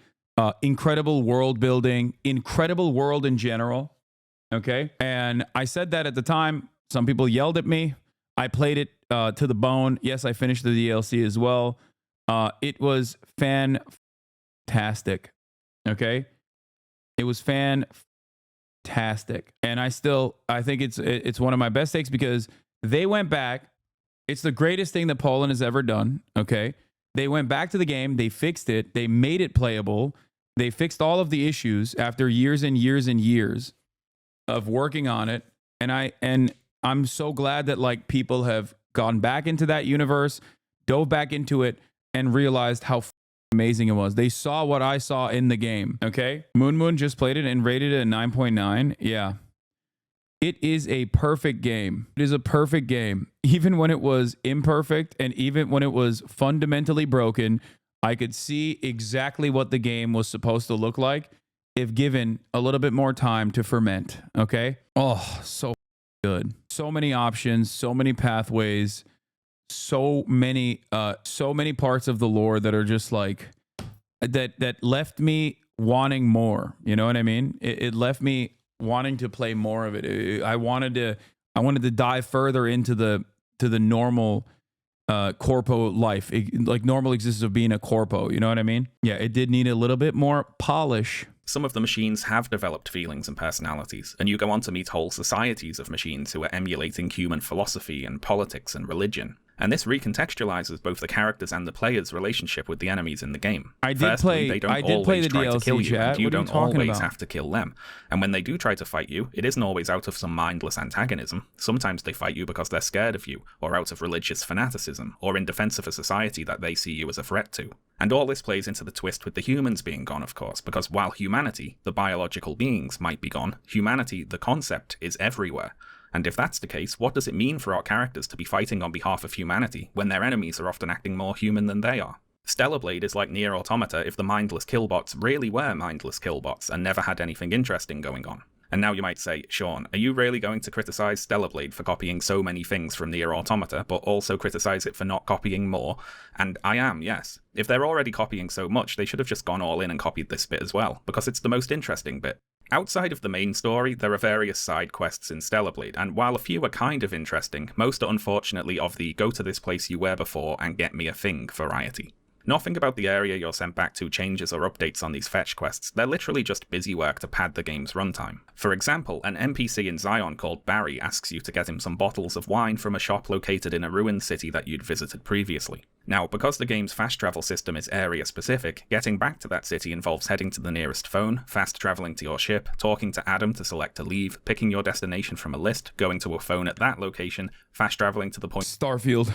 incredible world building, incredible world in general. Okay, and I said that at the time. Some people yelled at me. I played it to the bone. Yes, I finished the DLC as well. It was fantastic. Okay, it was fantastic, and I think it's one of my best takes because they went back. It's the greatest thing that Poland has ever done. Okay, they went back to the game. They fixed it. They made it playable. They fixed all of the issues after years and years and years of working on it, and I'm so glad that like people have gone back into that universe, dove back into it, and realized how amazing it was. They saw what I saw in the game. Okay, Moon just played it and rated it a 9.9. Yeah, it is a perfect game. It is a perfect game. Even when it was imperfect and even when it was fundamentally broken, I could see exactly what the game was supposed to look like if given a little bit more time to ferment. Okay, oh, so good. So many options, so many pathways, so many parts of the lore that are just like that left me wanting more. You know what I mean? It left me wanting to play more of it. I wanted to dive further into the normal corpo life, like normal existence of being a corpo. You know what I mean? Yeah, it did need a little bit more polish. Some of the machines have developed feelings and personalities, and you go on to meet whole societies of machines who are emulating human philosophy and politics and religion. And this recontextualizes both the characters and the player's relationship with the enemies in the game. They don't play the DLC, to kill you, chat. and you what are don't you talking always about? have to kill them. And when they do try to fight you, it isn't always out of some mindless antagonism. Sometimes they fight you because they're scared of you, or out of religious fanaticism, or in defense of a society that they see you as a threat to. And all this plays into the twist with the humans being gone, of course, because while humanity, the biological beings, might be gone, humanity, the concept, is everywhere. And if that's the case, what does it mean for our characters to be fighting on behalf of humanity when their enemies are often acting more human than they are? Stellar Blade is like Nier Automata if the mindless killbots really were mindless killbots and never had anything interesting going on. And now you might say, Shaun, are you really going to criticize Stellar Blade for copying so many things from Nier Automata, but also criticize it for not copying more? And I am, yes. If they're already copying so much, they should have just gone all in and copied this bit as well, because it's the most interesting bit. Outside of the main story, there are various side quests in Stellar Blade, and while a few are kind of interesting, most are unfortunately of the go to this place you were before and get me a thing variety. Nothing about the area you're sent back to changes or updates on these fetch quests, they're literally just busy work to pad the game's runtime. For example, an NPC in Zion called Barry asks you to get him some bottles of wine from a shop located in a ruined city that you'd visited previously. Now, because the game's fast travel system is area specific, getting back to that city involves heading to the nearest phone, fast traveling to your ship, talking to Adam to select to leave, picking your destination from a list, going to a phone at that location, fast traveling to the point Starfield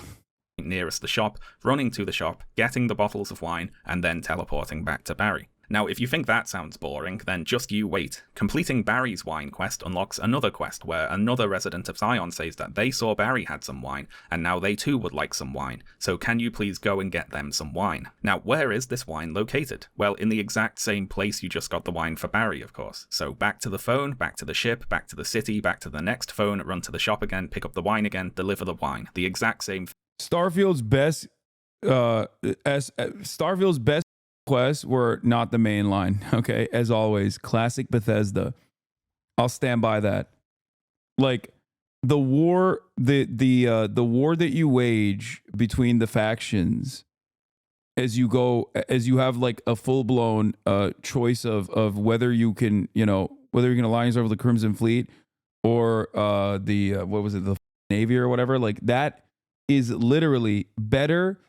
nearest the shop, running to the shop, getting the bottles of wine, and then teleporting back to Barry. Now, if you think that sounds boring, then just you wait. Completing Barry's wine quest unlocks another quest where another resident of Zion says that they saw Barry had some wine, and now they too would like some wine, so can you please go and get them some wine? Now, where is this wine located? Well, in the exact same place you just got the wine for Barry, of course. So back to the phone, back to the ship, back to the city, back to the next phone, run to the shop again, pick up the wine again, deliver the wine. The exact same Starfield's best quests were not the main line. Okay, as always, classic Bethesda. I'll stand by that. Like the war, the war that you wage between the factions as you have like a full blown choice of whether you can align yourself with the Crimson Fleet or the Navy or whatever, like that is literally better.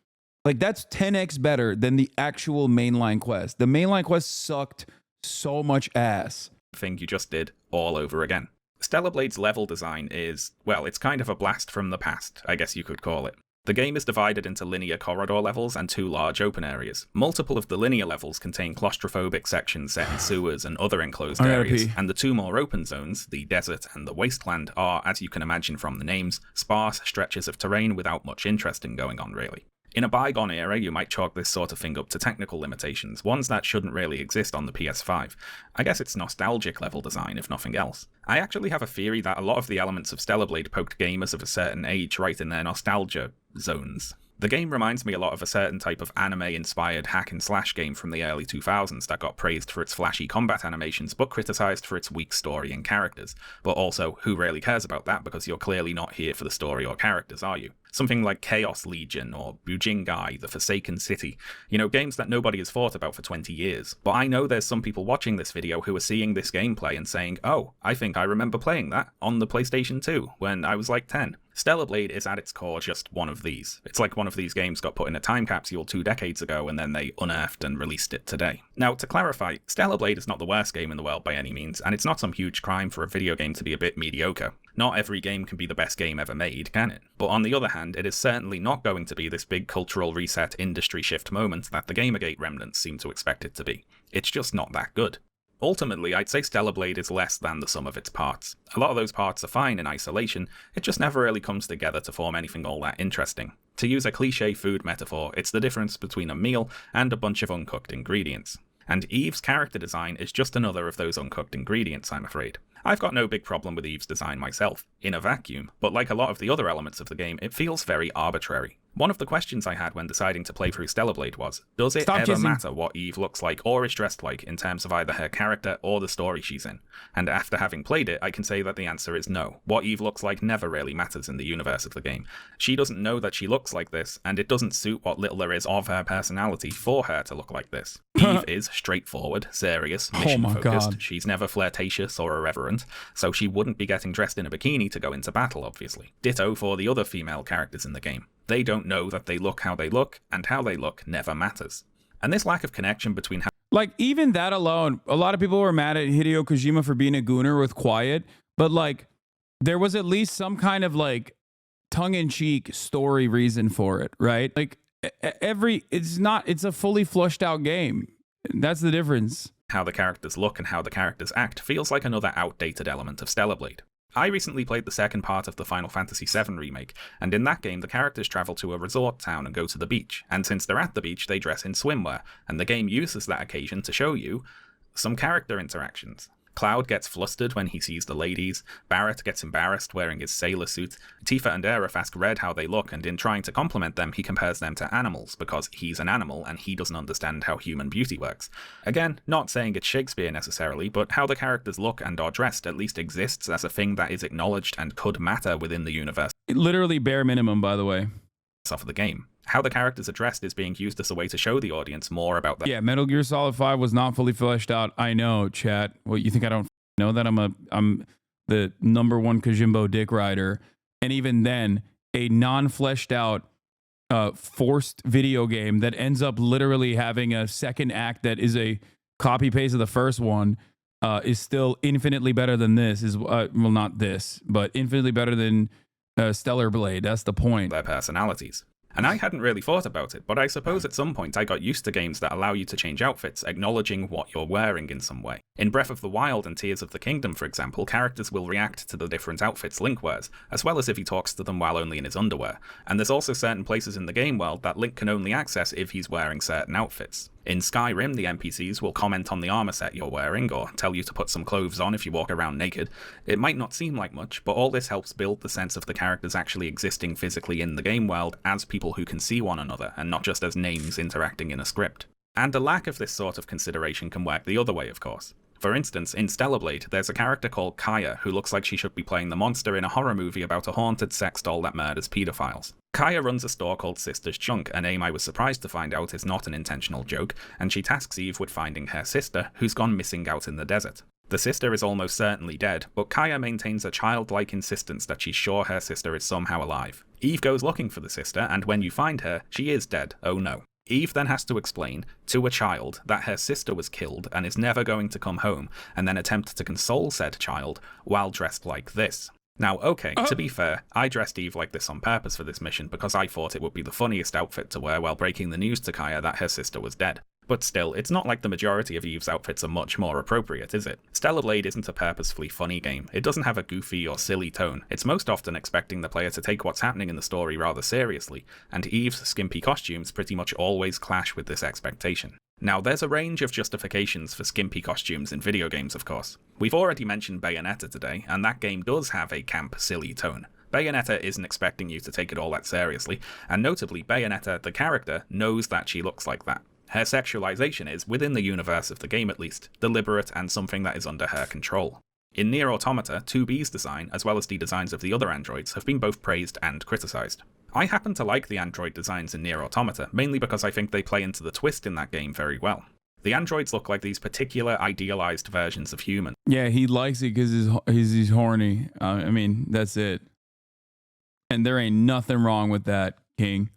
Like that's 10x better than the actual mainline quest. The mainline quest sucked so much ass. Thing you just did all over again. Stellar Blade's level design is, well, it's kind of a blast from the past, I guess you could call it. The game is divided into linear corridor levels and 2 large open areas. Multiple of the linear levels contain claustrophobic sections set in sewers and other enclosed areas, and the 2 more open zones, the desert and the wasteland, are, as you can imagine from the names, sparse stretches of terrain without much interesting going on really. In a bygone era, you might chalk this sort of thing up to technical limitations, ones that shouldn't really exist on the PS5. I guess it's nostalgic level design, if nothing else. I actually have a theory that a lot of the elements of Stellar Blade poked gamers of a certain age right in their nostalgia zones. The game reminds me a lot of a certain type of anime-inspired hack-and-slash game from the early 2000s that got praised for its flashy combat animations but criticised for its weak story and characters. But also, who really cares about that, because you're clearly not here for the story or characters, are you? Something like Chaos Legion or Bujingai, The Forsaken City. You know, games that nobody has thought about for 20 years. But I know there's some people watching this video who are seeing this gameplay and saying, oh, I think I remember playing that on the PlayStation 2 when I was like 10. Stellar Blade is at its core just one of these. It's like one of these games got put in a time capsule 2 decades ago and then they unearthed and released it today. Now, to clarify, Stellar Blade is not the worst game in the world by any means, and it's not some huge crime for a video game to be a bit mediocre. Not every game can be the best game ever made, can it? But on the other hand, it is certainly not going to be this big cultural reset industry shift moment that the Gamergate remnants seem to expect it to be. It's just not that good. Ultimately, I'd say Stellar Blade is less than the sum of its parts. A lot of those parts are fine in isolation, it just never really comes together to form anything all that interesting. To use a cliché food metaphor, it's the difference between a meal and a bunch of uncooked ingredients. And Eve's character design is just another of those uncooked ingredients, I'm afraid. I've got no big problem with Eve's design myself, in a vacuum, but like a lot of the other elements of the game, it feels very arbitrary. One of the questions I had when deciding to play through Stellar Blade was, does it ever matter what Eve looks like or is dressed like in terms of either her character or the story she's in? And after having played it, I can say that the answer is no. What Eve looks like never really matters in the universe of the game. She doesn't know that she looks like this, and it doesn't suit what little there is of her personality for her to look like this. Eve is straightforward, serious, mission-focused. She's never flirtatious or irreverent, so she wouldn't be getting dressed in a bikini to go into battle, obviously. Ditto for the other female characters in the game. They don't know that they look how they look, and how they look never matters. And this lack of connection between like, even that alone, a lot of people were mad at Hideo Kojima for being a gooner with Quiet, but like, there was at least some kind of like tongue-in-cheek story reason for it, right? Like, it's a fully flushed out game. That's the difference. How the characters look and how the characters act feels like another outdated element of Stellar Blade. I recently played the second part of the Final Fantasy VII remake, and in that game the characters travel to a resort town and go to the beach, and since they're at the beach they dress in swimwear, and the game uses that occasion to show you some character interactions. Cloud gets flustered when he sees the ladies, Barrett gets embarrassed wearing his sailor suit, Tifa and Aerith ask Red how they look, and in trying to compliment them he compares them to animals, because he's an animal and he doesn't understand how human beauty works. Again, not saying it's Shakespeare necessarily, but how the characters look and are dressed at least exists as a thing that is acknowledged and could matter within the universe. Literally bare minimum, by the way. Of the game. How the characters are dressed is being used as a way to show the audience more about them. Yeah, Metal Gear Solid 5 was not fully fleshed out. I know, chat. Well, you think I don't know that I'm the #1 Kojimbo dick rider, and even then, a non-fleshed out, forced video game that ends up literally having a second act that is a copy paste of the first one is still infinitely better than this. Well, not this, but infinitely better than Stellar Blade. That's the point. Their personalities. And I hadn't really thought about it, but I suppose at some point I got used to games that allow you to change outfits, acknowledging what you're wearing in some way. In Breath of the Wild and Tears of the Kingdom, for example, characters will react to the different outfits Link wears, as well as if he talks to them while only in his underwear. And there's also certain places in the game world that Link can only access if he's wearing certain outfits. In Skyrim, the NPCs will comment on the armor set you're wearing, or tell you to put some clothes on if you walk around naked. It might not seem like much, but all this helps build the sense of the characters actually existing physically in the game world as people who can see one another, and not just as names interacting in a script. And the lack of this sort of consideration can work the other way, of course. For instance, in Stellar Blade, there's a character called Kaya who looks like she should be playing the monster in a horror movie about a haunted sex doll that murders pedophiles. Kaya runs a store called Sister's Chunk, a name I was surprised to find out is not an intentional joke, and she tasks Eve with finding her sister, who's gone missing out in the desert. The sister is almost certainly dead, but Kaya maintains a childlike insistence that she's sure her sister is somehow alive. Eve goes looking for the sister, and when you find her, she is dead, oh no. Eve then has to explain to a child that her sister was killed and is never going to come home, and then attempt to console said child while dressed like this. Now, okay, to be fair, I dressed Eve like this on purpose for this mission because I thought it would be the funniest outfit to wear while breaking the news to Kaya that her sister was dead. But still, it's not like the majority of Eve's outfits are much more appropriate, is it? Stellar Blade isn't a purposefully funny game. It doesn't have a goofy or silly tone. It's most often expecting the player to take what's happening in the story rather seriously, and Eve's skimpy costumes pretty much always clash with this expectation. Now, there's a range of justifications for skimpy costumes in video games, of course. We've already mentioned Bayonetta today, and that game does have a camp, silly tone. Bayonetta isn't expecting you to take it all that seriously, and notably, Bayonetta, the character, knows that she looks like that. Her sexualization is, within the universe of the game at least, deliberate and something that is under her control. In Nier Automata, 2B's design, as well as the designs of the other androids, have been both praised and criticized. I happen to like the android designs in Nier Automata, mainly because I think they play into the twist in that game very well. The androids look like these particular idealized versions of humans. Yeah, he likes it because he's horny. I mean, that's it. And there ain't nothing wrong with that, King.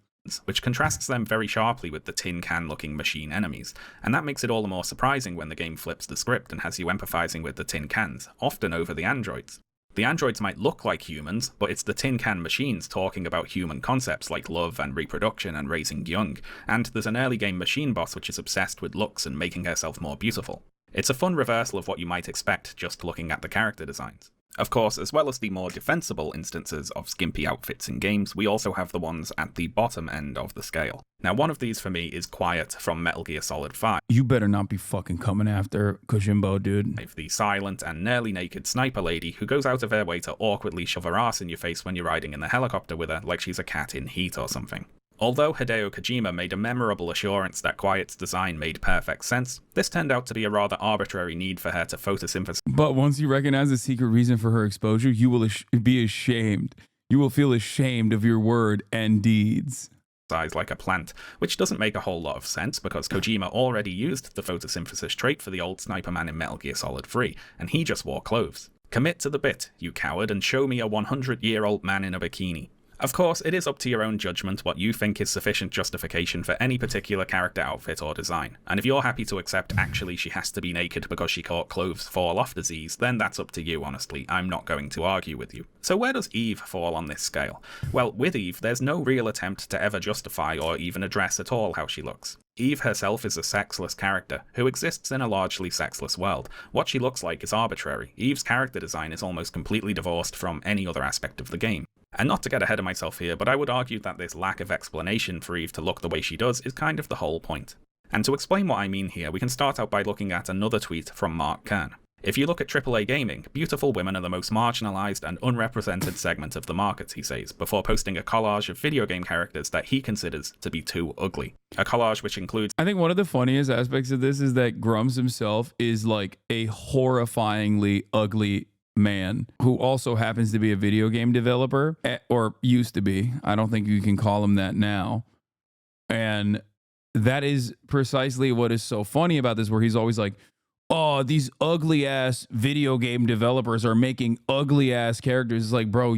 Which contrasts them very sharply with the tin can looking machine enemies, and that makes it all the more surprising when the game flips the script and has you empathizing with the tin cans, often over the androids. The androids might look like humans, but it's the tin can machines talking about human concepts like love and reproduction and raising young, and there's an early game machine boss which is obsessed with looks and making herself more beautiful. It's a fun reversal of what you might expect just looking at the character designs. Of course, as well as the more defensible instances of skimpy outfits in games, we also have the ones at the bottom end of the scale. Now, one of these for me is Quiet from Metal Gear Solid 5. You better not be fucking coming after Kojimbo, dude. The silent and nearly naked sniper lady who goes out of her way to awkwardly shove her ass in your face when you're riding in the helicopter with her like she's a cat in heat or something. Although Hideo Kojima made a memorable assurance that Quiet's design made perfect sense, this turned out to be a rather arbitrary need for her to photosynthesize. But once you recognize the secret reason for her exposure, you will be ashamed. You will feel ashamed of your word and deeds. Like a plant, which doesn't make a whole lot of sense because Kojima already used the photosynthesis trait for the old sniper man in Metal Gear Solid 3, and he just wore clothes. Commit to the bit, you coward, and show me a 100-year-old man in a bikini. Of course, it is up to your own judgment what you think is sufficient justification for any particular character outfit or design, and if you're happy to accept actually she has to be naked because she caught clothes fall off disease, then that's up to you, honestly. I'm not going to argue with you. So where does Eve fall on this scale? Well, with Eve, there's no real attempt to ever justify or even address at all how she looks. Eve herself is a sexless character, who exists in a largely sexless world. What she looks like is arbitrary. Eve's character design is almost completely divorced from any other aspect of the game. And not to get ahead of myself here, but I would argue that this lack of explanation for Eve to look the way she does is kind of the whole point. And to explain what I mean here, we can start out by looking at another tweet from Mark Kern. If you look at AAA gaming, beautiful women are the most marginalized and unrepresented segment of the market, he says, before posting a collage of video game characters that he considers to be too ugly. A collage which includes... I think one of the funniest aspects of this is that Grumps himself is like a horrifyingly ugly man who also happens to be a video game developer, or used to be. I don't think you can call him that now. And that is precisely what is so funny about this, where he's always like, oh, these ugly ass video game developers are making ugly ass characters. It's like, bro,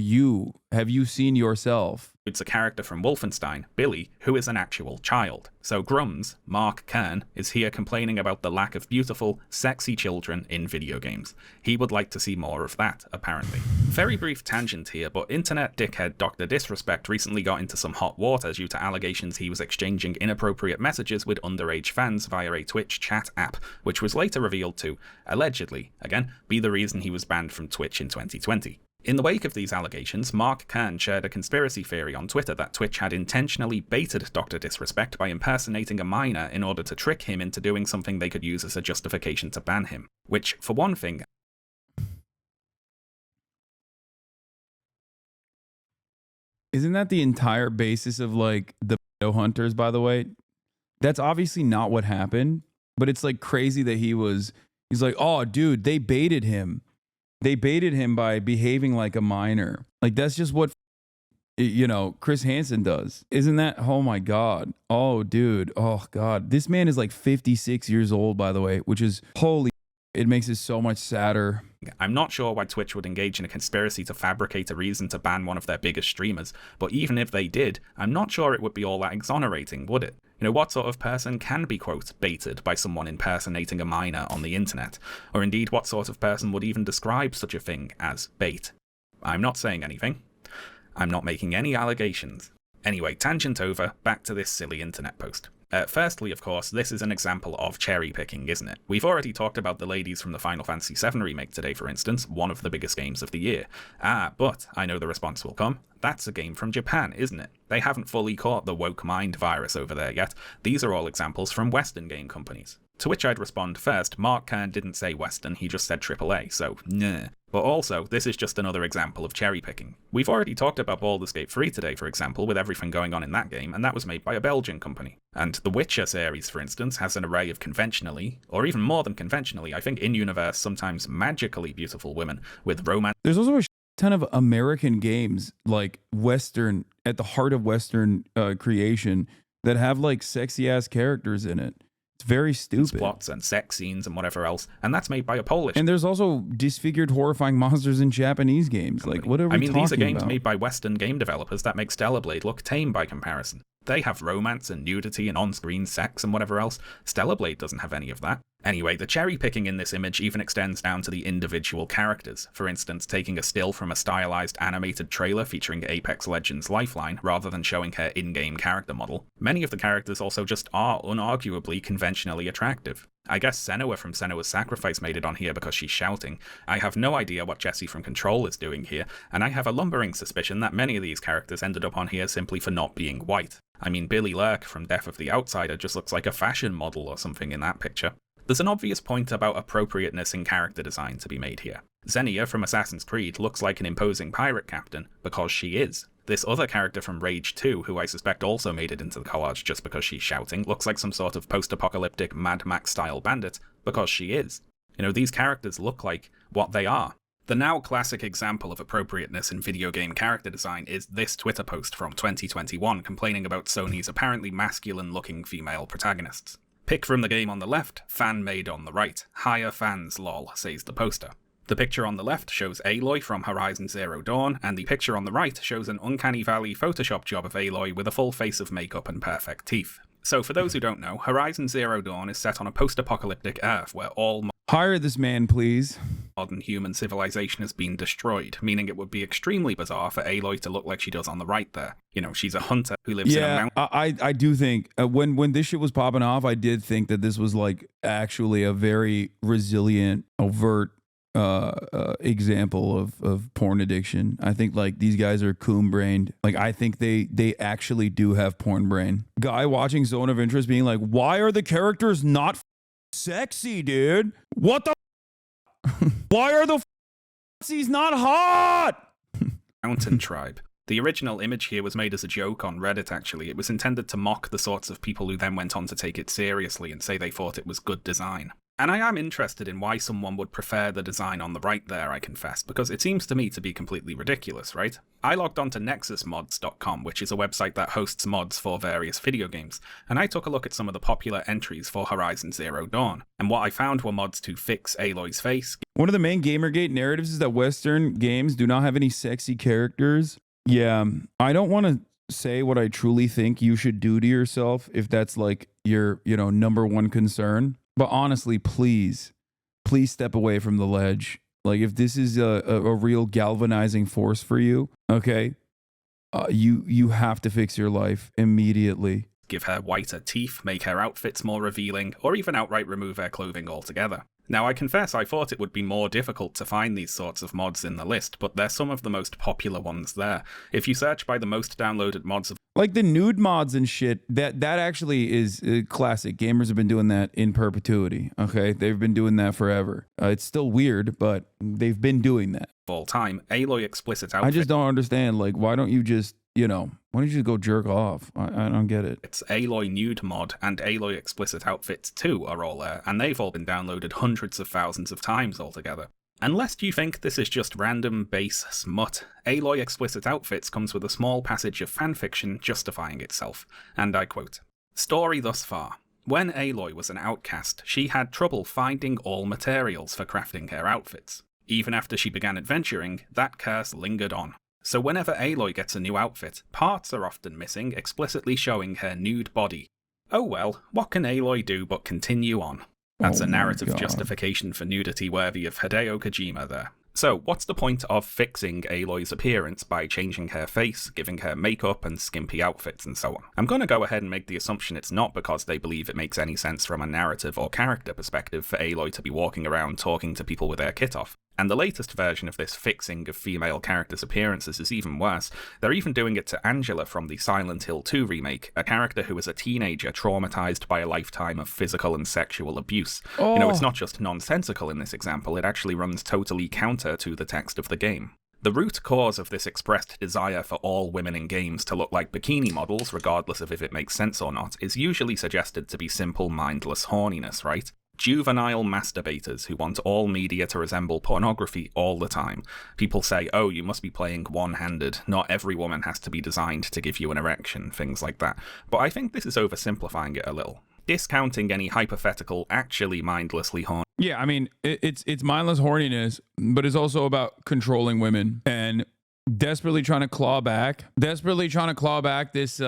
have you seen yourself? It's a character from Wolfenstein, Billy, who is an actual child. So Grums, Mark Kern, is here complaining about the lack of beautiful, sexy children in video games. He would like to see more of that, apparently. Very brief tangent here, but internet dickhead Dr. Disrespect recently got into some hot water due to allegations he was exchanging inappropriate messages with underage fans via a Twitch chat app, which was later revealed to, allegedly, again, be the reason he was banned from Twitch in 2020. In the wake of these allegations, Mark Kern shared a conspiracy theory on Twitter that Twitch had intentionally baited Dr. Disrespect by impersonating a minor in order to trick him into doing something they could use as a justification to ban him. Which, for one thing... Isn't that the entire basis of, like, the hunters, by the way? That's obviously not what happened, but it's, like, crazy that he's like, oh, dude, they baited him. They baited him by behaving like a minor. Like, that's just what, Chris Hansen does. Isn't that? Oh, my God. Oh, dude. Oh, God. This man is like 56 years old, by the way, which is holy. It makes it so much sadder. I'm not sure why Twitch would engage in a conspiracy to fabricate a reason to ban one of their biggest streamers, but even if they did, I'm not sure it would be all that exonerating, would it? What sort of person can be, quote, baited by someone impersonating a minor on the internet? Or indeed, what sort of person would even describe such a thing as bait? I'm not saying anything. I'm not making any allegations. Anyway, tangent over, back to this silly internet post. Firstly, of course, this is an example of cherry picking, isn't it? We've already talked about the ladies from the Final Fantasy VII Remake today, for instance, one of the biggest games of the year. But I know the response will come. That's a game from Japan, isn't it? They haven't fully caught the woke mind virus over there yet. These are all examples from Western game companies. To which I'd respond first, Mark Kern didn't say Western, he just said AAA, so nah. But also, this is just another example of cherry picking. We've already talked about Baldur's Gate 3 today, for example, with everything going on in that game, and that was made by a Belgian company. And the Witcher series, for instance, has an array of conventionally, or even more than conventionally, I think in-universe, sometimes magically beautiful women with romance. There's also a ton of American games, like Western, at the heart of Western creation, that have like sexy ass characters in it. It's very stupid. Plots and sex scenes and whatever else, and that's made by a Polish. And there's also disfigured, horrifying monsters in Japanese games. company. Like, what are we talking about? These are games made by Western game developers that make Stellar Blade look tame by comparison. They have romance and nudity and on-screen sex and whatever else. Stellar Blade doesn't have any of that. Anyway, the cherry picking in this image even extends down to the individual characters. For instance, taking a still from a stylized animated trailer featuring Apex Legends Lifeline rather than showing her in-game character model. Many of the characters also just are unarguably conventionally attractive. I guess Senua from Senua's Sacrifice made it on here because she's shouting. I have no idea what Jessie from Control is doing here, and I have a lumbering suspicion that many of these characters ended up on here simply for not being white. I mean, Billy Lurk from Death of the Outsider just looks like a fashion model or something in that picture. There's an obvious point about appropriateness in character design to be made here. Xenia from Assassin's Creed looks like an imposing pirate captain because she is. This other character from Rage 2, who I suspect also made it into the collage just because she's shouting, looks like some sort of post-apocalyptic Mad Max-style bandit because she is. You know, these characters look like what they are. The now classic example of appropriateness in video game character design is this Twitter post from 2021 complaining about Sony's apparently masculine-looking female protagonists. Pick from the game on the left, fan made on the right. Higher fans lol, says the poster. The picture on the left shows Aloy from Horizon Zero Dawn, and the picture on the right shows an Uncanny Valley Photoshop job of Aloy with a full face of makeup and perfect teeth. So for those who don't know, Horizon Zero Dawn is set on a post-apocalyptic Earth where all Hire this man, please. modern human civilization has been destroyed, meaning it would be extremely bizarre for Aloy to look like she does on the right there. You know, she's a hunter who lives in a mountain. I do think when this shit was popping off, I did think that this was like actually a very resilient, overt example of porn addiction. I think like these guys are coon brained. Like I think they actually do have porn brain. Guy watching Zone of Interest being like, why are the characters not sexy, dude? What the why are the he's not hot? Mountain tribe. The original image here was made as a joke on Reddit, actually. It was intended to mock the sorts of people who then went on to take it seriously and say they thought it was good design. And I am interested in why someone would prefer the design on the right there, I confess, because it seems to me to be completely ridiculous, right? I logged on to nexusmods.com, which is a website that hosts mods for various video games, and I took a look at some of the popular entries for Horizon Zero Dawn, and what I found were mods to fix Aloy's face. One of the main Gamergate narratives is that Western games do not have any sexy characters. Yeah, I don't want to say what I truly think you should do to yourself if that's like your, number one concern. But honestly, please step away from the ledge. Like if this is a real galvanizing force for you, okay, you have to fix your life immediately. Give her whiter teeth, make her outfits more revealing, or even outright remove her clothing altogether. Now, I confess I thought it would be more difficult to find these sorts of mods in the list, but they're some of the most popular ones there. If you search by the most downloaded mods of like the nude mods and shit, that actually is classic. Gamers have been doing that in perpetuity, okay? They've been doing that forever. It's still weird, but they've been doing that. all time, Aloy explicit outfit. I just don't understand, like, why don't you just, why don't you just go jerk off? I don't get it. It's Aloy nude mod and Aloy explicit outfits too are all there, and they've all been downloaded hundreds of thousands of times altogether. Unless you think this is just random base smut, Aloy explicit outfits comes with a small passage of fanfiction justifying itself, and I quote, "Story thus far. When Aloy was an outcast, she had trouble finding all materials for crafting her outfits. Even after she began adventuring, that curse lingered on. So whenever Aloy gets a new outfit, parts are often missing, explicitly showing her nude body. Oh well, what can Aloy do but continue on?" That's a narrative justification for nudity worthy of Hideo Kojima there. So, what's the point of fixing Aloy's appearance by changing her face, giving her makeup and skimpy outfits and so on? I'm going to go ahead and make the assumption it's not because they believe it makes any sense from a narrative or character perspective for Aloy to be walking around talking to people with her kit off. And the latest version of this fixing of female characters' appearances is even worse. They're even doing it to Angela from the Silent Hill 2 remake, a character who was a teenager traumatized by a lifetime of physical and sexual abuse. Oh. You know, it's not just nonsensical in this example, it actually runs totally counter to the text of the game. The root cause of this expressed desire for all women in games to look like bikini models, regardless of if it makes sense or not, is usually suggested to be simple mindless horniness, right? Juvenile masturbators who want all media to resemble pornography all the time. People say, oh, you must be playing one-handed, not every woman has to be designed to give you an erection, things like that. But I think this is oversimplifying it a little. Discounting any hypothetical, actually mindlessly horny. Yeah, I mean, it's mindless horniness, but it's also about controlling women and desperately trying to claw back this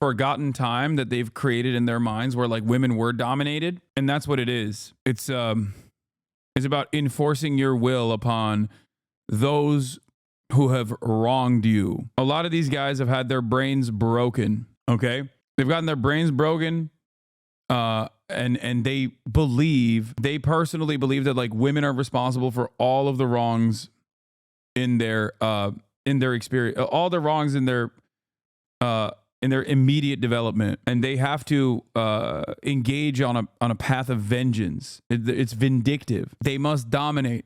forgotten time that they've created in their minds where like women were dominated, and that's what it is. It's about enforcing your will upon those who have wronged you. A lot of these guys have had their brains broken, okay? They've gotten their brains broken, and they personally believe that like women are responsible for all of the wrongs in their experience, all the wrongs in their immediate development, and they have to engage on a path of vengeance. It's vindictive. They must dominate.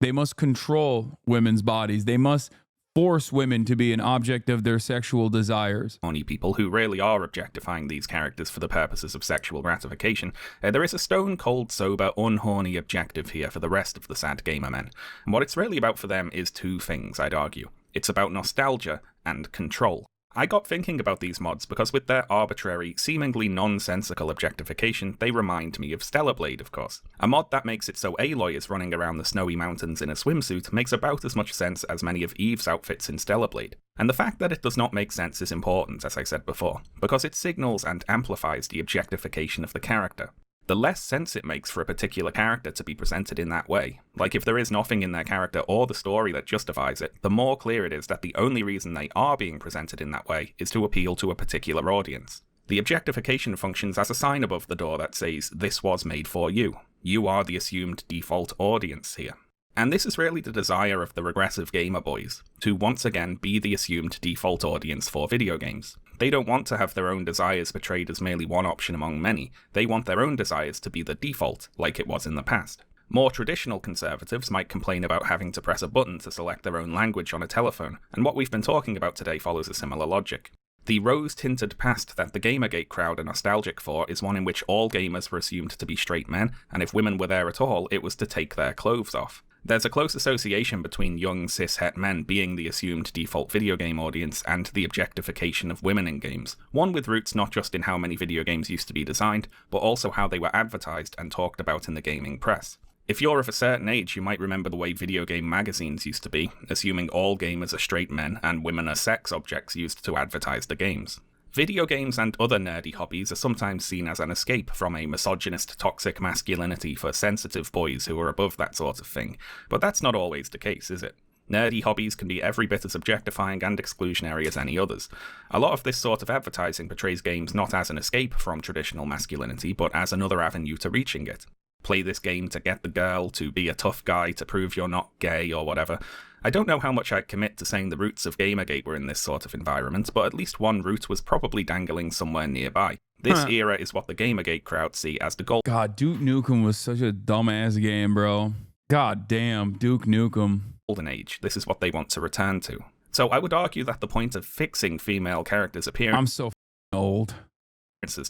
They must control women's bodies. They must force women to be an object of their sexual desires. Horny people who really are objectifying these characters for the purposes of sexual gratification. There is a stone cold sober unhorny objective here for the rest of the sad gamer men. And what it's really about for them is two things, I'd argue. It's about nostalgia and control. I got thinking about these mods because with their arbitrary, seemingly nonsensical objectification, they remind me of Stellar Blade, of course. A mod that makes it so Aloy is running around the snowy mountains in a swimsuit makes about as much sense as many of Eve's outfits in Stellar Blade. And the fact that it does not make sense is important, as I said before, because it signals and amplifies the objectification of the character. The less sense it makes for a particular character to be presented in that way, like if there is nothing in their character or the story that justifies it, the more clear it is that the only reason they are being presented in that way is to appeal to a particular audience. The objectification functions as a sign above the door that says, this was made for you. You are the assumed default audience here. And this is really the desire of the regressive gamer boys, to once again be the assumed default audience for video games. They don't want to have their own desires portrayed as merely one option among many, they want their own desires to be the default, like it was in the past. More traditional conservatives might complain about having to press a button to select their own language on a telephone, and what we've been talking about today follows a similar logic. The rose-tinted past that the Gamergate crowd are nostalgic for is one in which all gamers were assumed to be straight men, and if women were there at all, it was to take their clothes off. There's a close association between young cis-het men being the assumed default video game audience and the objectification of women in games, one with roots not just in how many video games used to be designed, but also how they were advertised and talked about in the gaming press. If you're of a certain age, you might remember the way video game magazines used to be, assuming all gamers are straight men and women are sex objects used to advertise the games. Video games and other nerdy hobbies are sometimes seen as an escape from a misogynist, toxic masculinity for sensitive boys who are above that sort of thing, but that's not always the case, is it? Nerdy hobbies can be every bit as objectifying and exclusionary as any others. A lot of this sort of advertising portrays games not as an escape from traditional masculinity, but as another avenue to reaching it. Play this game to get the girl, to be a tough guy, to prove you're not gay or whatever. I don't know how much I'd commit to saying the roots of Gamergate were in this sort of environment, but at least one root was probably dangling somewhere nearby. This era is what the Gamergate crowd see as the goal. God, Duke Nukem was such a dumbass game, bro. God damn, Duke Nukem. Golden Age. This is what they want to return to. So I would argue that the point of fixing female characters' appearance I'm so old.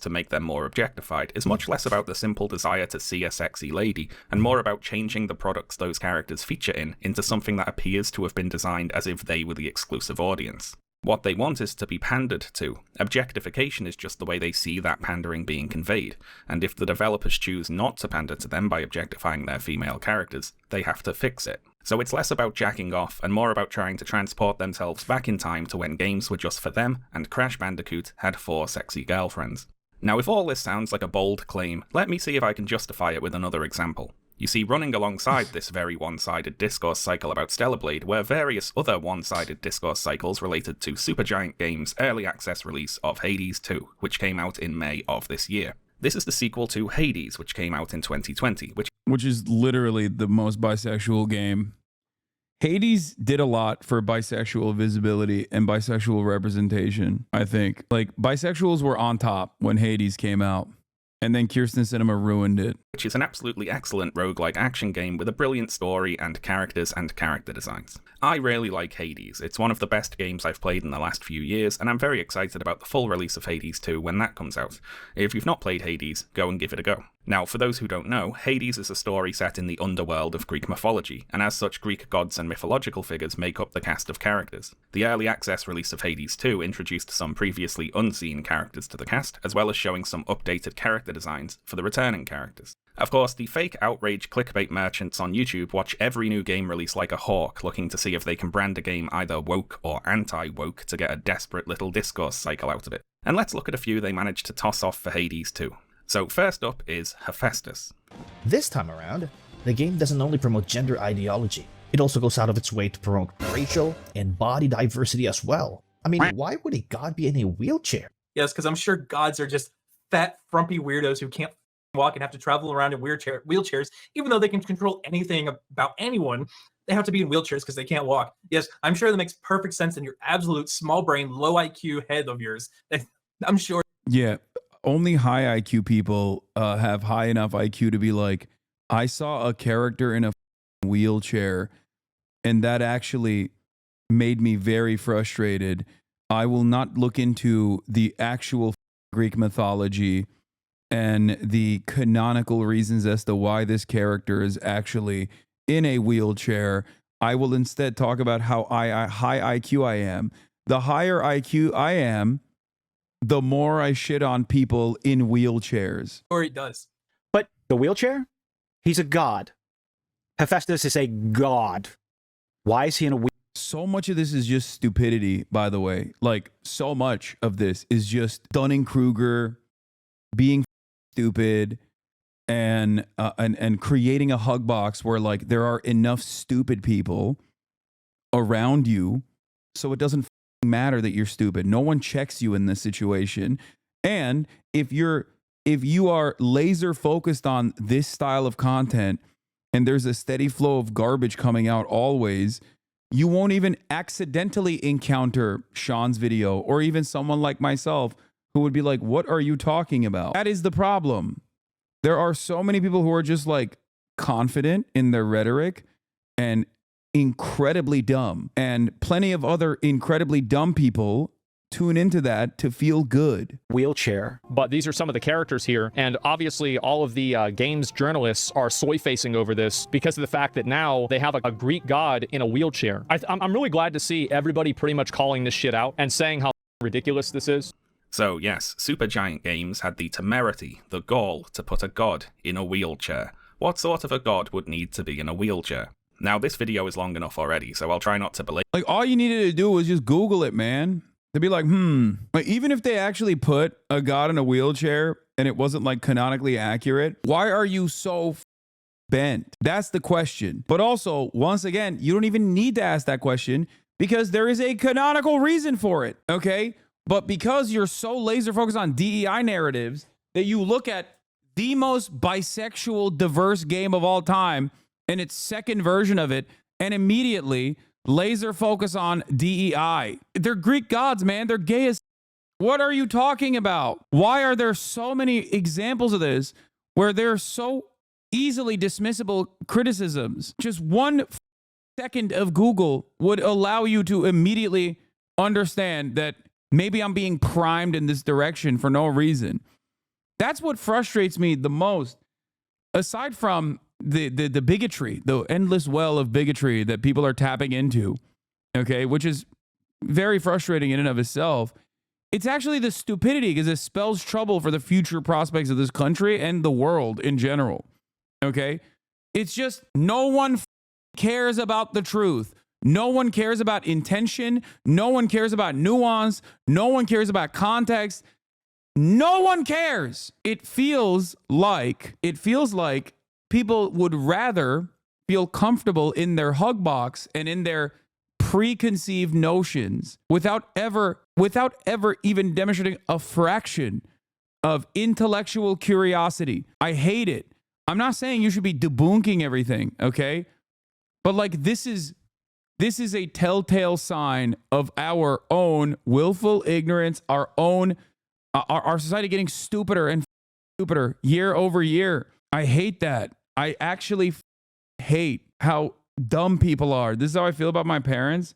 To make them more objectified is much less about the simple desire to see a sexy lady, and more about changing the products those characters feature in into something that appears to have been designed as if they were the exclusive audience. What they want is to be pandered to. Objectification is just the way they see that pandering being conveyed, and if the developers choose not to pander to them by objectifying their female characters, they have to fix it. So it's less about jacking off and more about trying to transport themselves back in time to when games were just for them and Crash Bandicoot had 4 sexy girlfriends. Now if all this sounds like a bold claim, let me see if I can justify it with another example. You see, running alongside this very one-sided discourse cycle about Stellar Blade were various other one-sided discourse cycles related to Supergiant Games' early access release of Hades 2, which came out in May of this year. This is the sequel to Hades, which came out in 2020, which is literally the most bisexual game. Hades did a lot for bisexual visibility and bisexual representation, I think. Like, bisexuals were on top when Hades came out. And then Kirsten Cinema ruined it. Which is an absolutely excellent roguelike action game with a brilliant story and characters and character designs. I really like Hades. It's one of the best games I've played in the last few years, and I'm very excited about the full release of Hades 2 when that comes out. If you've not played Hades, go and give it a go. Now, for those who don't know, Hades is a story set in the underworld of Greek mythology, and as such, Greek gods and mythological figures make up the cast of characters. The early access release of Hades 2 introduced some previously unseen characters to the cast, as well as showing some updated character designs for the returning characters. Of course, the fake Outrage clickbait merchants on YouTube watch every new game release like a hawk, looking to see if they can brand a game either woke or anti-woke to get a desperate little discourse cycle out of it. And let's look at a few they managed to toss off for Hades 2. So first up is Hephaestus. This time around, the game doesn't only promote gender ideology, it also goes out of its way to promote racial and body diversity as well. I mean, why would a god be in a wheelchair? Yes, because I'm sure gods are just fat, frumpy weirdos who can't walk and have to travel around in wheelchairs, even though they can control anything about anyone. They have to be in wheelchairs because they can't walk. Yes, I'm sure that makes perfect sense in your absolute small brain, low IQ head of yours. I'm sure. Yeah, only high IQ people have high enough IQ to be like, I saw a character in a wheelchair, and that actually made me very frustrated. I will not look into the actual Greek mythology and the canonical reasons as to why this character is actually in a wheelchair. I will instead talk about how high IQ I am. The higher IQ I am, the more I shit on people in wheelchairs. Or he does. But the wheelchair? He's a god. Hephaestus is a god. Why is he in a wheelchair? So much of this is just stupidity, by the way. Like, so much of this is just Dunning-Kruger being stupid and creating a hug box where, like, there are enough stupid people around you so it doesn't matter that you're stupid. No one checks you in this situation. And if you are laser focused on this style of content and there's a steady flow of garbage coming out always, you won't even accidentally encounter Shaun's video or even someone like myself who would be like, what are you talking about? That is the problem. There are so many people who are just like confident in their rhetoric and incredibly dumb, and plenty of other incredibly dumb people tune into that to feel good. Wheelchair. But these are some of the characters here, and obviously all of the games journalists are soy-facing over this because of the fact that now they have a Greek god in a wheelchair. I'm really glad to see everybody pretty much calling this shit out and saying how ridiculous this is. So yes, Supergiant Games had the temerity, the gall, to put a god in a wheelchair. What sort of a god would need to be in a wheelchair? Now, this video is long enough already, so I'll try not to belabor. Like, all you needed to do was just Google it, man. To be like, Like, even if they actually put a god in a wheelchair and it wasn't like canonically accurate, why are you so bent? That's the question. But also, once again, you don't even need to ask that question because there is a canonical reason for it, okay? But because you're so laser focused on DEI narratives that you look at the most bisexual, diverse game of all time and its second version of it, and immediately laser focus on DEI. They're Greek gods, man. They're gay as... What are you talking about? Why are there so many examples of this where they're so easily dismissible criticisms? Just 1 second of Google would allow you to immediately understand that maybe I'm being primed in this direction for no reason. That's what frustrates me the most. Aside from the bigotry, the endless well of bigotry that people are tapping into, okay, which is very frustrating in and of itself. It's actually the stupidity because it spells trouble for the future prospects of this country and the world in general, okay? It's just no one cares about the truth. No one cares about intention. No one cares about nuance. No one cares about context. No one cares. It feels like people would rather feel comfortable in their hug box and in their preconceived notions without ever even demonstrating a fraction of intellectual curiosity. I hate it. I'm not saying you should be debunking everything, okay? But like this is a telltale sign of our own willful ignorance, our own our society getting stupider and stupider year over year. I hate that. I actually hate how dumb people are. This is how I feel about my parents.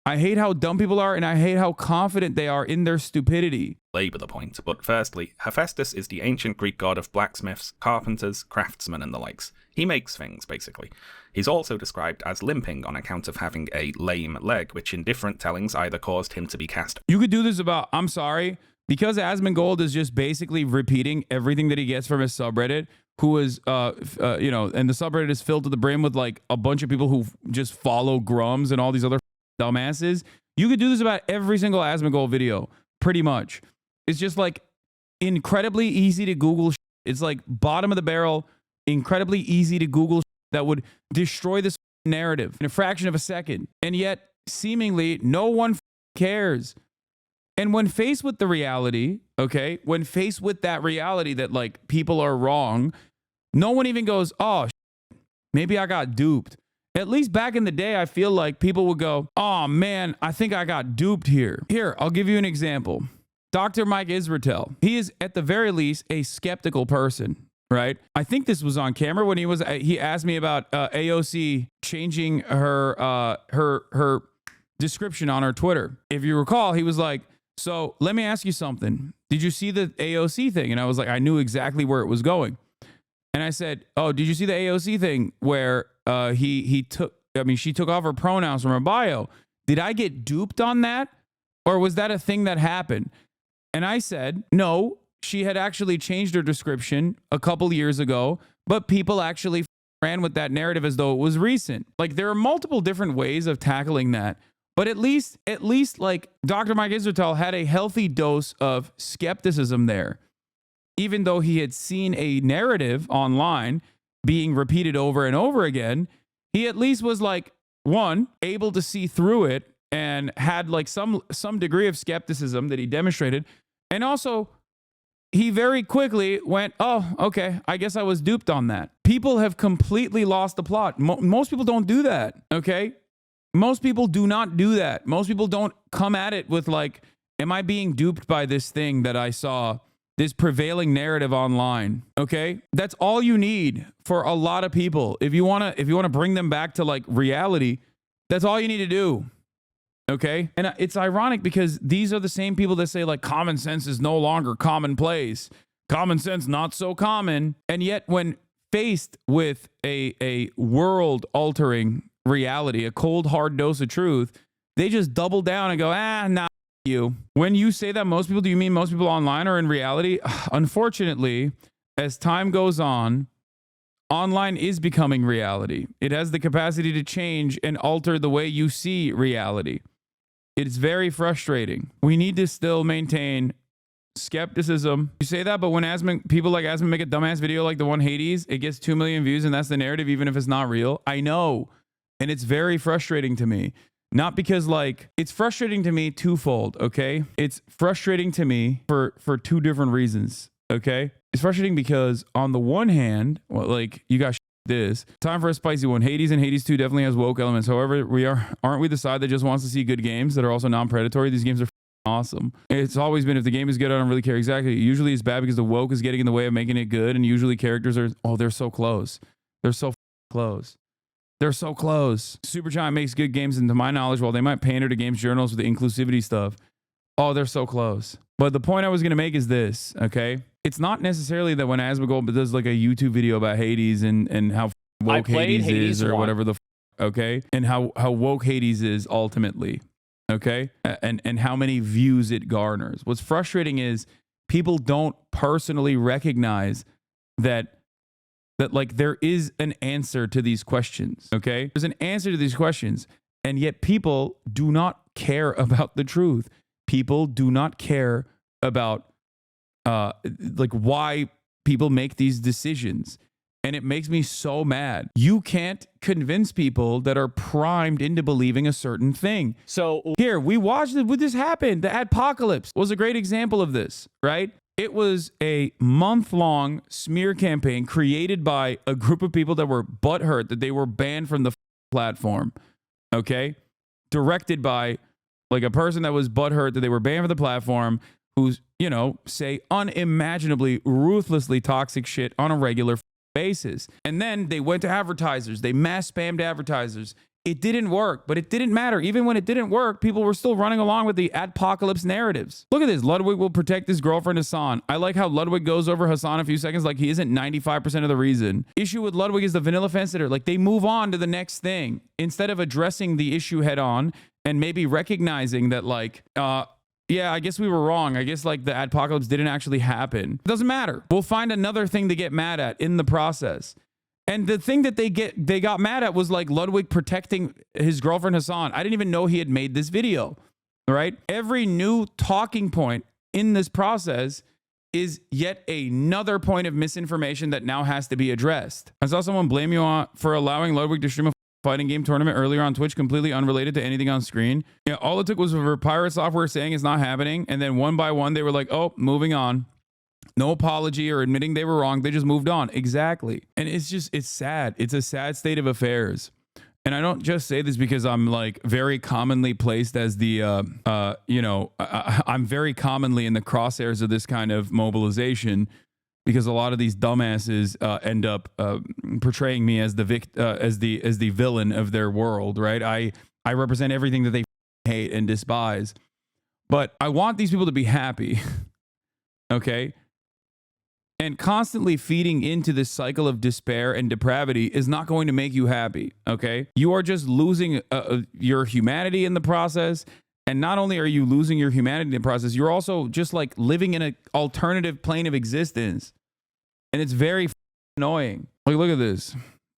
I hate how dumb people are, and I hate how confident they are in their stupidity. Labour the point, but firstly, Hephaestus is the ancient Greek god of blacksmiths, carpenters, craftsmen, and the likes. He makes things, basically. He's also described as limping on account of having a lame leg, which in different tellings either caused him to be cast. You could do this about, I'm sorry, because Asmongold is just basically repeating everything that he gets from his subreddit, who is, and the subreddit is filled to the brim with like a bunch of people who just follow Grums and all these other dumbasses. You could do this about every single Asmongold video, pretty much. It's just like incredibly easy to Google. It's like bottom of the barrel, incredibly easy to Google that would destroy this narrative in a fraction of a second. And yet, seemingly, no one cares. And when faced with the reality, okay, when faced with that reality that like people are wrong, no one even goes, oh, maybe I got duped. At least back in the day, I feel like people would go, oh man, I think I got duped here. Here, I'll give you an example. Dr. Mike Israetel, he is at the very least a skeptical person, right? I think this was on camera when he asked me about AOC changing her description on her Twitter. If you recall, he was like, so let me ask you something. Did you see the AOC thing? And I was like, I knew exactly where it was going. And I said, oh, did you see the AOC thing where she took off her pronouns from her bio? Did I get duped on that? Or was that a thing that happened? And I said, no, she had actually changed her description a couple years ago, but people actually ran with that narrative as though it was recent. Like there are multiple different ways of tackling that. But at least like Dr. Mike Israetel had a healthy dose of skepticism there. Even though he had seen a narrative online being repeated over and over again, he at least was like, one, able to see through it and had like some degree of skepticism that he demonstrated. And also, he very quickly went, oh, okay, I guess I was duped on that. People have completely lost the plot. Most people don't do that, okay? Most people do not do that. Most people don't come at it with like, am I being duped by this thing that I saw? This prevailing narrative online, okay? That's all you need for a lot of people. If you want to bring them back to like reality, that's all you need to do. Okay? And it's ironic because these are the same people that say like common sense is no longer commonplace. Common sense not so common. And yet when faced with a world-altering reality, a cold hard dose of truth, they just double down and go, nah. You. When you say that most people, do you mean most people online are in reality? Unfortunately, as time goes on, online is becoming reality. It has the capacity to change and alter the way you see reality. It's very frustrating. We need to still maintain skepticism. You say that, but when people like Asmon make a dumbass video like the one Hades, it gets 2 million views and that's the narrative even if it's not real. I know. And it's very frustrating to me. Not because like, it's frustrating to me twofold, okay? It's frustrating to me for two different reasons, okay? It's frustrating because on the one hand, well, like you got this. Time for a spicy one. Hades and Hades 2 definitely has woke elements. However, aren't we the side that just wants to see good games that are also non-predatory? These games are awesome. It's always been if the game is good, I don't really care exactly. Usually it's bad because the woke is getting in the way of making it good, and usually characters are, they're so close. They're so close. They're so close. Supergiant makes good games, and to my knowledge, while they might pander to games journals with the inclusivity stuff, they're so close. But the point I was going to make is this, okay? It's not necessarily that when Asmongold does like a YouTube video about Hades and how woke Hades is or whatever the okay? And how woke Hades is ultimately, okay? And how many views it garners. What's frustrating is people don't personally recognize that like there is an answer to these questions, okay? There's an answer to these questions, and yet people do not care about the truth. People do not care about like why people make these decisions. And it makes me so mad. You can't convince people that are primed into believing a certain thing. So here, we watched it. What this happened? The Adpocalypse was a great example of this, right? It was a month-long smear campaign created by a group of people that were butthurt that they were banned from the platform, okay? Directed by like a person that was butthurt that they were banned from the platform, who's, you know, say unimaginably, ruthlessly toxic shit on a regular basis. And then they went to advertisers. They mass spammed advertisers. It didn't work, but it didn't matter. Even when it didn't work, people were still running along with the adpocalypse narratives. Look at this. Ludwig will protect his girlfriend Hasan. I like how Ludwig goes over Hasan a few seconds like he isn't 95% of the reason. Issue with Ludwig is the vanilla fence sitter. Like they move on to the next thing instead of addressing the issue head on and maybe recognizing that like, yeah, I guess we were wrong. I guess like the adpocalypse didn't actually happen. It doesn't matter. We'll find another thing to get mad at in the process. And the thing that they got mad at was like Ludwig protecting his girlfriend Hasan. I didn't even know he had made this video, right? Every new talking point in this process is yet another point of misinformation that now has to be addressed. I saw someone blame you for allowing Ludwig to stream a fighting game tournament earlier on Twitch, completely unrelated to anything on screen. Yeah, all it took was for Pirate Software saying it's not happening, and then one by one they were like, oh, moving on. No apology or admitting they were wrong. They just moved on. Exactly. And it's sad. It's a sad state of affairs. And I don't just say this because I'm like very commonly placed as the, I'm very commonly in the crosshairs of this kind of mobilization, because a lot of these dumbasses end up portraying me as the villain of their world, right? I represent everything that they hate and despise, but I want these people to be happy, okay? And constantly feeding into this cycle of despair and depravity is not going to make you happy, okay? You are just losing your humanity in the process. And not only are you losing your humanity in the process, you're also just like living in an alternative plane of existence. And it's very annoying. Like, look at this.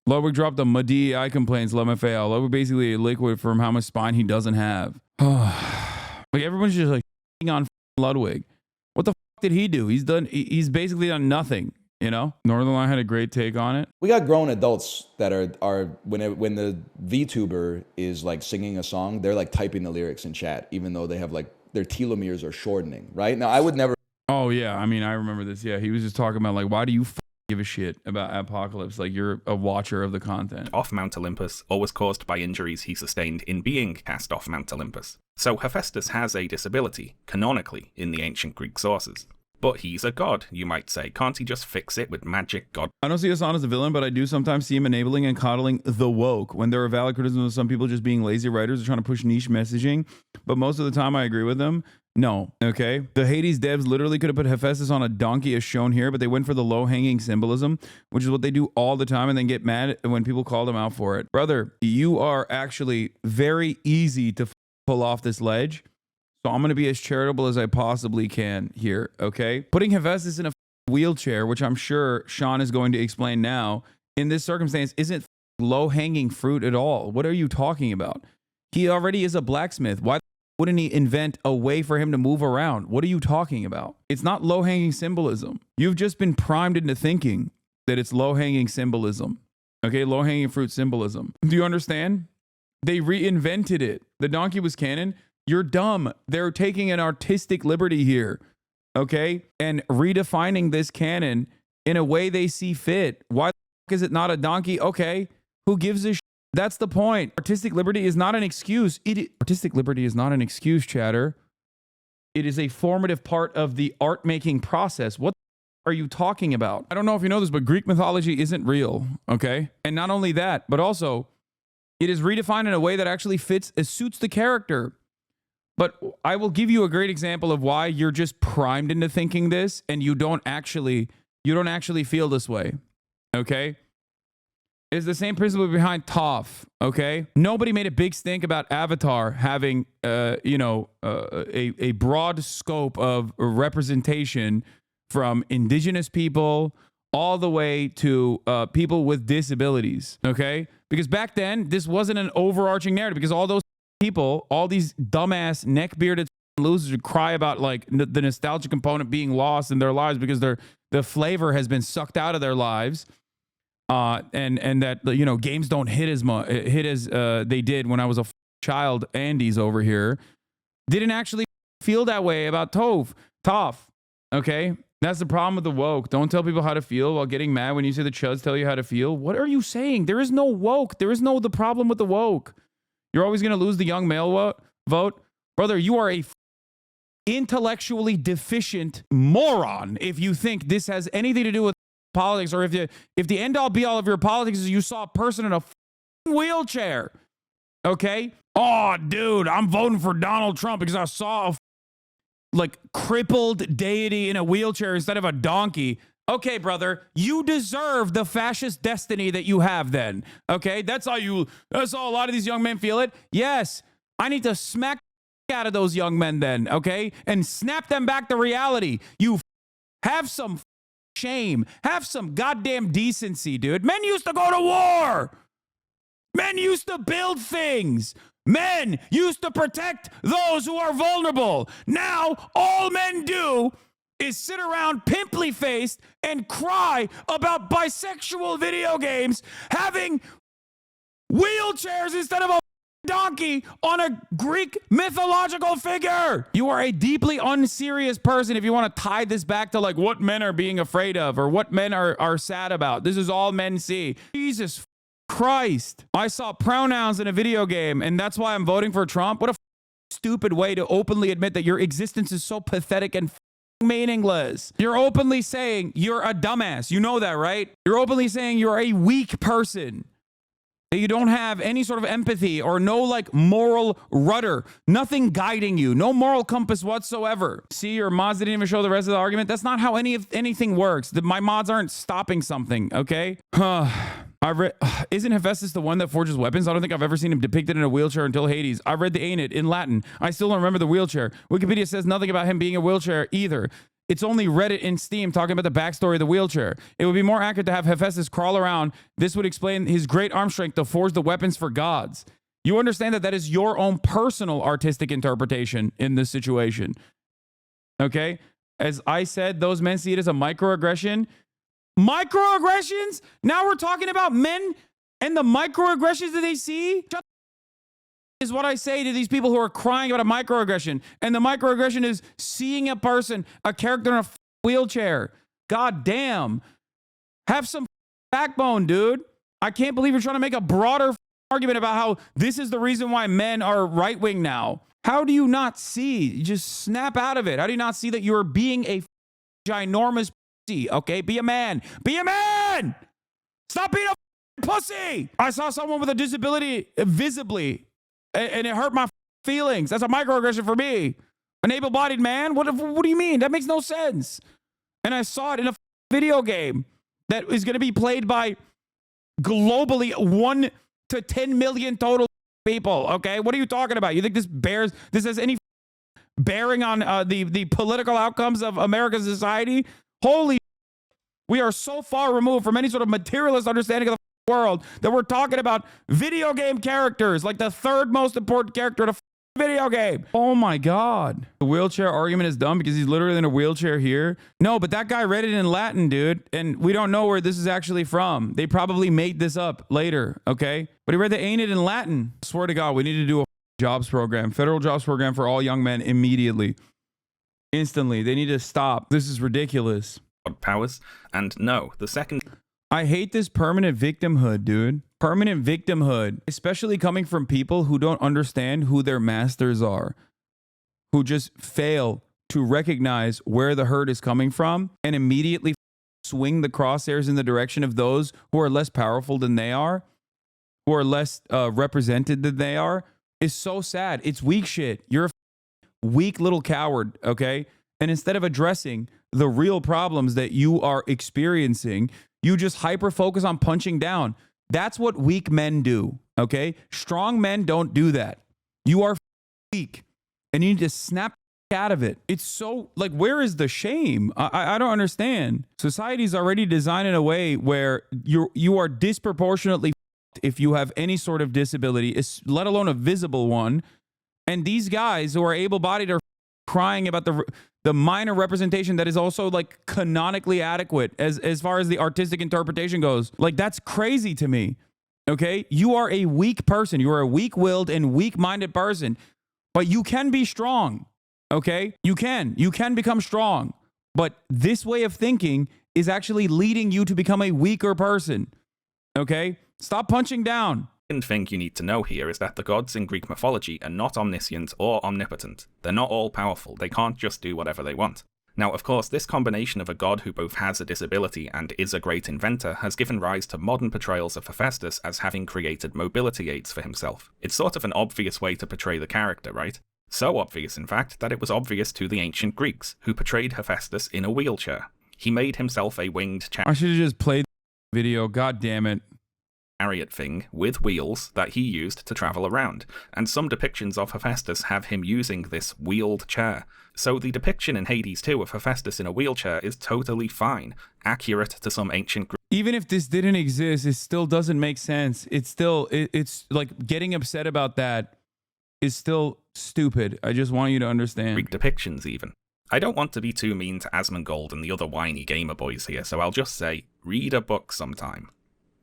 Ludwig dropped a DEI complaints, LMFAO. Ludwig basically a liquid from how much spine he doesn't have. Like, everyone's just like on Ludwig. What the did he do? He's basically done nothing, you know? Northernline had a great take on it. We got grown adults that are when the VTuber is like singing a song, they're like typing the lyrics in chat, even though they have like their telomeres are shortening, right? Now I would never. Oh yeah, I mean I remember this. Yeah, he was just talking about like, why do you give a shit about Apocalypse? Like you're a watcher of the content. Off Mount Olympus, or was caused by injuries he sustained in being cast off Mount Olympus. So Hephaestus has a disability, canonically, in the ancient Greek sources. But he's a god, you might say. Can't he just fix it with magic god? I don't see Hasan as a villain, but I do sometimes see him enabling and coddling the woke. When there are valid criticisms of some people just being lazy writers or trying to push niche messaging, but most of the time I agree with them. No, okay? The Hades devs literally could have put Hephaestus on a donkey as shown here, but they went for the low-hanging symbolism, which is what they do all the time, and then get mad when people call them out for it. Brother, you are actually very easy to pull off this ledge. So I'm going to be as charitable as I possibly can here, okay? Putting Hephaestus in a wheelchair, which I'm sure Shaun is going to explain now, in this circumstance isn't low-hanging fruit at all. What are you talking about? He already is a blacksmith. Why wouldn't he invent a way for him to move around? What are you talking about? It's not low-hanging symbolism. You've just been primed into thinking that it's low-hanging symbolism, okay? Low-hanging fruit symbolism. Do you understand? They reinvented it. The donkey was canon. You're dumb. They're taking an artistic liberty here, okay? And redefining this canon in a way they see fit. Why the is it not a donkey? Okay, who gives a shit? That's the point. Artistic liberty is not an excuse. Artistic liberty is not an excuse, chatter. It is a formative part of the art-making process. What are you talking about? I don't know if you know this, but Greek mythology isn't real, okay? And not only that, but also it is redefined in a way that actually suits the character. But I will give you a great example of why you're just primed into thinking this and you don't actually feel this way, okay? It's the same principle behind Toph, okay? Nobody made a big stink about Avatar having, a broad scope of representation from indigenous people all the way to people with disabilities, okay? Because back then, this wasn't an overarching narrative because all those people, all these dumbass neck-bearded losers who cry about like the nostalgia component being lost in their lives because the flavor has been sucked out of their lives. and that, you know, games don't hit as much they did when I was a child. Andy's over here didn't actually feel that way about Toph. Okay, that's the problem with the woke. Don't tell people how to feel while getting mad when you say the chuds tell you how to feel. What are you saying? There is no woke. There is no the problem with the woke. You're always going to lose the young male vote. Brother, you are a intellectually deficient moron if you think this has anything to do with politics, or if the end all be all of your politics is you saw a person in a wheelchair. Okay? Oh, dude, I'm voting for Donald Trump because I saw a like crippled deity in a wheelchair instead of a donkey. Okay, brother, you deserve the fascist destiny that you have then. Okay? That's how a lot of these young men feel it. Yes. I need to smack out of those young men then, okay? And snap them back to reality. You have some shame. Have some goddamn decency, dude. Men used to go to war. Men used to build things. Men used to protect those who are vulnerable. Now, all men do is sit around pimply-faced and cry about bisexual video games having wheelchairs instead of a donkey on a Greek mythological figure. You are a deeply unserious person if you want to tie this back to like what men are being afraid of or what men are sad about. This is all men see. Jesus Christ. I saw pronouns in a video game and that's why I'm voting for Trump. What a stupid way to openly admit that your existence is so pathetic and meaningless. You're openly saying you're a dumbass. You know that, right? You're openly saying you're a weak person. That you don't have any sort of empathy or no like moral rudder, nothing guiding you, no moral compass whatsoever. See, your mods didn't even show the rest of the argument. That's not how anything works. My mods aren't stopping something, okay? Isn't Hephaestus the one that forges weapons? I don't think I've ever seen him depicted in a wheelchair until Hades. I read the Aeneid in Latin. I still don't remember the wheelchair. Wikipedia says nothing about him being a wheelchair either. It's only Reddit and Steam talking about the backstory of the wheelchair. It would be more accurate to have Hephaestus crawl around. This would explain his great arm strength to forge the weapons for gods. You understand that that is your own personal artistic interpretation in this situation. Okay? As I said, those men see it as a microaggression. Microaggressions? Now we're talking about men and the microaggressions that they see? Is what I say to these people who are crying about a microaggression. And the microaggression is seeing a person, a character in a wheelchair. God damn. Have some backbone, dude. I can't believe you're trying to make a broader argument about how this is the reason why men are right-wing now. How do you not see? You just snap out of it. How do you not see that you're being a ginormous pussy? Okay, be a man. Be a man! Stop being a pussy! I saw someone with a disability visibly, and it hurt my feelings. That's a microaggression for me. An able-bodied man? What do you mean? That makes no sense. And I saw it in a video game that is going to be played by globally 1 to 10 million total people. Okay, what are you talking about? You think this has any bearing on the political outcomes of American society? Holy, we are so far removed from any sort of materialist understanding of the world that we're talking about video game characters like the third most important character in a video game. Oh my God. The wheelchair argument is dumb because he's literally in a wheelchair here. No, but that guy read it in Latin, dude. And we don't know where this is actually from. They probably made this up later, okay? But he read the Aeneid in Latin. I swear to God, we need to do a jobs program, federal jobs program for all young men immediately. Instantly. They need to stop. This is ridiculous. Powers. And no, the second... I hate this permanent victimhood, dude. Permanent victimhood, especially coming from people who don't understand who their masters are, who just fail to recognize where the hurt is coming from and immediately swing the crosshairs in the direction of those who are less powerful than they are, who are less represented than they are, is so sad. It's weak shit. You're a weak little coward, okay? And instead of addressing the real problems that you are experiencing, you just hyper focus on punching down. That's what weak men do, okay? Strong men don't do that. You are weak, and you need to snap out of it. It's so, like, where is the shame? I don't understand. Society's already designed in a way where you are disproportionately if you have any sort of disability, let alone a visible one. And these guys who are able-bodied are crying about the minor representation that is also like canonically adequate as far as the artistic interpretation goes. Like, that's crazy to me. Okay? You are a weak person. You are a weak-willed and weak-minded person, but you can be strong. Okay? You can become strong. But this way of thinking is actually leading you to become a weaker person. Okay? Stop punching down. The second thing you need to know here is that the gods in Greek mythology are not omniscient or omnipotent. They're not all powerful. They can't just do whatever they want. Now, of course, this combination of a god who both has a disability and is a great inventor has given rise to modern portrayals of Hephaestus as having created mobility aids for himself. It's sort of an obvious way to portray the character, right? So obvious, in fact, that it was obvious to the ancient Greeks, who portrayed Hephaestus in a wheelchair. He made himself a winged I should have just played the video. God damn it. chariot thing with wheels that he used to travel around, and some depictions of Hephaestus have him using this wheeled chair. So the depiction in Hades 2 of Hephaestus in a wheelchair is totally fine, accurate to some ancient Greek. Even if this didn't exist, it still doesn't make sense. It's still, it's like getting upset about that is still stupid. I just want you to understand. Greek depictions even. I don't want to be too mean to Asmongold and the other whiny gamer boys here, so I'll just say, read a book sometime.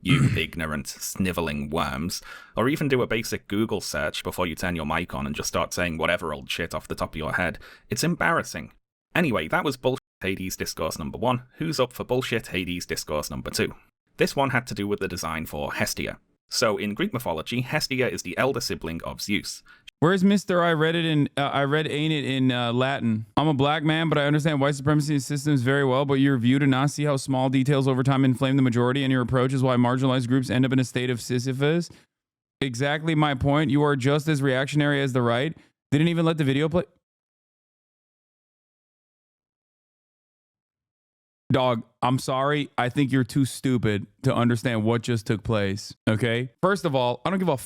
You ignorant, snivelling worms. Or even do a basic Google search before you turn your mic on and just start saying whatever old shit off the top of your head. It's embarrassing. Anyway, that was Bullshit Hades Discourse number 1. Who's up for Bullshit Hades Discourse number 2? This one had to do with the design for Hestia. So in Greek mythology, Hestia is the elder sibling of Zeus. Where's Mr. I read ain't it in Latin. I'm a black man, but I understand white supremacy systems very well, but your view to not see how small details over time inflame the majority, and your approach is why marginalized groups end up in a state of Sisyphus. Exactly my point. You are just as reactionary as the right. Didn't even let the video play. Dog, I'm sorry. I think you're too stupid to understand what just took place. Okay? First of all, I don't give a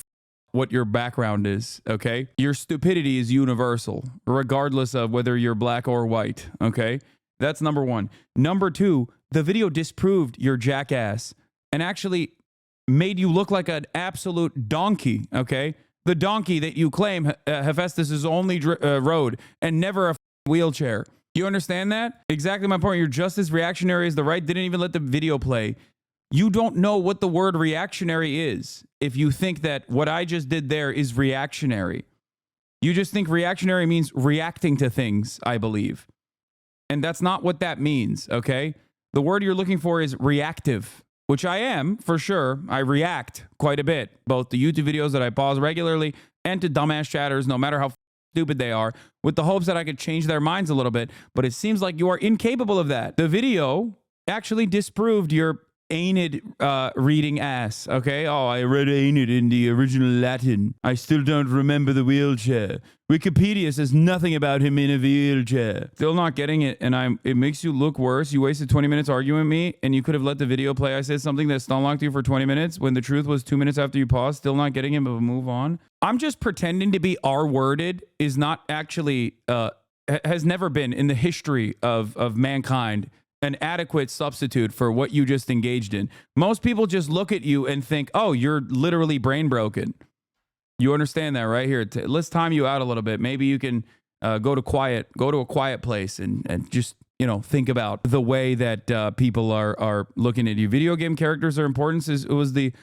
what your background is, okay? Your stupidity is universal, regardless of whether you're black or white, okay? That's number one. Number two, the video disproved your jackass and actually made you look like an absolute donkey, okay? The donkey that you claim Hephaestus' only rode and never a wheelchair. You understand that? Exactly my point. You're just as reactionary as the right. Didn't even let the video play. You don't know what the word reactionary is if you think that what I just did there is reactionary. You just think reactionary means reacting to things, I believe. And that's not what that means, okay? The word you're looking for is reactive, which I am, for sure. I react quite a bit, both to YouTube videos that I pause regularly and to dumbass chatters, no matter how stupid they are, with the hopes that I could change their minds a little bit. But it seems like you are incapable of that. The video actually disproved your ain't it reading ass, okay? Oh, I read ain't it in the original Latin. I still don't remember the wheelchair. Wikipedia says nothing about him in a wheelchair. Still not getting it, and it makes you look worse. You wasted 20 minutes arguing with me, and you could have let the video play. I said something that stunlocked you for 20 minutes when the truth was 2 minutes after you paused. Still not getting it, but move on. I'm just pretending to be R-worded is not actually, has never been in the history of mankind an adequate substitute for what you just engaged in. Most people just look at you and think, oh, you're literally brain broken. You understand that right here. Let's time you out a little bit. Maybe you can go to a quiet place and just, think about the way that people are looking at you. Video game characters are important. It was the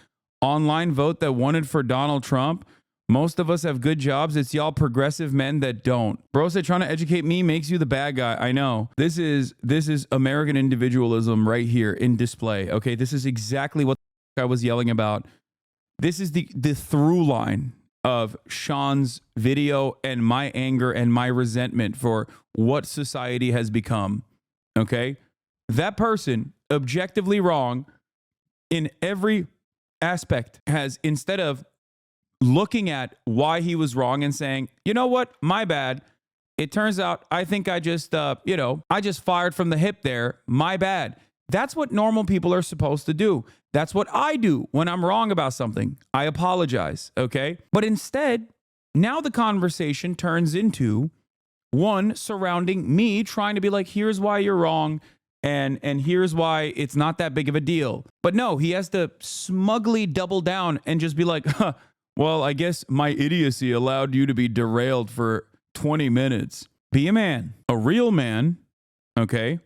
online vote that won it for Donald Trump. Most of us have good jobs. It's y'all progressive men that don't. Bro said trying to educate me makes you the bad guy. I know. This is American individualism right here in display. Okay, this is exactly what I was yelling about. This is the through line of Shaun's video and my anger and my resentment for what society has become. Okay? That person, objectively wrong in every aspect, has, instead of looking at why he was wrong and saying, you know what, my bad. It turns out I think I just, I just fired from the hip there. My bad. That's what normal people are supposed to do. That's what I do when I'm wrong about something. I apologize, okay? But instead, now the conversation turns into one surrounding me trying to be like, here's why you're wrong, and here's why it's not that big of a deal. But no, he has to smugly double down and just be like, well, I guess my idiocy allowed you to be derailed for 20 minutes. Be a man. A real man, okay,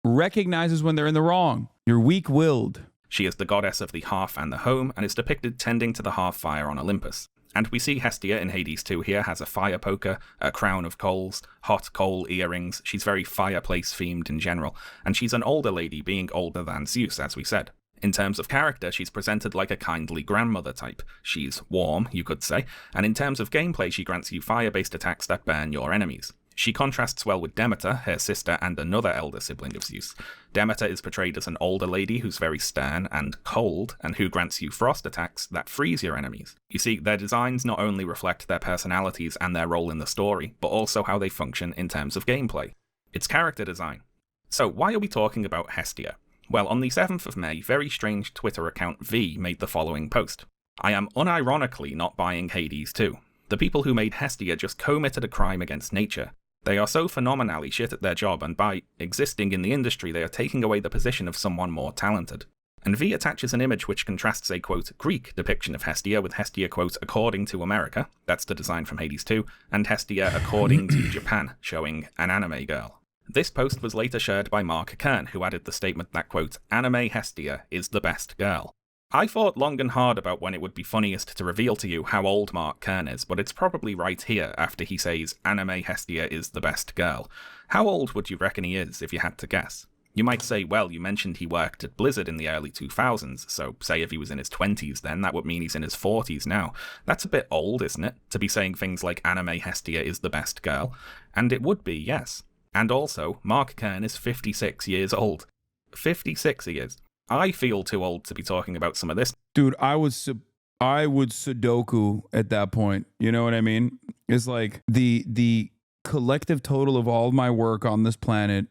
recognizes when they're in the wrong. You're weak-willed. She is the goddess of the hearth and the home, and is depicted tending to the hearth fire on Olympus. And we see Hestia in Hades 2 here has a fire poker, a crown of coals, hot coal earrings. She's very fireplace themed in general, and she's an older lady being older than Zeus, as we said. In terms of character, she's presented like a kindly grandmother type. She's warm, you could say, and in terms of gameplay, she grants you fire-based attacks that burn your enemies. She contrasts well with Demeter, her sister and another elder sibling of Zeus. Demeter is portrayed as an older lady who's very stern and cold, and who grants you frost attacks that freeze your enemies. You see, their designs not only reflect their personalities and their role in the story, but also how they function in terms of gameplay. It's character design. So why are we talking about Hestia? Well, on the 7th of May, very strange Twitter account V made the following post. I am unironically not buying Hades 2. The people who made Hestia just committed a crime against nature. They are so phenomenally shit at their job, and by existing in the industry they are taking away the position of someone more talented. And V attaches an image which contrasts a, quote, Greek depiction of Hestia with Hestia, quote, according to America, that's the design from Hades 2, and Hestia according to Japan, showing an anime girl. This post was later shared by Mark Kern, who added the statement that, quote, anime Hestia is the best girl. I thought long and hard about when it would be funniest to reveal to you how old Mark Kern is, but it's probably right here after he says anime Hestia is the best girl. How old would you reckon he is if you had to guess? You might say, well, you mentioned he worked at Blizzard in the early 2000s, so say if he was in his 20s then, that would mean he's in his 40s now. That's a bit old, isn't it, to be saying things like anime Hestia is the best girl? And it would be, yes. And also, Mark Kern is 56 years old. 56 he is. I feel too old to be talking about some of this. Dude, I would Sudoku at that point. You know what I mean? It's like the collective total of all my work on this planet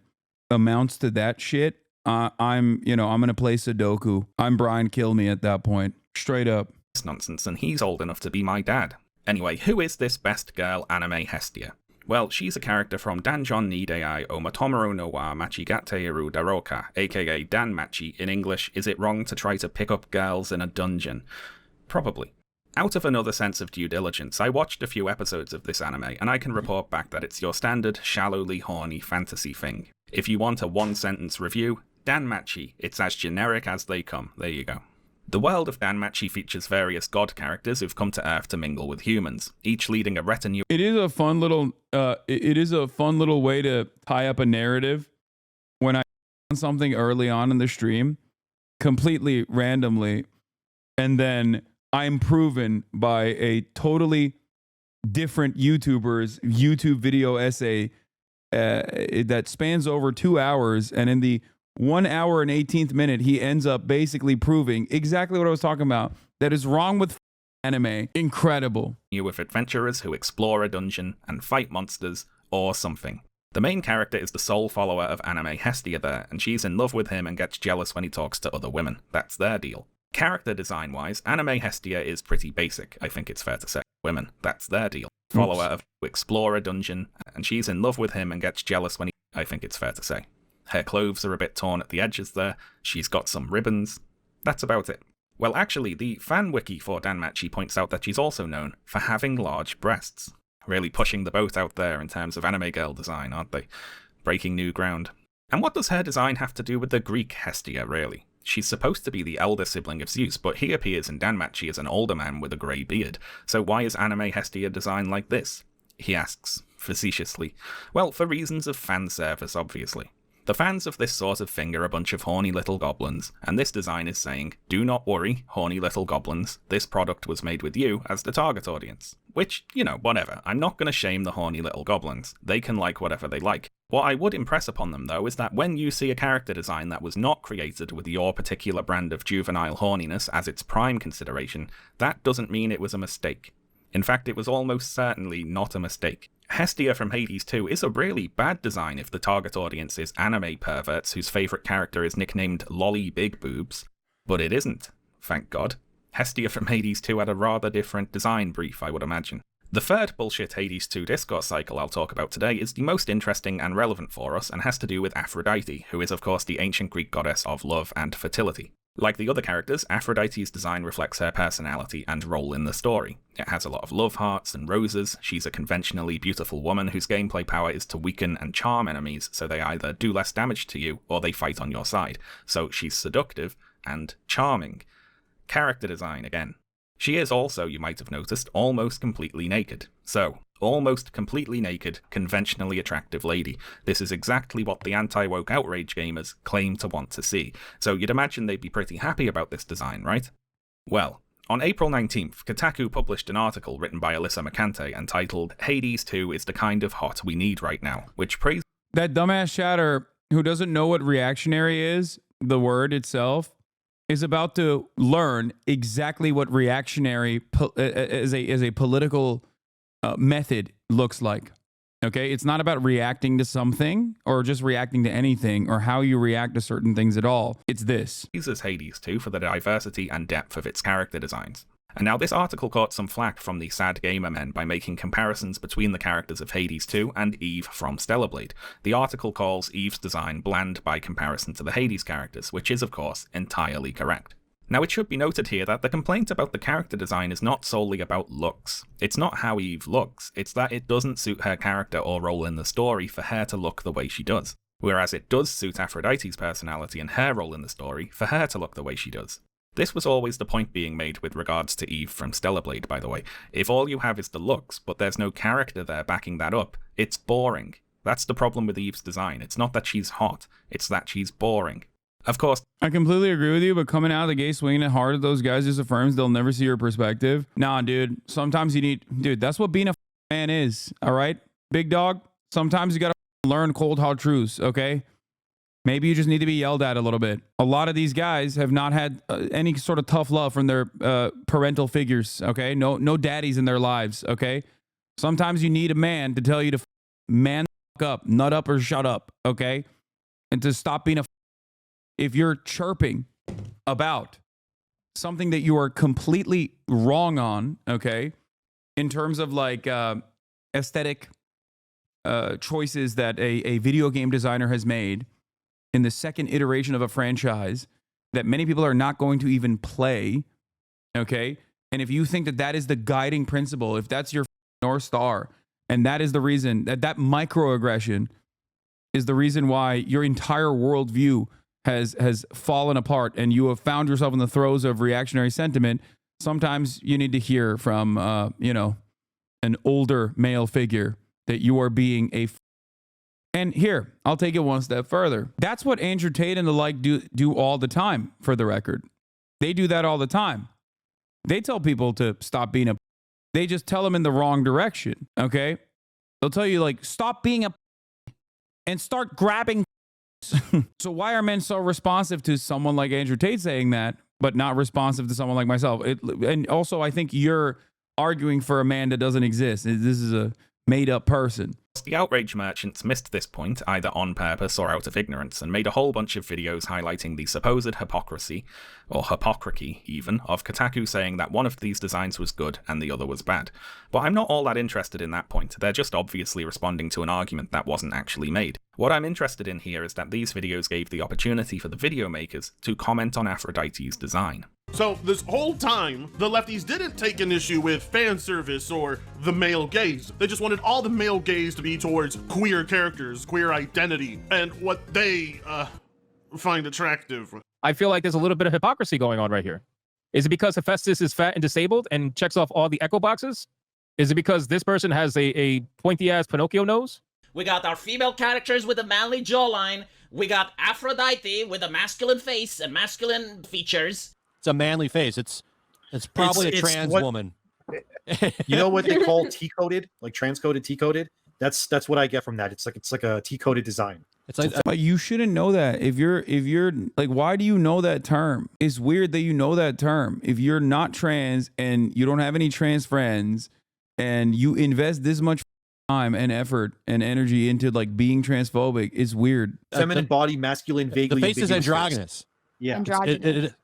amounts to that shit. I'm gonna play Sudoku. I'm Brian Kill Me at that point. Straight up. It's nonsense, and he's old enough to be my dad. Anyway, who is this best girl anime Hestia? Well, she's a character from Danjon ni Dei o Matomaru no wa Machigateru Daroka, aka Dan Machi. In English, is it wrong to try to pick up girls in a dungeon? Probably. Out of another sense of due diligence, I watched a few episodes of this anime, and I can report back that it's your standard, shallowly horny fantasy thing. If you want a one-sentence review, Dan Machi, it's as generic as they come. There you go. The world of Dan Machi features various god characters who've come to Earth to mingle with humans, each leading a retinue. It is a fun little way to tie up a narrative. When I found something early on in the stream, completely randomly, and then I'm proven by a totally different YouTuber's YouTube video essay that spans over 2 hours, and in the 1 hour and 18th minute, he ends up basically proving exactly what I was talking about. That is wrong with anime. Incredible. With adventurers who explore a dungeon and fight monsters or something. The main character is the sole follower of anime Hestia there, and she's in love with him and gets jealous when he talks to other women. That's their deal. Character design wise, anime Hestia is pretty basic, I think it's fair to say. Women, that's their deal. Follower of explore a dungeon, and she's in love with him and gets jealous when he... I think it's fair to say. Her clothes are a bit torn at the edges there, she's got some ribbons. That's about it. Well, actually, the fan wiki for Danmachi points out that she's also known for having large breasts. Really pushing the boat out there in terms of anime girl design, aren't they? Breaking new ground. And what does her design have to do with the Greek Hestia, really? She's supposed to be the elder sibling of Zeus, but he appears in Danmachi as an older man with a grey beard. So why is anime Hestia designed like this? He asks, facetiously. Well, for reasons of fan service, obviously. The fans of this sort of thing are a bunch of horny little goblins, and this design is saying, do not worry, horny little goblins, this product was made with you as the target audience. Which, you know, whatever, I'm not going to shame the horny little goblins, they can like whatever they like. What I would impress upon them though is that when you see a character design that was not created with your particular brand of juvenile horniness as its prime consideration, that doesn't mean it was a mistake. In fact, it was almost certainly not a mistake. Hestia from Hades 2 is a really bad design if the target audience is anime perverts whose favourite character is nicknamed Lolly Big Boobs. But it isn't, thank God. Hestia from Hades 2 had a rather different design brief, I would imagine. The third bullshit Hades 2 discourse cycle I'll talk about today is the most interesting and relevant for us and has to do with Aphrodite, who is of course the ancient Greek goddess of love and fertility. Like the other characters, Aphrodite's design reflects her personality and role in the story. It has a lot of love hearts and roses. She's a conventionally beautiful woman whose gameplay power is to weaken and charm enemies, so they either do less damage to you or they fight on your side. So she's seductive and charming. Character design again. She is also, you might have noticed, almost completely naked. So, almost completely naked, conventionally attractive lady. This is exactly what the anti-woke Outrage gamers claim to want to see. So you'd imagine they'd be pretty happy about this design, right? Well, on April 19th, Kotaku published an article written by Alyssa McCante entitled Hades 2 is the kind of hot we need right now, which praised That dumbass chatter who doesn't know what reactionary is, the word itself, is about to learn exactly what reactionary as a political method looks like. Okay, it's not about reacting to something or just reacting to anything or how you react to certain things at all. It's this. Uses Hades 2 for the diversity and depth of its character designs. And now this article caught some flack from the sad gamer men by making comparisons between the characters of Hades 2 and Eve from Stellar Blade. The article calls Eve's design bland by comparison to the Hades characters, which is of course entirely correct. Now it should be noted here that the complaint about the character design is not solely about looks. It's not how Eve looks, it's that it doesn't suit her character or role in the story for her to look the way she does. Whereas it does suit Aphrodite's personality and her role in the story for her to look the way she does. This was always the point being made with regards to Eve from Stellar Blade, by the way. If all you have is the looks, but there's no character there backing that up, it's boring. That's the problem with Eve's design. It's not that she's hot, it's that she's boring. Of course, I completely agree with you, but coming out of the gate swinging it hard at those guys just affirms they'll never see your perspective. Nah, dude, sometimes you need... Dude, that's what being a man is, all right? Big dog, sometimes you gotta learn cold hard truths, okay? Maybe you just need to be yelled at a little bit. A lot of these guys have not had any sort of tough love from their parental figures, okay? No daddies in their lives, okay? Sometimes you need a man to tell you to man the fuck up, nut up or shut up, okay? And to stop being a... If you're chirping about something that you are completely wrong on, okay, in terms of like aesthetic choices that a video game designer has made in the second iteration of a franchise that many people are not going to even play, okay? And if you think that that is the guiding principle, if that's your North Star, and that is the reason, that microaggression is the reason why your entire worldview has fallen apart and you have found yourself in the throes of reactionary sentiment, sometimes you need to hear from, an older male figure that you are being a... And here, I'll take it one step further. That's what Andrew Tate and the like do all the time, for the record. They do that all the time. They tell people to stop being a... They just tell them in the wrong direction, okay? They'll tell you, like, stop being a... and start grabbing... So why are men so responsive to someone like Andrew Tate saying that, but not responsive to someone like myself? And also, I think you're arguing for a man that doesn't exist. This is a made-up person. The Outrage merchants missed this point, either on purpose or out of ignorance, and made a whole bunch of videos highlighting the supposed hypocrisy, or hypocrisy even, of Kotaku saying that one of these designs was good and the other was bad. But I'm not all that interested in that point. They're just obviously responding to an argument that wasn't actually made. What I'm interested in here is that these videos gave the opportunity for the video makers to comment on Aphrodite's design. So this whole time, the lefties didn't take an issue with fan service or the male gaze. They just wanted all the male gaze to be towards queer characters, queer identity, and what they find attractive. I feel like there's a little bit of hypocrisy going on right here. Is it because Hephaestus is fat and disabled and checks off all the echo boxes? Is it because this person has a pointy-ass Pinocchio nose? We got our female characters with a manly jawline. We got Aphrodite with a masculine face and masculine features. It's a manly face. It's probably a trans woman. You know what they call T-coded, like transcoded, T-coded? That's what I get from that. It's like a T-coded design. It's like, but you shouldn't know that. If you're like, why do you know that term? It's weird that you know that term. If you're not trans and you don't have any trans friends and you invest this much time and effort and energy into like being transphobic, it's weird. Feminine body, masculine, vaguely. The face is androgynous. Yeah.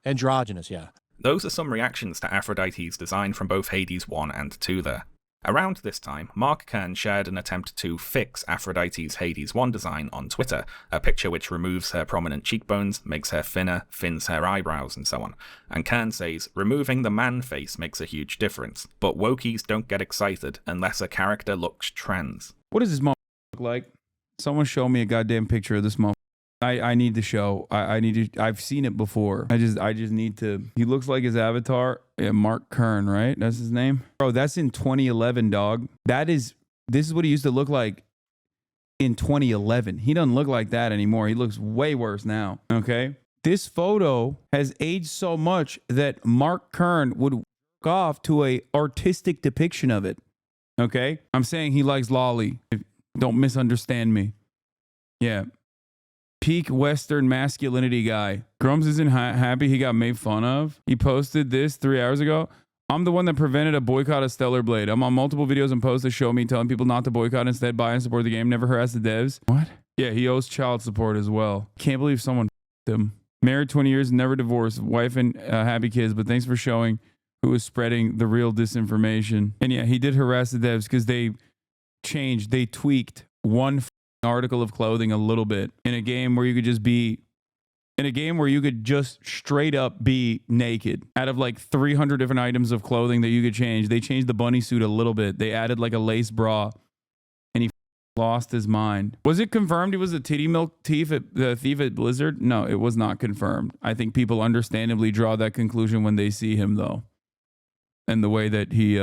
Androgynous, yeah. Those are some reactions to Aphrodite's design from both Hades 1 and 2 there. Around this time, Mark Kern shared an attempt to fix Aphrodite's Hades 1 design on Twitter, a picture which removes her prominent cheekbones, makes her thinner, thins her eyebrows, and so on. And Kern says, removing the man face makes a huge difference, but wokies don't get excited unless a character looks trans. What does this motherfucker look like? Someone show me a goddamn picture of this motherfucker. I need to show. I need to. I've seen it before. I just need to. He looks like his avatar. Yeah, Mark Kern, right? That's his name. Bro, that's in 2011, dog. This is what he used to look like in 2011. He doesn't look like that anymore. He looks way worse now. Okay. This photo has aged so much that Mark Kern would work off to a artistic depiction of it. Okay. I'm saying he likes lolly. Don't misunderstand me. Yeah. Peak Western masculinity guy. Grums isn't happy he got made fun of. He posted this 3 hours ago. I'm the one that prevented a boycott of Stellar Blade. I'm on multiple videos and posts that show me telling people not to boycott, instead buy and support the game. Never harass the devs. What? Yeah, he owes child support as well. Can't believe someone f***ed him. Married 20 years, never divorced. Wife and happy kids, but thanks for showing who is spreading the real disinformation. And yeah, he did harass the devs because they changed, they tweaked one article of clothing a little bit in a game where you could just straight up be naked. Out of like 300 different items of clothing that you could change, they changed the bunny suit a little bit. They added like a lace bra, and he lost his mind. Was it confirmed he was a titty milk thief at Blizzard? No, it was not confirmed. I think people understandably draw that conclusion when they see him, though, and the way that he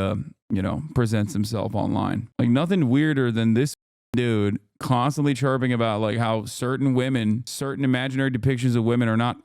presents himself online. Like, nothing weirder than this dude constantly chirping about like how certain imaginary depictions of women are not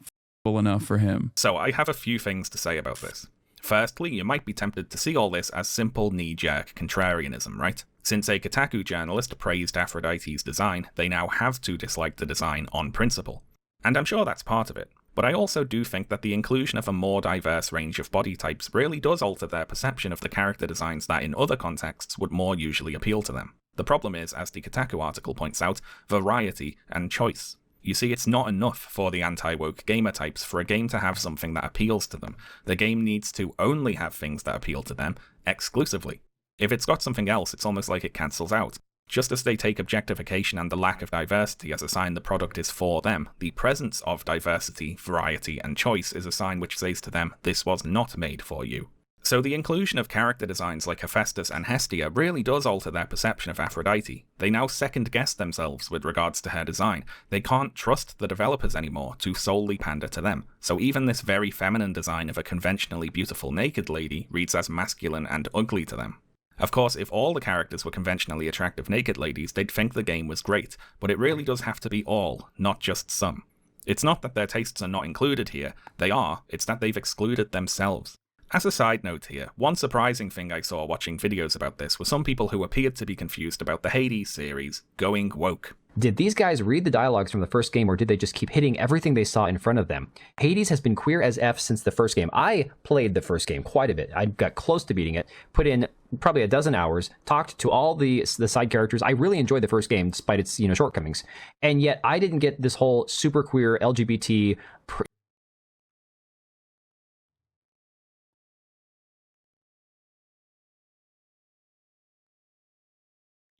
enough for him. So I have a few things to say about this. Firstly, you might be tempted to see all this as simple knee-jerk contrarianism, right? Since a Kotaku journalist praised Aphrodite's design, they now have to dislike the design on principle. And I'm sure that's part of it. But I also do think that the inclusion of a more diverse range of body types really does alter their perception of the character designs that in other contexts would more usually appeal to them. The problem is, as the Kotaku article points out, variety and choice. You see, it's not enough for the anti-woke gamer types for a game to have something that appeals to them. The game needs to only have things that appeal to them, exclusively. If it's got something else, it's almost like it cancels out. Just as they take objectification and the lack of diversity as a sign the product is for them, the presence of diversity, variety, and choice is a sign which says to them, this was not made for you. So the inclusion of character designs like Hephaestus and Hestia really does alter their perception of Aphrodite. They now second-guess themselves with regards to her design. They can't trust the developers anymore to solely pander to them. So even this very feminine design of a conventionally beautiful naked lady reads as masculine and ugly to them. Of course, if all the characters were conventionally attractive naked ladies, they'd think the game was great, but it really does have to be all, not just some. It's not that their tastes are not included here, they are, it's that they've excluded themselves. As a side note here, one surprising thing I saw watching videos about this were some people who appeared to be confused about the Hades series going woke. Did these guys read the dialogues from the first game, or did they just keep hitting everything they saw in front of them? Hades has been queer as F since the first game. I played the first game quite a bit. I got close to beating it, put in probably a dozen hours, talked to all the side characters. I really enjoyed the first game despite its shortcomings. And yet I didn't get this whole super queer LGBT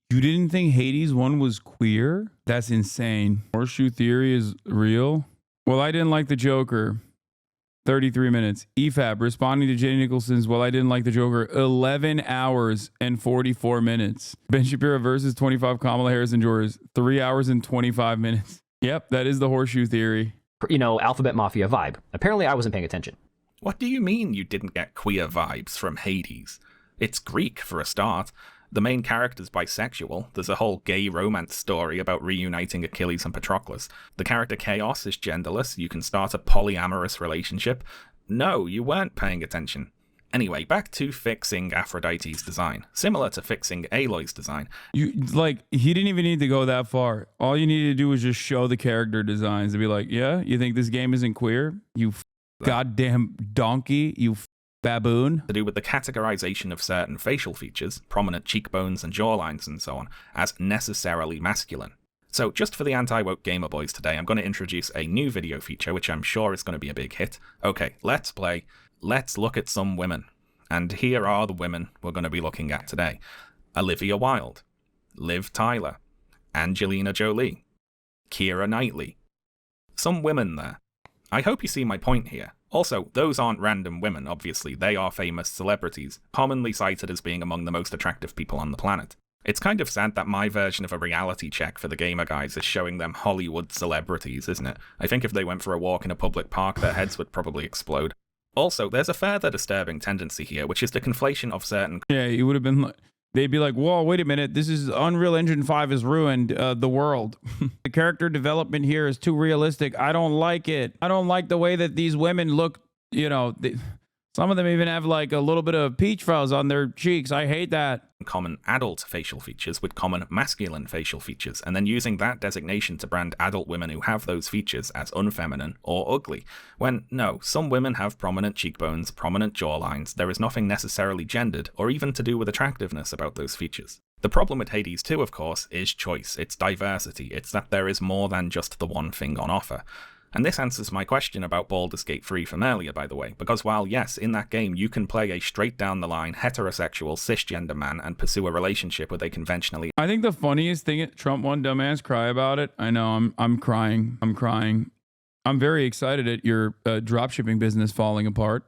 You didn't think Hades 1 was queer? That's insane. Horseshoe theory is real? Well, I didn't like the Joker. 33 minutes. EFAB responding to Jay Nicholson's "Well, I didn't like the Joker." 11 hours and 44 minutes. Ben Shapiro versus 25 Kamala Harris enjoyers. 3 hours and 25 minutes. Yep, that is the horseshoe theory. Alphabet Mafia vibe. Apparently I wasn't paying attention. What do you mean you didn't get queer vibes from Hades? It's Greek for a start. The main character's bisexual. There's a whole gay romance story about reuniting Achilles and Patroclus. The character Chaos is genderless. You can start a polyamorous relationship. No, you weren't paying attention. Anyway, back to fixing Aphrodite's design. Similar to fixing Aloy's design. He didn't even need to go that far. All you needed to do was just show the character designs to be like, yeah, you think this game isn't queer? You goddamn donkey, you baboon. To do with the categorization of certain facial features, prominent cheekbones and jawlines and so on, as necessarily masculine. So just for the anti-woke gamer boys today, I'm going to introduce a new video feature which I'm sure is going to be a big hit. Okay, let's play. Let's look at some women. And here are the women we're going to be looking at today. Olivia Wilde, Liv Tyler, Angelina Jolie, Keira Knightley. Some women there. I hope you see my point here. Also, those aren't random women, obviously. They are famous celebrities, commonly cited as being among the most attractive people on the planet. It's kind of sad that my version of a reality check for the gamer guys is showing them Hollywood celebrities, isn't it? I think if they went for a walk in a public park, their heads would probably explode. Also, there's a further disturbing tendency here, which is the conflation of certain... Yeah, it would have been like... They'd be like, whoa, wait a minute, this is Unreal Engine 5 has ruined the world. The character development here is too realistic. I don't like it. I don't like the way that these women look, you know, some of them even have like a little bit of peach fuzz on their cheeks. I hate that. Common adult facial features with common masculine facial features, and then using that designation to brand adult women who have those features as unfeminine or ugly. When, no, some women have prominent cheekbones, prominent jawlines. There is nothing necessarily gendered or even to do with attractiveness about those features. The problem with Hades 2, of course, is choice. It's diversity. It's that there is more than just the one thing on offer. And this answers my question about Baldur's Gate 3 from earlier, by the way, because while yes, in that game you can play a straight-down-the-line heterosexual cisgender man and pursue a relationship with a conventionally... I think the funniest thing, Trump one dumbass cry about it. I know, I'm crying. I'm crying. I'm very excited at your dropshipping business falling apart,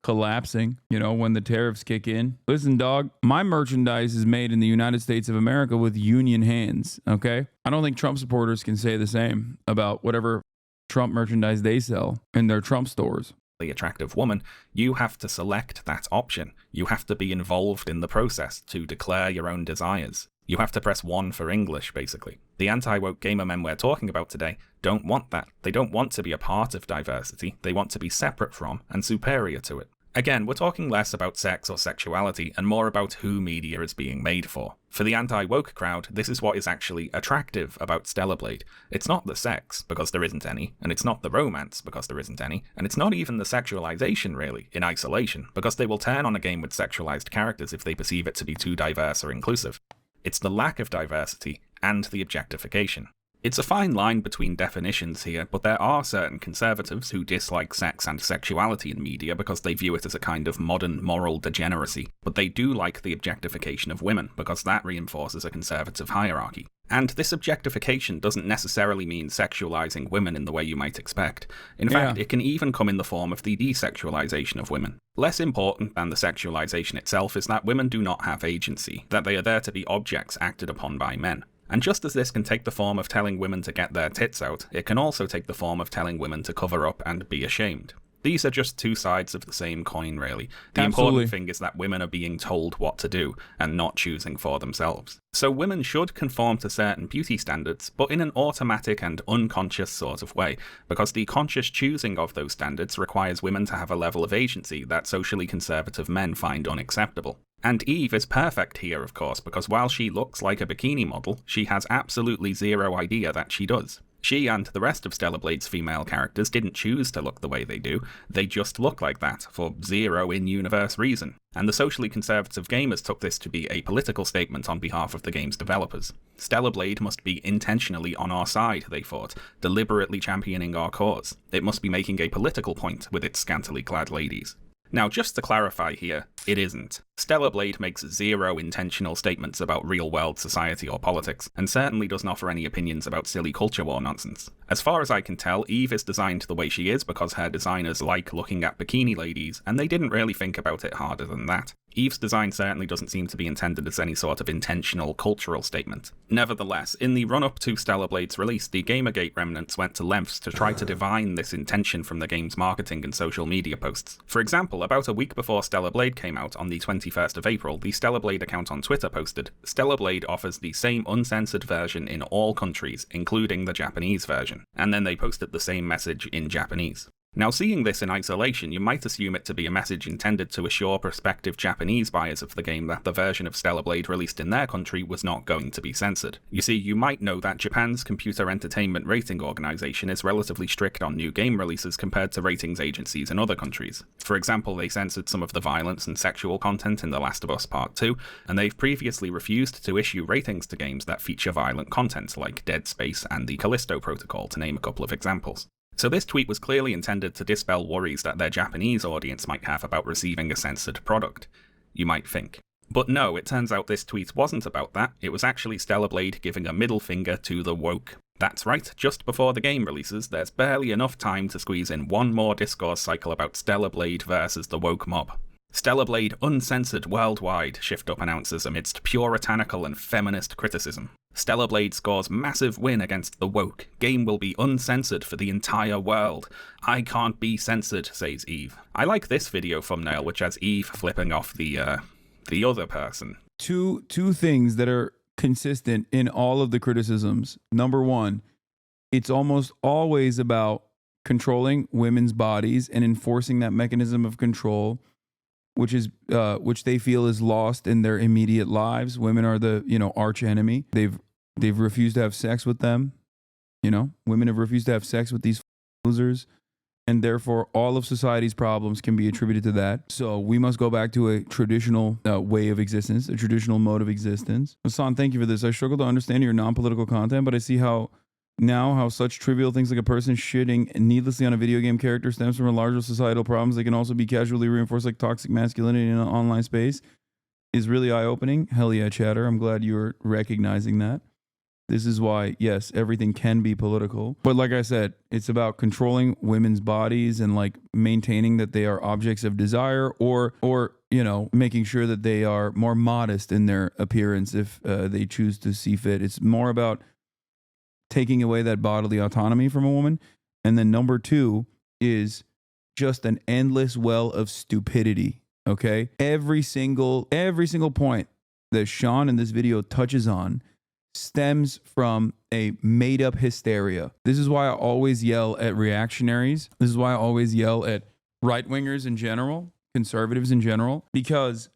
collapsing, you know, when the tariffs kick in. Listen, dog, my merchandise is made in the United States of America with union hands, okay? I don't think Trump supporters can say the same about whatever Trump merchandise they sell in their Trump stores. Attractive woman, you have to select that option. You have to be involved in the process to declare your own desires. You have to press 1 for English, basically. The anti-woke gamer men we're talking about today don't want that. They don't want to be a part of diversity. They want to be separate from and superior to it. Again, we're talking less about sex or sexuality and more about who media is being made for. For the anti-woke crowd, this is what is actually attractive about Stellar Blade. It's not the sex, because there isn't any, and it's not the romance, because there isn't any, and it's not even the sexualization, really, in isolation, because they will turn on a game with sexualized characters if they perceive it to be too diverse or inclusive. It's the lack of diversity and the objectification. It's a fine line between definitions here, but there are certain conservatives who dislike sex and sexuality in media because they view it as a kind of modern moral degeneracy, but they do like the objectification of women because that reinforces a conservative hierarchy. And this objectification doesn't necessarily mean sexualizing women in the way you might expect. In fact, it can even come in the form of the desexualization of women. Less important than the sexualization itself is that women do not have agency, that they are there to be objects acted upon by men. And just as this can take the form of telling women to get their tits out, it can also take the form of telling women to cover up and be ashamed. These are just two sides of the same coin, really. The important thing is that women are being told what to do and not choosing for themselves. So women should conform to certain beauty standards, but in an automatic and unconscious sort of way, because the conscious choosing of those standards requires women to have a level of agency that socially conservative men find unacceptable. And Eve is perfect here, of course, because while she looks like a bikini model, she has absolutely zero idea that she does. She and the rest of Stellar Blade's female characters didn't choose to look the way they do, they just look like that, for zero in-universe reason. And the socially conservative gamers took this to be a political statement on behalf of the game's developers. Stellar Blade must be intentionally on our side, they thought, deliberately championing our cause. It must be making a political point with its scantily clad ladies. Now, just to clarify here, it isn't. Stellar Blade makes zero intentional statements about real-world society or politics, and certainly doesn't offer any opinions about silly culture war nonsense. As far as I can tell, Eve is designed the way she is because her designers like looking at bikini ladies, and they didn't really think about it harder than that. Eve's design certainly doesn't seem to be intended as any sort of intentional cultural statement. Nevertheless, in the run-up to Stellar Blade's release, the Gamergate remnants went to lengths to try to divine this intention from the game's marketing and social media posts. For example, about a week before Stellar Blade came out on the 21st of April, the Stellar Blade account on Twitter posted, "Stellar Blade offers the same uncensored version in all countries, including the Japanese version." And then they posted the same message in Japanese. Now, seeing this in isolation, you might assume it to be a message intended to assure prospective Japanese buyers of the game that the version of Stellar Blade released in their country was not going to be censored. You see, you might know that Japan's Computer Entertainment Rating Organization is relatively strict on new game releases compared to ratings agencies in other countries. For example, they censored some of the violence and sexual content in The Last of Us Part 2, and they've previously refused to issue ratings to games that feature violent content, like Dead Space and the Callisto Protocol, to name a couple of examples. So this tweet was clearly intended to dispel worries that their Japanese audience might have about receiving a censored product, you might think. But no, it turns out this tweet wasn't about that. It was actually Stellar Blade giving a middle finger to the woke. That's right, just before the game releases, there's barely enough time to squeeze in one more discourse cycle about Stellar Blade versus the woke mob. Stellar Blade uncensored worldwide, Shift Up announces amidst puritanical and feminist criticism. Stellar Blade scores massive win against the woke. Game will be uncensored for the entire world. I can't be censored, says Eve. I like this video thumbnail, which has Eve flipping off the other person. Two things that are consistent in all of the criticisms. Number one, it's almost always about controlling women's bodies and enforcing that mechanism of control, which they feel is lost in their immediate lives. Women are the, arch enemy. They've refused to have sex with them. Women have refused to have sex with these losers, and therefore all of society's problems can be attributed to that. So we must go back to a traditional way of existence, a traditional mode of existence. Hasan, thank you for this. I struggle to understand your non-political content, but I see how such trivial things like a person shitting needlessly on a video game character stems from a larger societal problems that can also be casually reinforced, like toxic masculinity in an online space, is really eye-opening. Hell yeah, chatter. I'm glad you're recognizing that. This is why, yes, everything can be political. But like I said, it's about controlling women's bodies and like maintaining that they are objects of desire, or making sure that they are more modest in their appearance if they choose to see fit. It's more about taking away that bodily autonomy from a woman. And then number two is just an endless well of stupidity. Okay? Every single point that Shaun in this video touches on stems from a made-up hysteria. This is why I always yell at reactionaries. This is why I always yell at right-wingers in general, conservatives in general, because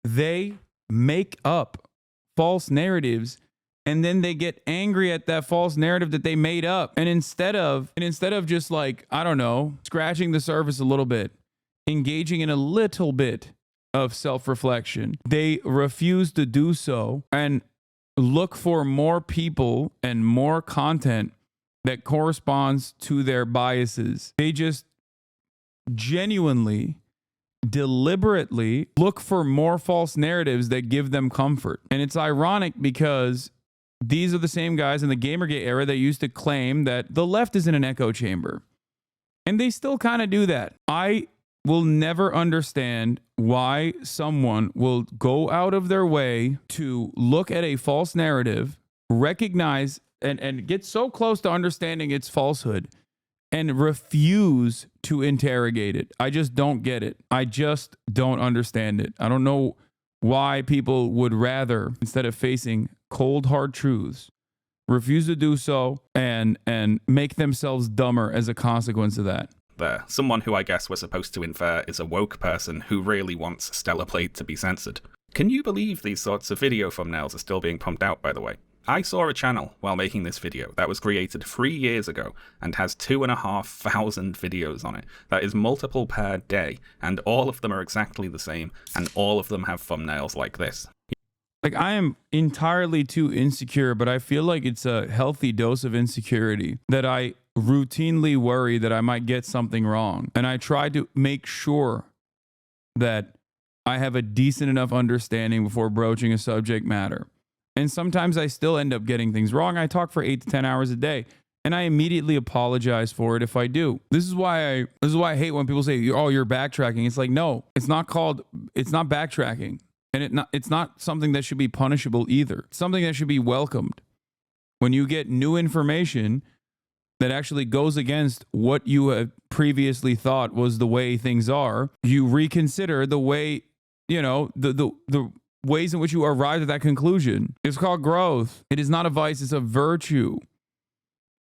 they make up false narratives and then they get angry at that false narrative that they made up. And instead of just like, I don't know, scratching the surface a little bit, engaging in a little bit of self-reflection, they refuse to do so and look for more people and more content that corresponds to their biases. They just genuinely, deliberately look for more false narratives that give them comfort. And it's ironic because these are the same guys in the Gamergate era that used to claim that the left is in an echo chamber. And they still kind of do that. I will never understand why someone will go out of their way to look at a false narrative, recognize and get so close to understanding its falsehood, and refuse to interrogate it. I just don't get it. I just don't understand it. I don't know why people would rather, instead of facing cold, hard truths, refuse to do so and make themselves dumber as a consequence of that. There, someone who I guess we're supposed to infer is a woke person who really wants Stellar Blade to be censored. Can you believe these sorts of video thumbnails are still being pumped out, by the way? I saw a channel while making this video that was created 3 years ago and has 2,500 videos on it. That is multiple per day, and all of them are exactly the same, and all of them have thumbnails like this. Like, I am entirely too insecure, but I feel like it's a healthy dose of insecurity that I routinely worry that I might get something wrong. And I try to make sure that I have a decent enough understanding before broaching a subject matter. And sometimes I still end up getting things wrong. I talk for 8 to 10 hours a day, and I immediately apologize for it if I do. This is why I hate when people say, "Oh, you're backtracking." It's like, no, it's not backtracking. And it's not something that should be punishable either. It's something that should be welcomed. When you get new information that actually goes against what you have previously thought was the way things are, you reconsider the way, the ways in which you arrived at that conclusion. It's called growth. It is not a vice, it's a virtue.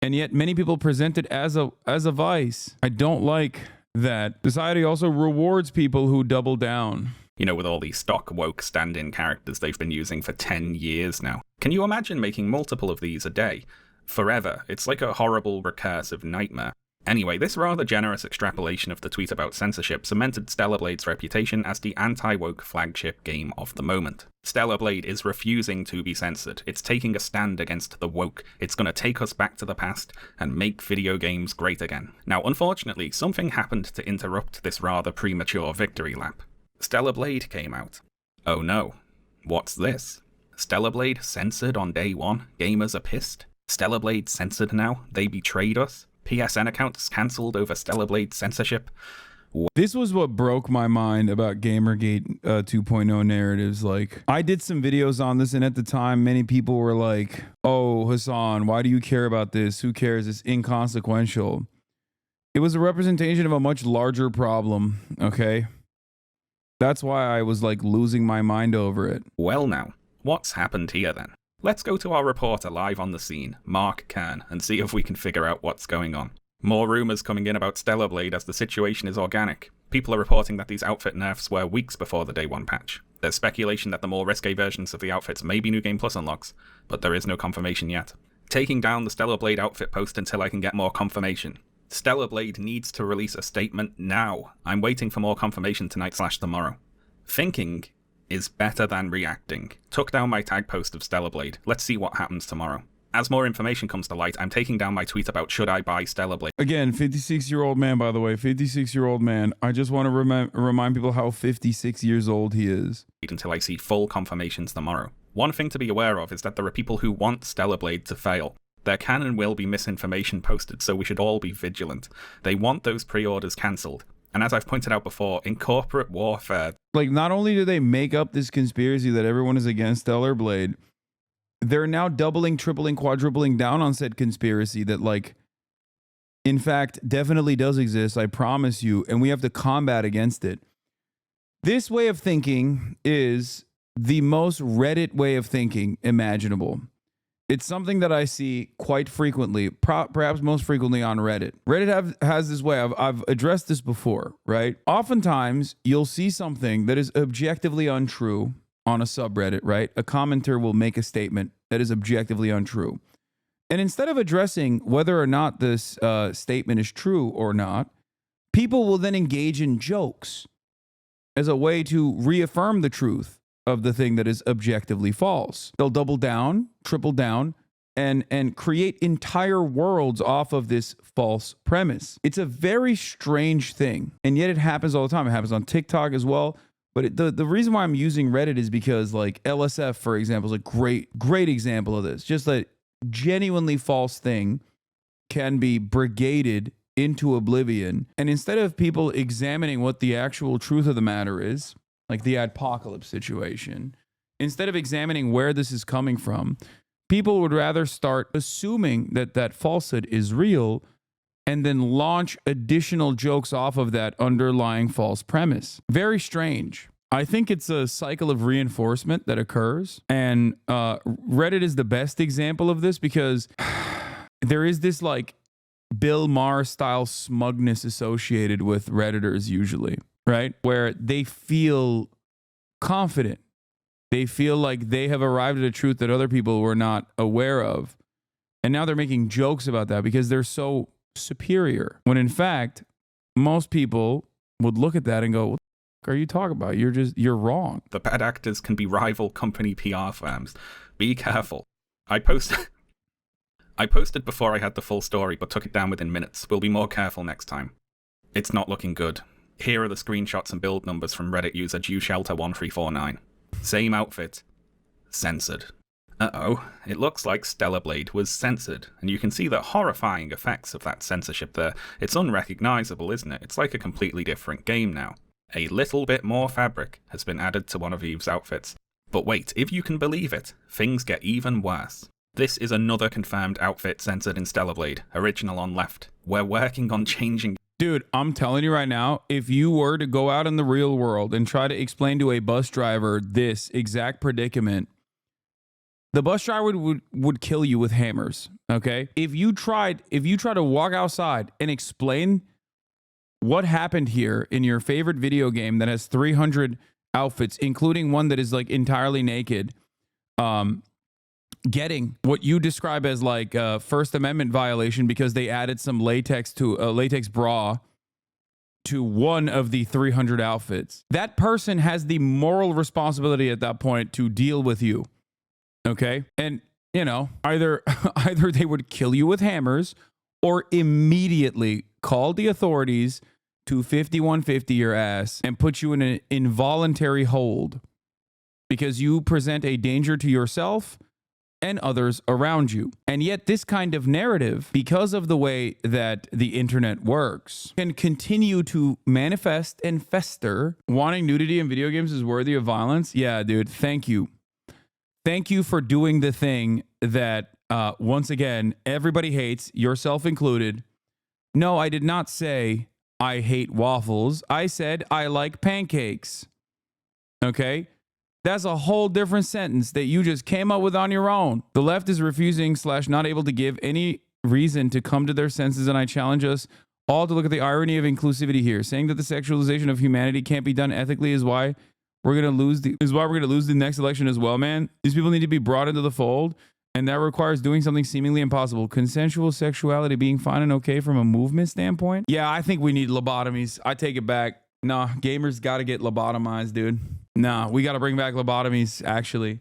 And yet many people present it as a vice. I don't like that. Society also rewards people who double down. With all these stock woke stand-in characters they've been using for 10 years now. Can you imagine making multiple of these a day? Forever. It's like a horrible recursive nightmare. Anyway, this rather generous extrapolation of the tweet about censorship cemented Stellar Blade's reputation as the anti-woke flagship game of the moment. Stellar Blade is refusing to be censored. It's taking a stand against the woke. It's going to take us back to the past and make video games great again. Now, unfortunately, something happened to interrupt this rather premature victory lap. Stellar Blade came out. Oh no. What's this? Stellar Blade censored on day one? Gamers are pissed? Stellar Blade censored now? They betrayed us? PSN accounts cancelled over Stellar Blade censorship? This was what broke my mind about Gamergate 2.0 narratives. Like, I did some videos on this, and at the time, many people were like, oh, Hasan, why do you care about this? Who cares? It's inconsequential. It was a representation of a much larger problem, okay? That's why I was like losing my mind over it. Well now, what's happened here then? Let's go to our reporter live on the scene, Mark Kern, and see if we can figure out what's going on. More rumours coming in about Stellar Blade as the situation is organic. People are reporting that these outfit nerfs were weeks before the day one patch. There's speculation that the more risque versions of the outfits may be New Game Plus unlocks, but there is no confirmation yet. Taking down the Stellar Blade outfit post until I can get more confirmation. Stellar Blade needs to release a statement now. I'm waiting for more confirmation tonight/tomorrow. Thinking is better than reacting. Took down my tag post of Stellar Blade. Let's see what happens tomorrow. As more information comes to light, I'm taking down my tweet about should I buy Stellar Blade. Again, 56-year-old man, by the way, 56-year-old man. I just want to remind people how 56 years old he is. Until I see full confirmations tomorrow. One thing to be aware of is that there are people who want Stellar Blade to fail. There can and will be misinformation posted, so we should all be vigilant. They want those pre-orders cancelled. And as I've pointed out before, in corporate warfare... Like, not only do they make up this conspiracy that everyone is against Stellar Blade, they're now doubling, tripling, quadrupling down on said conspiracy that, like, in fact, definitely does exist, I promise you, and we have to combat against it. This way of thinking is the most Reddit way of thinking imaginable. It's something that I see quite frequently, perhaps most frequently on Reddit. Reddit has this way, I've addressed this before, right? Oftentimes, you'll see something that is objectively untrue on a subreddit, right? A commenter will make a statement that is objectively untrue. And instead of addressing whether or not this statement is true or not, people will then engage in jokes as a way to reaffirm the truth of the thing that is objectively false. They'll double down, triple down, and create entire worlds off of this false premise. It's a very strange thing, and yet it happens all the time. It happens on TikTok as well. But the reason why I'm using Reddit is because, like, LSF, for example, is a great example of this. Just a genuinely false thing can be brigaded into oblivion. And instead of people examining what the actual truth of the matter is, like the apocalypse situation, instead of examining where this is coming from, people would rather start assuming that that falsehood is real and then launch additional jokes off of that underlying false premise. Very strange. I think it's a cycle of reinforcement that occurs, and Reddit is the best example of this because there is this like Bill Maher style smugness associated with Redditors usually, right? Where they feel confident. They feel like they have arrived at a truth that other people were not aware of. And now they're making jokes about that because they're so superior. When in fact, most people would look at that and go, what the fuck are you talking about? You're wrong. The bad actors can be rival company PR firms. Be careful. I posted before I had the full story, but took it down within minutes. We'll be more careful next time. It's not looking good. Here are the screenshots and build numbers from Reddit user DewShelter1349. Same outfit. Censored. Uh-oh, it looks like Stellar Blade was censored, and you can see the horrifying effects of that censorship there. It's unrecognizable, isn't it? It's like a completely different game now. A little bit more fabric has been added to one of Eve's outfits. But wait, if you can believe it, things get even worse. This is another confirmed outfit censored in Stellar Blade, original on left. We're working on changing... Dude, I'm telling you right now, if you were to go out in the real world and try to explain to a bus driver this exact predicament, the bus driver would kill you with hammers, okay? If you try to walk outside and explain what happened here in your favorite video game that has 300 outfits, including one that is like entirely naked, getting what you describe as like a First Amendment violation because they added some latex to a latex bra to one of the 300 outfits. That person has the moral responsibility at that point to deal with you. Okay? And, you know, either they would kill you with hammers or immediately call the authorities to 5150 your ass and put you in an involuntary hold because you present a danger to yourself and others around you. And yet this kind of narrative, because of the way that the internet works, can continue to manifest and fester. Wanting nudity in video games is worthy of violence? Yeah, dude, thank you. Thank you for doing the thing that, once again, everybody hates, yourself included. No, I did not say I hate waffles. I said I like pancakes. Okay? That's a whole different sentence that you just came up with on your own. The left is refusing / not able to give any reason to come to their senses, and I challenge us all to look at the irony of inclusivity here. Saying that the sexualization of humanity can't be done ethically is why we're gonna lose the next election as well, man. These people need to be brought into the fold, and that requires doing something seemingly impossible. Consensual sexuality being fine and okay from a movement standpoint. Yeah, I think we need lobotomies. I take it back. Nah, gamers got to get lobotomized, dude. Nah, we got to bring back lobotomies, actually.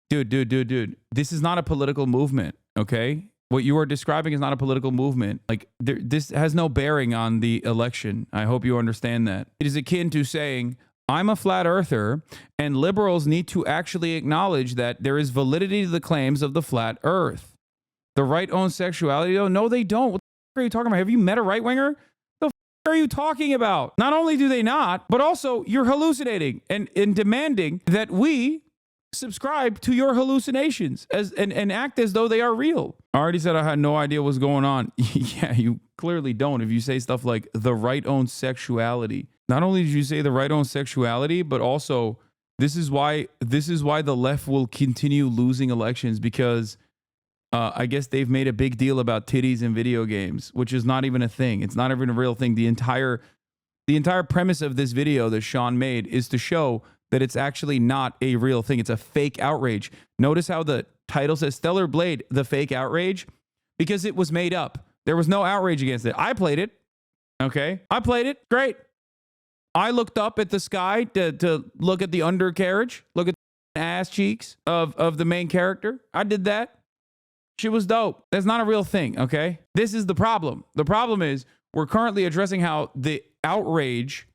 Dude. This is not a political movement, okay? What you are describing is not a political movement. Like, this has no bearing on the election. I hope you understand that. It is akin to saying, I'm a flat earther, and liberals need to actually acknowledge that there is validity to the claims of the flat earth. The right owns sexuality, though? No, they don't. What the are you talking about? Have you met a right-winger? The are you talking about? Not only do they not, but also you're hallucinating and demanding that we subscribe to your hallucinations and act as though they are real. I already said I had no idea what's going on. Yeah, you clearly don't if you say stuff like the right owns sexuality. Not only did you say the right owns sexuality, but also this is why the left will continue losing elections, because I guess they've made a big deal about titties in video games, which is not even a thing. It's not even a real thing. The entire premise of this video that Shaun made is to show that it's actually not a real thing. It's a fake outrage. Notice how the title says Stellar Blade, the fake outrage, because it was made up. There was no outrage against it. I played it. Okay. I played it. Great. I looked up at the sky to look at the undercarriage, look at the ass cheeks of the main character. I did that. She was dope. That's not a real thing, okay? This is the problem. The problem is we're currently addressing how the outrage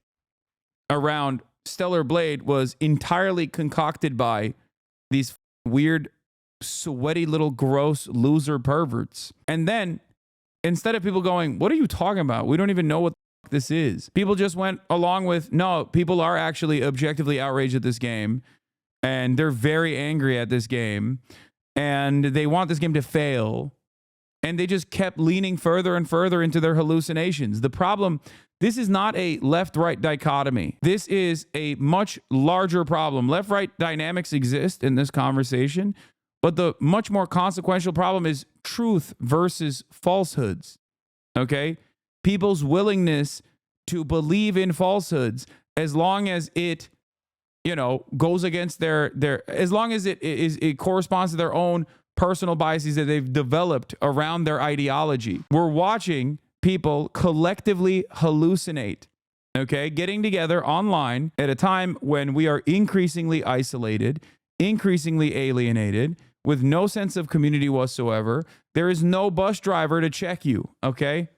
around Stellar Blade was entirely concocted by these weird, sweaty little gross loser perverts. And then instead of people going, what are you talking about? We don't even know what this is. People just went along with, no, people are actually objectively outraged at this game, and they're very angry at this game, and they want this game to fail, and they just kept leaning further and further into their hallucinations. The problem, this is not a left-right dichotomy. This is a much larger problem. Left-right dynamics exist in this conversation, but the much more consequential problem is truth versus falsehoods, okay? People's willingness to believe in falsehoods, as long as it, you know, goes against their as long as it corresponds to their own personal biases that they've developed around their ideology. We're watching people collectively hallucinate, okay? Getting together online at a time when we are increasingly isolated, increasingly alienated, with no sense of community whatsoever. There is no bus driver to check you, okay?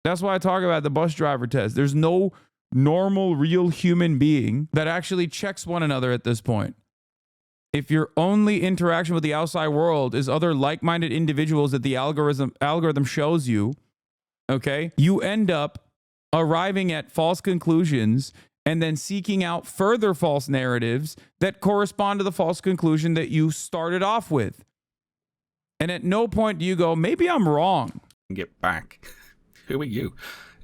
That's why I talk about the bus driver test. There's no normal, real human being that actually checks one another at this point. If your only interaction with the outside world is other like-minded individuals that the algorithm shows you, okay, you end up arriving at false conclusions and then seeking out further false narratives that correspond to the false conclusion that you started off with. And at no point do you go, maybe I'm wrong. Get back. Who are you?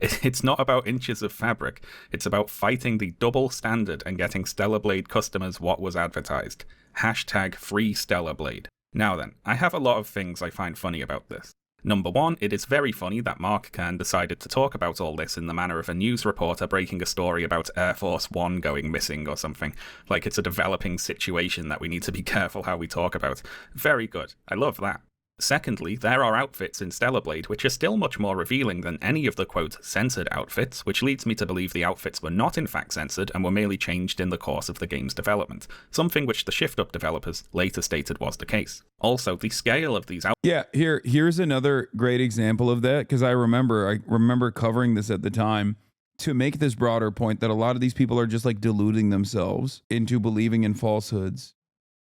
It's not about inches of fabric. It's about fighting the double standard and getting Stellar Blade customers what was advertised. #free Stellar Blade. Now then, I have a lot of things I find funny about this. Number 1, it is very funny that Mark Kern decided to talk about all this in the manner of a news reporter breaking a story about Air Force One going missing or something. Like it's a developing situation that we need to be careful how we talk about. Very good. I love that. Secondly, there are outfits in Stellar Blade which are still much more revealing than any of the quote censored outfits, which leads me to believe the outfits were not in fact censored and were merely changed in the course of the game's development, something which the Shift Up developers later stated was the case. Also, the scale of these outfits... Yeah, here's another great example of that, because I remember covering this at the time to make this broader point that a lot of these people are just like deluding themselves into believing in falsehoods.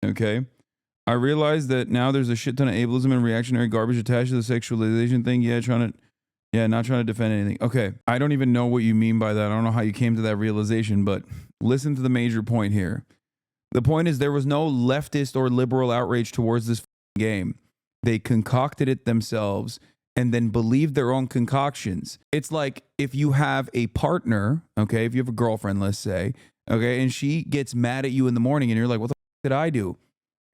Okay? I realize that now there's a shit ton of ableism and reactionary garbage attached to the sexualization thing. Yeah, not trying to defend anything. Okay, I don't even know what you mean by that. I don't know how you came to that realization, but listen to the major point here. The point is there was no leftist or liberal outrage towards this game. They concocted it themselves and then believed their own concoctions. It's like if you have a partner, okay, if you have a girlfriend, let's say, okay, and she gets mad at you in the morning and you're like, what the did I do?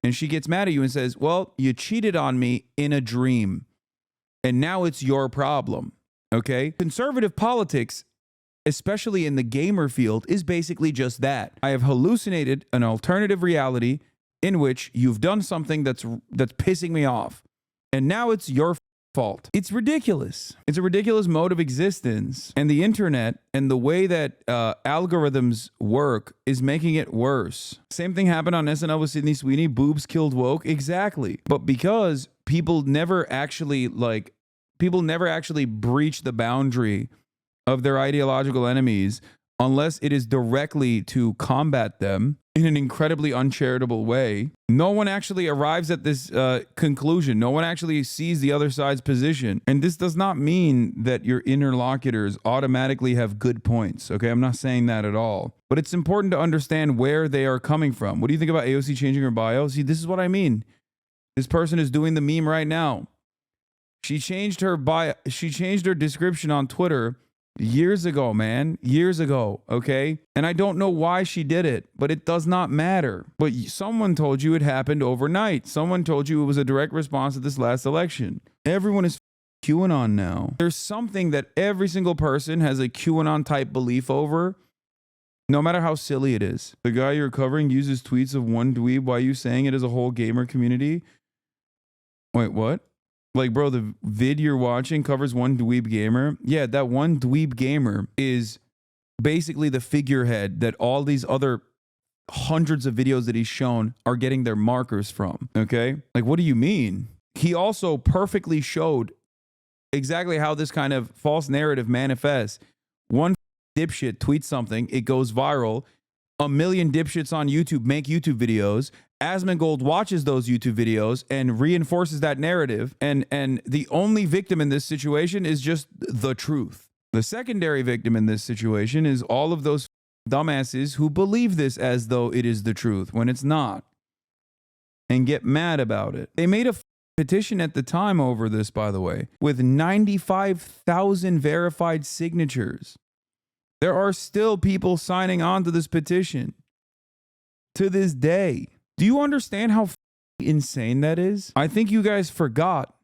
And she gets mad at you and says, well, you cheated on me in a dream. And now it's your problem. Okay? Conservative politics, especially in the gamer field, is basically just that. I have hallucinated an alternative reality in which you've done something that's pissing me off. And now it's your fault. It's ridiculous. It's a ridiculous mode of existence. And the internet and the way that algorithms work is making it worse. Same thing happened on SNL with Sydney Sweeney. Boobs killed woke. Exactly. But because people never actually breach the boundary of their ideological enemies unless it is directly to combat them in an incredibly uncharitable way. No one actually arrives at this conclusion. No one actually sees the other side's position. And this does not mean that your interlocutors automatically have good points. Okay, I'm not saying that at all. But it's important to understand where they are coming from. What do you think about AOC changing her bio? See, this is what I mean. This person is doing the meme right now. She changed her bio. She changed her description on Twitter years ago, man. Years ago, okay? And I don't know why she did it, but it does not matter. But someone told you it happened overnight. Someone told you it was a direct response to this last election. Everyone is QAnon now. There's something that every single person has a QAnon type belief over, no matter how silly it is. The guy you're covering uses tweets of one dweeb. Why are you saying it as a whole gamer community? Wait, what? Like, bro, the vid you're watching covers one dweeb gamer. Yeah, that one dweeb gamer is basically the figurehead that all these other hundreds of videos that he's shown are getting their markers from. Okay? Like, what do you mean? He also perfectly showed exactly how this kind of false narrative manifests. One dipshit tweets something, it goes viral. A million dipshits on YouTube make YouTube videos. Asmongold watches those YouTube videos and reinforces that narrative. And the only victim in this situation is just the truth. The secondary victim in this situation is all of those dumbasses who believe this as though it is the truth when it's not and get mad about it. They made a petition at the time over this, by the way, with 95,000 verified signatures. There are still people signing on to this petition to this day. Do you understand how insane that is? I think you guys forgot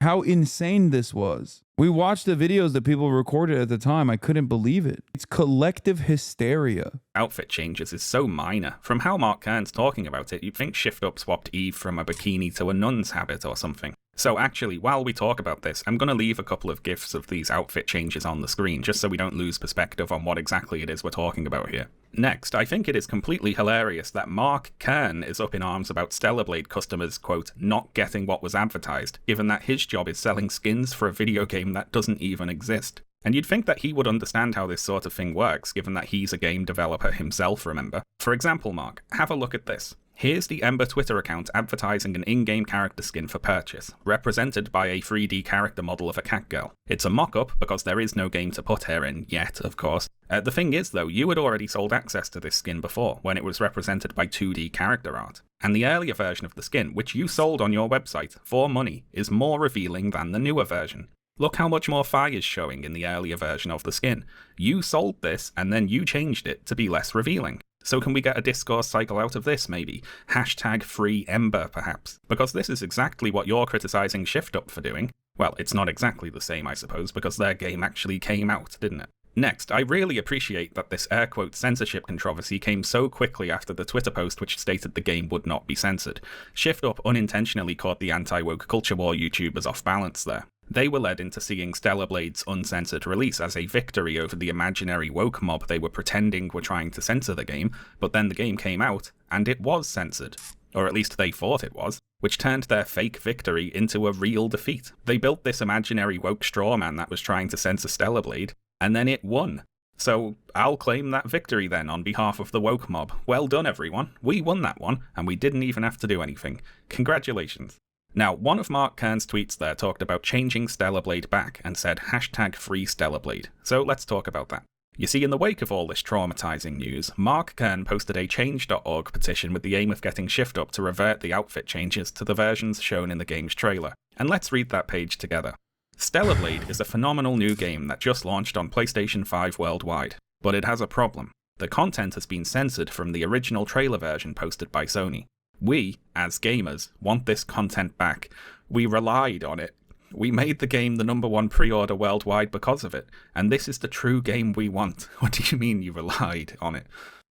how insane this was. We watched the videos that people recorded at the time. I couldn't believe it. It's collective hysteria. Outfit changes is so minor. From how Mark Kern's talking about it, you'd think Shift Up swapped Eve from a bikini to a nun's habit or something. So actually, while we talk about this, I'm going to leave a couple of GIFs of these outfit changes on the screen, just so we don't lose perspective on what exactly it is we're talking about here. Next, I think it is completely hilarious that Mark Kern is up in arms about Stellar Blade customers, quote, not getting what was advertised, given that his job is selling skins for a video game that doesn't even exist. And you'd think that he would understand how this sort of thing works, given that he's a game developer himself, remember? For example, Mark, have a look at this. Here's the Ember Twitter account advertising an in-game character skin for purchase, represented by a 3D character model of a cat girl. It's a mock-up because there is no game to put her in yet, of course. The thing is, though, you had already sold access to this skin before, when it was represented by 2D character art. And the earlier version of the skin, which you sold on your website for money, is more revealing than the newer version. Look how much more fire is showing in the earlier version of the skin. You sold this, and then you changed it to be less revealing. So can we get a discourse cycle out of this, maybe? #FreeEmber, perhaps? Because this is exactly what you're criticizing Shift Up for doing. Well, it's not exactly the same, I suppose, because their game actually came out, didn't it? Next, I really appreciate that this air quote censorship controversy came so quickly after the Twitter post which stated the game would not be censored. Shift Up unintentionally caught the anti-woke culture war YouTubers off balance there. They were led into seeing Stellar Blade's uncensored release as a victory over the imaginary woke mob they were pretending were trying to censor the game, but then the game came out, and it was censored. Or at least they thought it was, which turned their fake victory into a real defeat. They built this imaginary woke strawman that was trying to censor Stellar Blade, and then it won. So I'll claim that victory then on behalf of the woke mob. Well done, everyone. We won that one, and we didn't even have to do anything. Congratulations. Now, one of Mark Kern's tweets there talked about changing Stellar Blade back and said #free Stellar Blade. So let's talk about that. You see, in the wake of all this traumatizing news, Mark Kern posted a change.org petition with the aim of getting Shift Up to revert the outfit changes to the versions shown in the game's trailer. And let's read that page together. Stellar Blade is a phenomenal new game that just launched on PlayStation 5 worldwide, but it has a problem. The content has been censored from the original trailer version posted by Sony. We, as gamers, want this content back. We relied on it. We made the game the #1 pre-order worldwide because of it, and this is the true game we want. What do you mean you relied on it?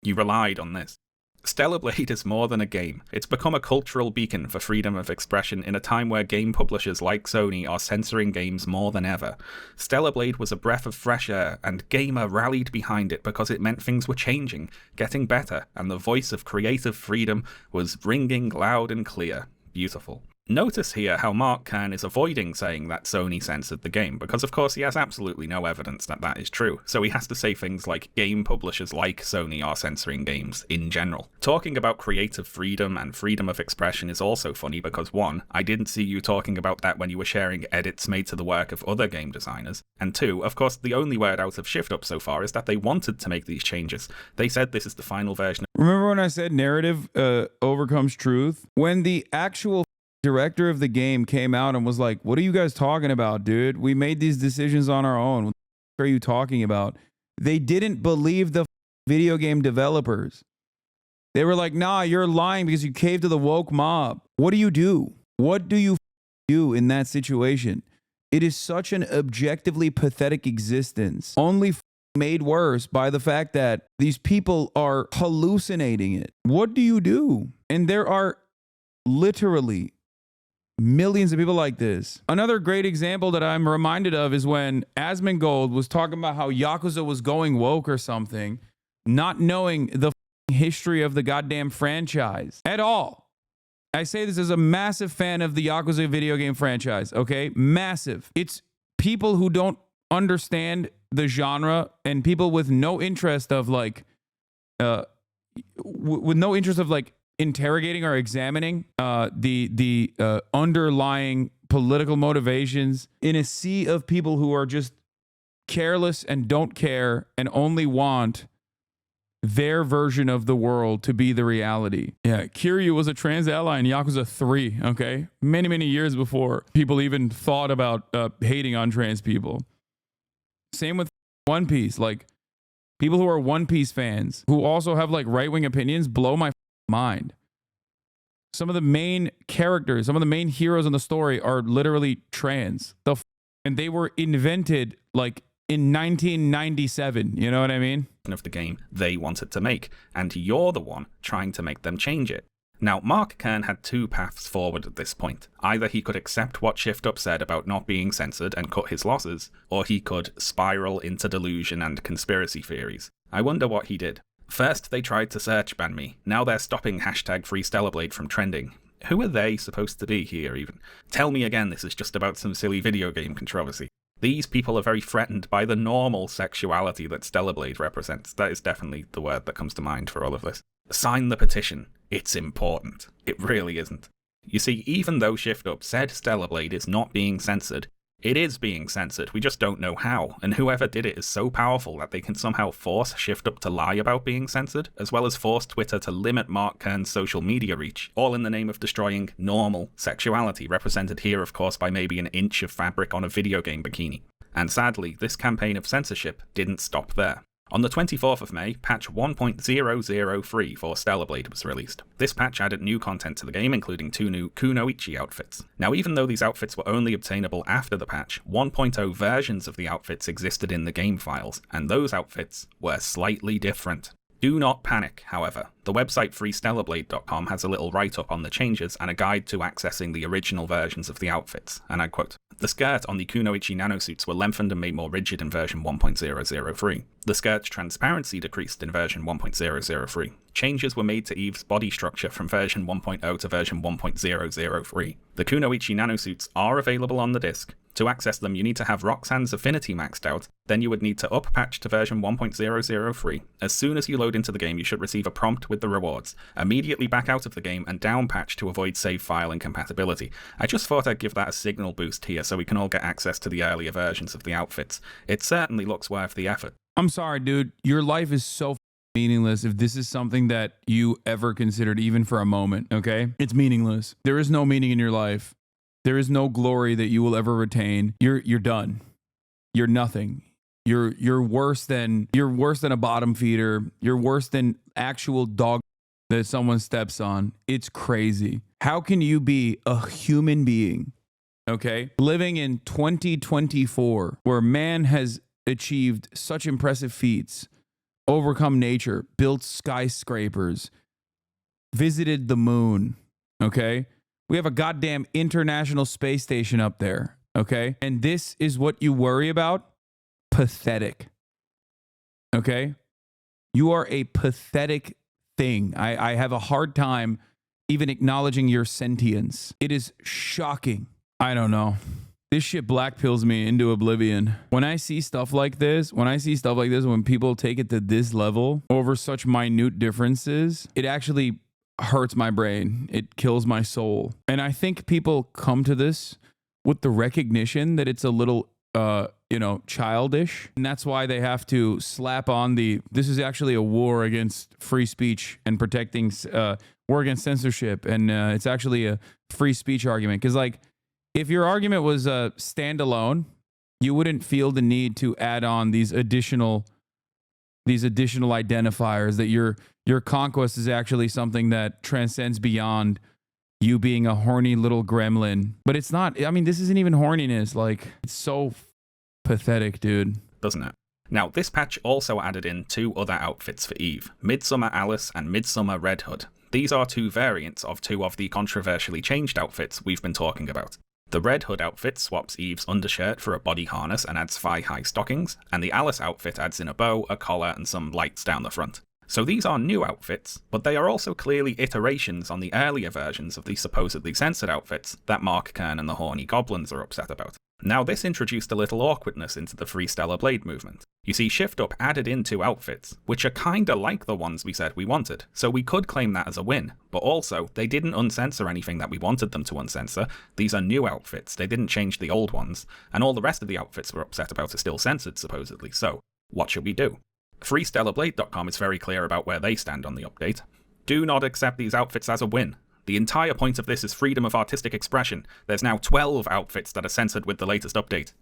You relied on this. Stellar Blade is more than a game. It's become a cultural beacon for freedom of expression in a time where game publishers like Sony are censoring games more than ever. Stellar Blade was a breath of fresh air, and Gamer rallied behind it because it meant things were changing, getting better, and the voice of creative freedom was ringing loud and clear. Beautiful. Notice here how Mark Kern is avoiding saying that Sony censored the game, because of course he has absolutely no evidence that that is true, so he has to say things like game publishers like Sony are censoring games in general. Talking about creative freedom and freedom of expression is also funny because 1, I didn't see you talking about that when you were sharing edits made to the work of other game designers, and 2, of course the only word out of Shift Up so far is that they wanted to make these changes. They said this is the final version. Remember when I said narrative overcomes truth? When the actual director of the game came out and was like, what are you guys talking about, dude? We made these decisions on our own. What the are you talking about? They didn't believe the video game developers. They were like, nah, you're lying because you caved to the woke mob. What do you do? What do you do in that situation? It is such an objectively pathetic existence, only made worse by the fact that these people are hallucinating it. What do you do? And there are literally millions of people like this. Another great example that I'm reminded of is when Asmongold was talking about how Yakuza was going woke or something, not knowing the history of the goddamn franchise at all. I say this as a massive fan of the Yakuza video game franchise, okay? Massive. It's people who don't understand the genre and people with no interest of like, with no interest of like interrogating or examining the underlying political motivations in a sea of people who are just careless and don't care and only want their version of the world to be the reality. Yeah, Kiryu was a trans ally in Yakuza 3, okay? Many, many years before people even thought about hating on trans people. Same with One Piece. Like, people who are One Piece fans who also have like right-wing opinions blow my mind. Some of the main characters, some of the main heroes in the story are literally trans. And they were invented like in 1997. You know what I mean? Of the game they wanted to make, and you're the one trying to make them change it. Now, Mark Kern had 2 paths forward at this point. Either he could accept what Shift Up said about not being censored and cut his losses, or he could spiral into delusion and conspiracy theories. I wonder what he did. First, they tried to search ban me. Now they're stopping #free Stellar Blade from trending. Who are they supposed to be here, even? Tell me again this is just about some silly video game controversy. These people are very threatened by the normal sexuality that Stellar Blade represents. That is definitely the word that comes to mind for all of this. Sign the petition. It's important. It really isn't. You see, even though Shift Up said Stellar Blade is not being censored, it is being censored, we just don't know how, and whoever did it is so powerful that they can somehow force Shift Up to lie about being censored, as well as force Twitter to limit Mark Kern's social media reach, all in the name of destroying normal sexuality, represented here of course by maybe an inch of fabric on a video game bikini. And sadly, this campaign of censorship didn't stop there. On the 24th of May, patch 1.003 for Stellar Blade was released. This patch added new content to the game, including 2 new Kunoichi outfits. Now, even though these outfits were only obtainable after the patch, 1.0 versions of the outfits existed in the game files, and those outfits were slightly different. Do not panic, however. The website freestellarblade.com has a little write-up on the changes and a guide to accessing the original versions of the outfits, and I quote, "The skirt on the Kunoichi nanosuits were lengthened and made more rigid in version 1.003. The skirt's transparency decreased in version 1.003. Changes were made to Eve's body structure from version 1.0 to version 1.003. The Kunoichi nanosuits are available on the disc. To access them, you need to have Roxanne's affinity maxed out, then you would need to up patch to version 1.003. As soon as you load into the game, you should receive a prompt with the rewards. Immediately back out of the game and down patch to avoid save file incompatibility. I just thought I'd give that a signal boost here so we can all get access to the earlier versions of the outfits. It certainly looks worth the effort." I'm sorry, dude. Your life is so meaningless if this is something that you ever considered even for a moment, okay? It's meaningless. There is no meaning in your life. There is no glory that you will ever retain. You're done. You're nothing. You're worse than a bottom feeder. You're worse than actual dog that someone steps on. It's crazy. How can you be a human being, okay, living in 2024 where man has achieved such impressive feats, overcome nature, built skyscrapers, visited the moon, okay? We have a goddamn international space station up there, okay? And this is what you worry about? Pathetic. Okay? You are a pathetic thing. I have a hard time even acknowledging your sentience. It is shocking. I don't know. This shit black pills me into oblivion. When I see stuff like this, when people take it to this level over such minute differences, it actually hurts my brain. It kills my soul. And I think people come to this with the recognition that it's a little, childish. And that's why they have to slap on this is actually a war against free speech and protecting, war against censorship. And it's actually a free speech argument. Because, like, if your argument was standalone, you wouldn't feel the need to add on these additional identifiers that your conquest is actually something that transcends beyond you being a horny little gremlin. But it's not. I mean, this isn't even horniness. Like, it's so pathetic, dude. Doesn't it? Now, this patch also added in 2 other outfits for Eve, Midsummer Alice and Midsummer Red Hood. These are 2 variants of 2 of the controversially changed outfits we've been talking about. The Red Hood outfit swaps Eve's undershirt for a body harness and adds thigh-high stockings, and the Alice outfit adds in a bow, a collar, and some lights down the front. So these are new outfits, but they are also clearly iterations on the earlier versions of the supposedly censored outfits that Mark Kern and the Horny Goblins are upset about. Now, this introduced a little awkwardness into the Free Stellar Blade movement. You see, Shift Up added in 2 outfits, which are kinda like the ones we said we wanted, so we could claim that as a win, but also, they didn't uncensor anything that we wanted them to uncensor. These are new outfits, they didn't change the old ones, and all the rest of the outfits we're upset about are still censored, supposedly, so what should we do? FreeStellarBlade.com is very clear about where they stand on the update. Do not accept these outfits as a win. The entire point of this is freedom of artistic expression. There's now 12 outfits that are censored with the latest update.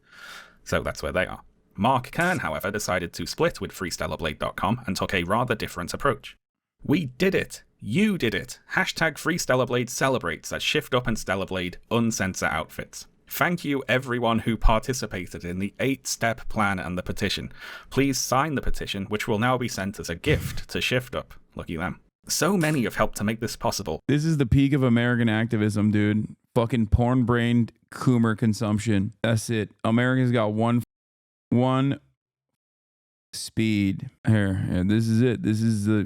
So that's where they are. Mark Kern, however, decided to split with FreeStellarBlade.com and took a rather different approach. We did it! You did it! Hashtag FreeStellarBlade celebrates as Shift Up and Stellar Blade uncensor outfits. Thank you everyone who participated in the 8-step plan and the petition. Please sign the petition, which will now be sent as a gift to Shift Up. Lucky them. So many have helped to make this possible. This is the peak of American activism, dude. Fucking porn-brained Coomer consumption. That's it. America's got one speed. Here, this is it. This is the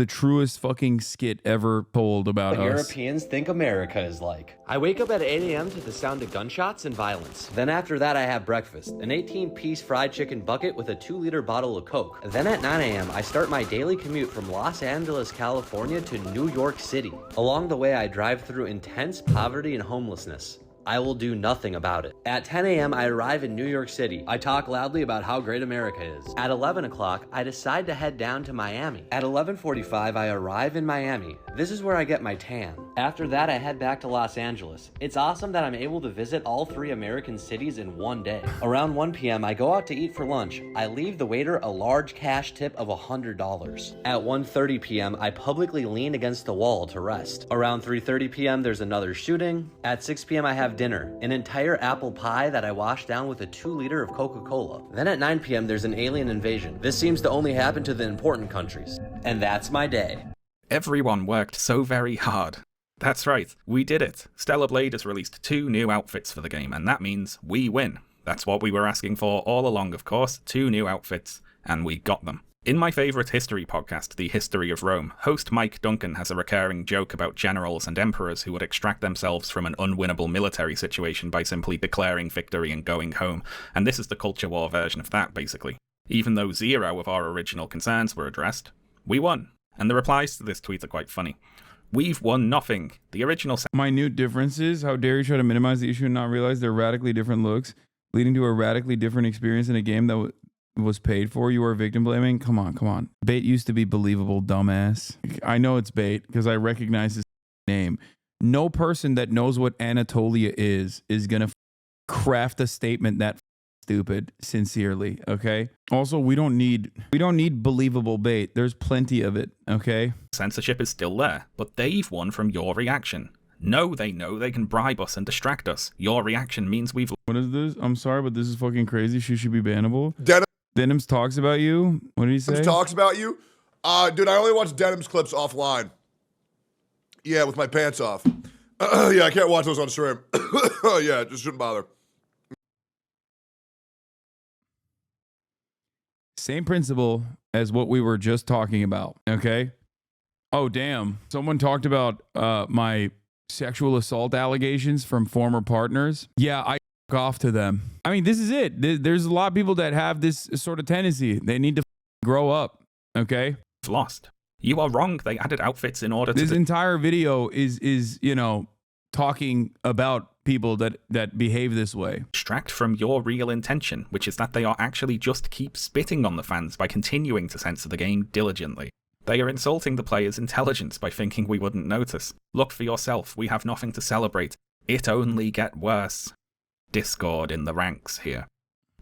truest fucking skit ever told about What us. Europeans think America is like. I wake up at 8 a.m. to the sound of gunshots and violence. Then after that, I have breakfast, an 18-piece fried chicken bucket with a 2-liter bottle of Coke. Then at 9 a.m., I start my daily commute from Los Angeles, California to New York City. Along the way, I drive through intense poverty and homelessness. I will do nothing about it. At 10 a.m., I arrive in New York City. I talk loudly about how great America is. At 11 o'clock, I decide to head down to Miami. At 11:45, I arrive in Miami. This is where I get my tan. After that, I head back to Los Angeles. It's awesome that I'm able to visit all 3 American cities in one day. Around 1 p.m., I go out to eat for lunch. I leave the waiter a large cash tip of $100. At 1:30 p.m., I publicly lean against the wall to rest. Around 3:30 p.m., there's another shooting. At 6 p.m., I have dinner, an entire apple pie that I wash down with a 2-liter of Coca-Cola. Then at 9 p.m., there's an alien invasion. This seems to only happen to the important countries. And that's my day. Everyone worked so very hard. That's right, we did it. Stellar Blade has released 2 new outfits for the game, and that means we win. That's what we were asking for all along, of course, 2 new outfits, and we got them. In my favourite history podcast, The History of Rome, host Mike Duncan has a recurring joke about generals and emperors who would extract themselves from an unwinnable military situation by simply declaring victory and going home, and this is the culture war version of that, basically. Even though 0 of our original concerns were addressed, we won. And the replies to this tweet are quite funny. We've won nothing. The original... Minute differences. How dare you try to minimize the issue and not realize they're radically different looks, leading to a radically different experience in a game that was paid for. You are victim blaming. Come on. Bait used to be believable, dumbass. I know it's bait because I recognize his name. No person that knows what Anatolia is gonna craft a statement that stupid, sincerely, okay? Also, we don't need believable bait. There's plenty of it, okay? Censorship is still there, but they've won from your reaction. No, they know they can bribe us and distract us. Your reaction means we've... What is this? I'm sorry, but this is fucking crazy. She should be bannable. Denims talks about you. What did he say? Denims talks about you? Dude, I only watch Denims clips offline. Yeah, with my pants off. Yeah, I can't watch those on stream. Yeah, just shouldn't bother. Same principle as what we were just talking about, okay? Oh, damn. Someone talked about my sexual assault allegations from former partners. Yeah, I off to them. I mean, this is it. There's a lot of people that have this sort of tendency. They need to grow up, okay? Lost. You are wrong. They added outfits in order to... This entire video is you know, talking about people that behave this way. Distract from your real intention, which is that they are actually just keep spitting on the fans by continuing to censor the game diligently. They are insulting the player's intelligence by thinking we wouldn't notice. Look for yourself, we have nothing to celebrate. It only get worse. Discord in the ranks here.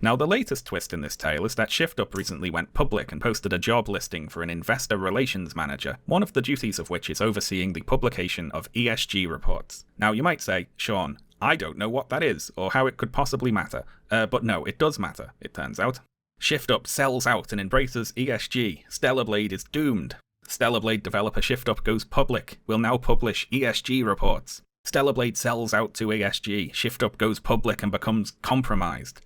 Now, the latest twist in this tale is that ShiftUp recently went public and posted a job listing for an investor relations manager, one of the duties of which is overseeing the publication of ESG reports. Now, you might say, Shaun, I don't know what that is, or how it could possibly matter. But no, it does matter, it turns out. ShiftUp sells out and embraces ESG. Stellar Blade is doomed. Stellar Blade developer ShiftUp goes public, will now publish ESG reports. Stellar Blade sells out to ESG, ShiftUp goes public and becomes compromised.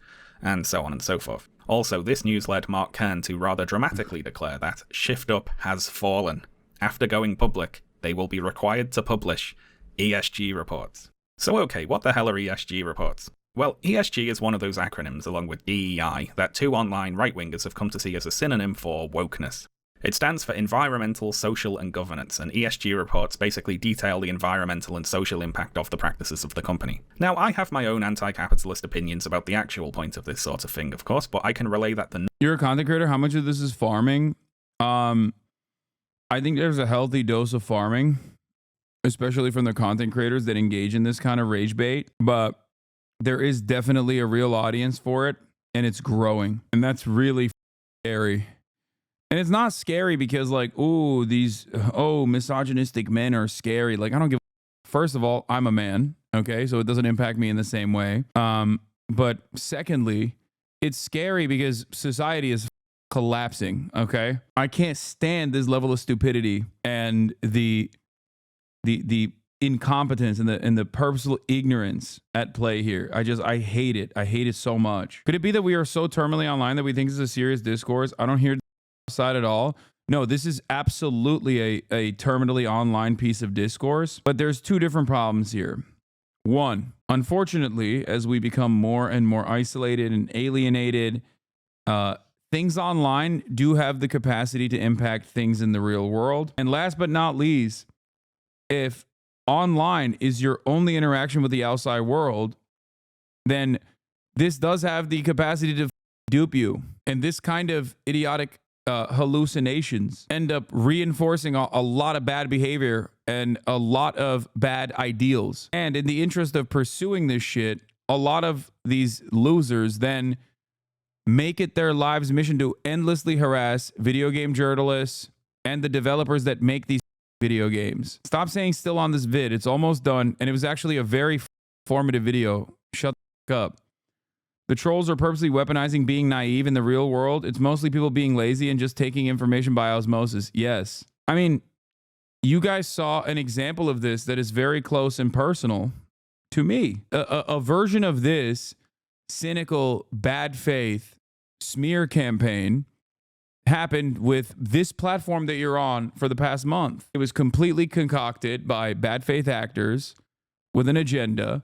And so on and so forth. Also, this news led Mark Kern to rather dramatically declare that ShiftUp has fallen. After going public, they will be required to publish ESG reports. So okay, what the hell are ESG reports? Well, ESG is one of those acronyms, along with DEI, that 2 online right-wingers have come to see as a synonym for wokeness. It stands for Environmental, Social and Governance, and ESG reports basically detail the environmental and social impact of the practices of the company. Now, I have my own anti-capitalist opinions about the actual point of this sort of thing, of course, but I can relay that the... You're a content creator? How much of this is farming? I think there's a healthy dose of farming, especially from the content creators that engage in this kind of rage bait, but there is definitely a real audience for it, and it's growing, and that's really scary. And it's not scary because like, ooh, these, misogynistic men are scary. Like, I don't give a... First of all, I'm a man, okay? So it doesn't impact me in the same way. But secondly, it's scary because society is collapsing, okay? I can't stand this level of stupidity and the incompetence and the purposeful ignorance at play here. I hate it. I hate it so much. Could it be that we are so terminally online that we think this is a serious discourse? I don't hear side at all. No, this is absolutely a terminally online piece of discourse, but there's 2 different problems here. One, unfortunately, as we become more and more isolated and alienated, things online do have the capacity to impact things in the real world. And last but not least, if online is your only interaction with the outside world, then this does have the capacity to dupe you. And this kind of idiotic hallucinations end up reinforcing a lot of bad behavior and a lot of bad ideals. And in the interest of pursuing this shit, a lot of these losers then make it their lives' mission to endlessly harass video game journalists and the developers that make these video games. Stop saying still on this vid. It's almost done, and it was actually a very formative video. Shut the fuck up. The trolls are purposely weaponizing being naive in the real world. It's mostly people being lazy and just taking information by osmosis. Yes. I mean, you guys saw an example of this that is very close and personal to me. A version of this cynical, bad faith smear campaign happened with this platform that you're on for the past month. It was completely concocted by bad faith actors with an agenda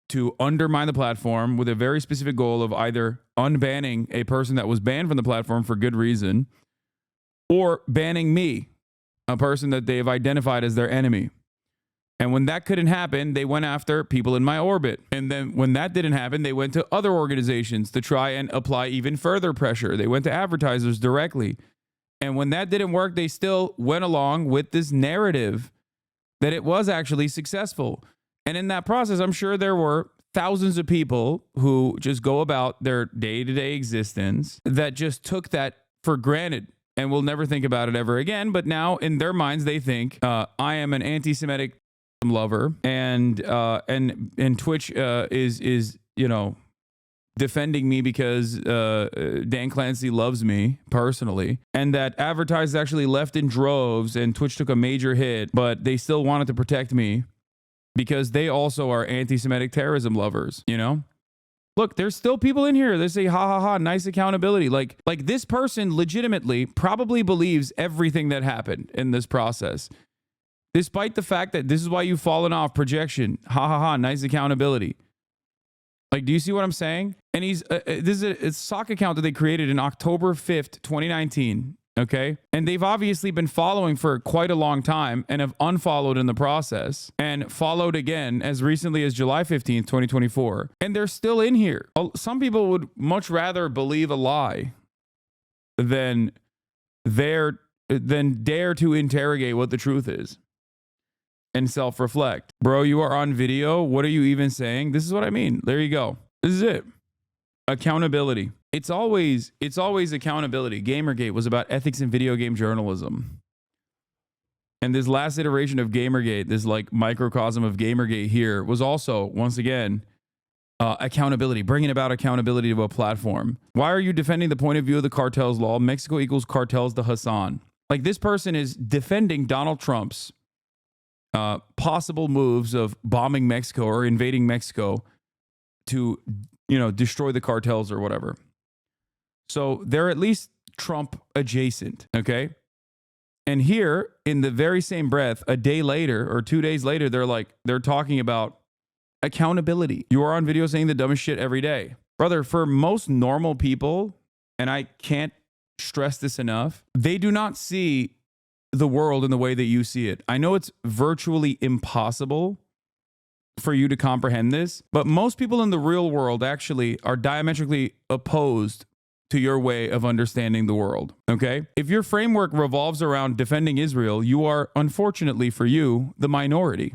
to undermine the platform with a very specific goal of either unbanning a person that was banned from the platform for good reason or banning me, a person that they've identified as their enemy. And when that couldn't happen, they went after people in my orbit. And then when that didn't happen, they went to other organizations to try and apply even further pressure. They went to advertisers directly. And when that didn't work, they still went along with this narrative that it was actually successful. And in that process, I'm sure there were thousands of people who just go about their day-to-day existence that just took that for granted and will never think about it ever again. But now in their minds, they think I am an anti-Semitic lover, and Twitch is defending me because Dan Clancy loves me personally, and that advertisers actually left in droves, and Twitch took a major hit, but they still wanted to protect me because they also are anti-Semitic terrorism lovers. Look, there's still people in here that say, ha ha ha, nice accountability. Like this person legitimately probably believes everything that happened in this process. Despite the fact that this is why you've fallen off projection. Ha ha ha, nice accountability. Like, do you see what I'm saying? And this is a sock account that they created in October 5th, 2019. Okay. And they've obviously been following for quite a long time and have unfollowed in the process and followed again as recently as July 15th, 2024. And they're still in here. Some people would much rather believe a lie than dare to interrogate what the truth is and self-reflect. Bro, you are on video. What are you even saying? This is what I mean. There you go. This is it. Accountability. It's always accountability. Gamergate was about ethics in video game journalism. And this last iteration of Gamergate, this like microcosm of Gamergate here, was also, once again, accountability, bringing about accountability to a platform. Why are you defending the point of view of the cartel's law? Mexico equals cartels to Hasan. Like, this person is defending Donald Trump's possible moves of bombing Mexico or invading Mexico to, destroy the cartels or whatever. So they're at least Trump adjacent, okay? And here, in the very same breath, a day later or 2 days later, they're talking about accountability. You are on video saying the dumbest shit every day. Brother, for most normal people, and I can't stress this enough, they do not see the world in the way that you see it. I know it's virtually impossible for you to comprehend this, but most people in the real world actually are diametrically opposed to your way of understanding the world, okay? If your framework revolves around defending Israel, you are, unfortunately for you, the minority.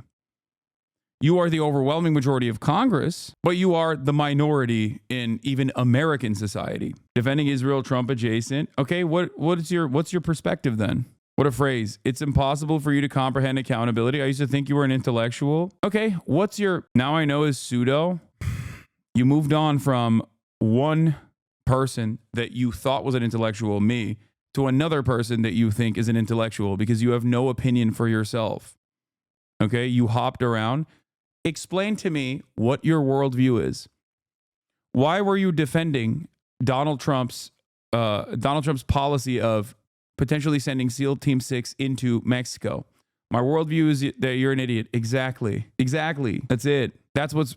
You are the overwhelming majority of Congress, but you are the minority in even American society. Defending Israel, Trump adjacent. Okay, what's your perspective then? What a phrase. It's impossible for you to comprehend accountability. I used to think you were an intellectual. Okay, what's your, now I know is pseudo. You moved on from one person that you thought was an intellectual, me, to another person that you think is an intellectual because you have no opinion for yourself. Okay, you hopped around. Explain to me what your worldview is. Why were you defending Donald Trump's policy of potentially sending SEAL Team 6 into Mexico? My worldview is that you're an idiot. Exactly. That's it. That's what's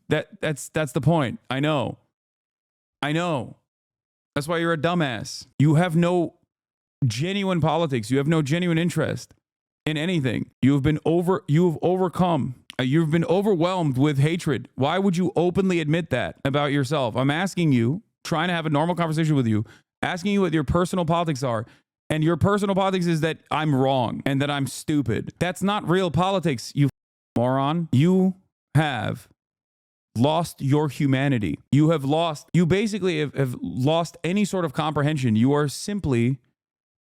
that's the point. I know. That's why you're a dumbass. You have no genuine politics. You have no genuine interest in anything. You've been overcome. You've been overwhelmed with hatred. Why would you openly admit that about yourself? I'm asking you, trying to have a normal conversation with you, asking you what your personal politics are, And your personal politics is that I'm wrong and that I'm stupid. That's not real politics, you moron. You have lost your humanity. You basically have lost any sort of comprehension. You are simply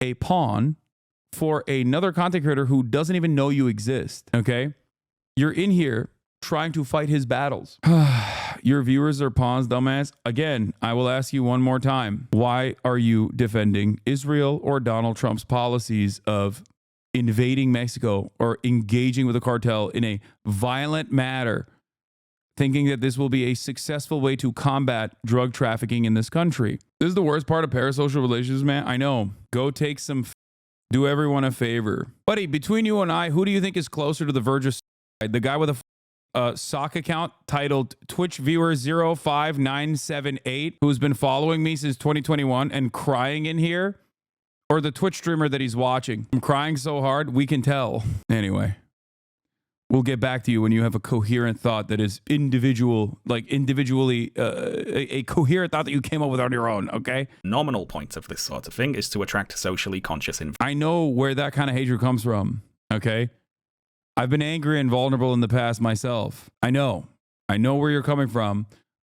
a pawn for another content creator who doesn't even know you exist, okay? You're in here trying to fight his battles. Your viewers are pawns, dumbass. Again, I will ask you one more time. Why are you defending Israel or Donald Trump's policies of invading Mexico or engaging with the cartel in a violent manner, thinking that this will be a successful way to combat drug trafficking in this country? This is the worst part of parasocial relations, man. I know. Go take some do everyone a favor. Buddy, between you and I, who do you think is closer to the verge of suicide? The guy with a sock account titled Twitch Viewer 05978, who's been following me since 2021 and crying in here, or the Twitch streamer that he's watching? I'm crying so hard, we can tell. Anyway, we'll get back to you when you have a coherent thought that is individually, a coherent thought that you came up with on your own, okay? Nominal point of this sort of thing is to attract socially conscious I know where that kind of hatred comes from, okay? I've been angry and vulnerable in the past myself. I know where you're coming from.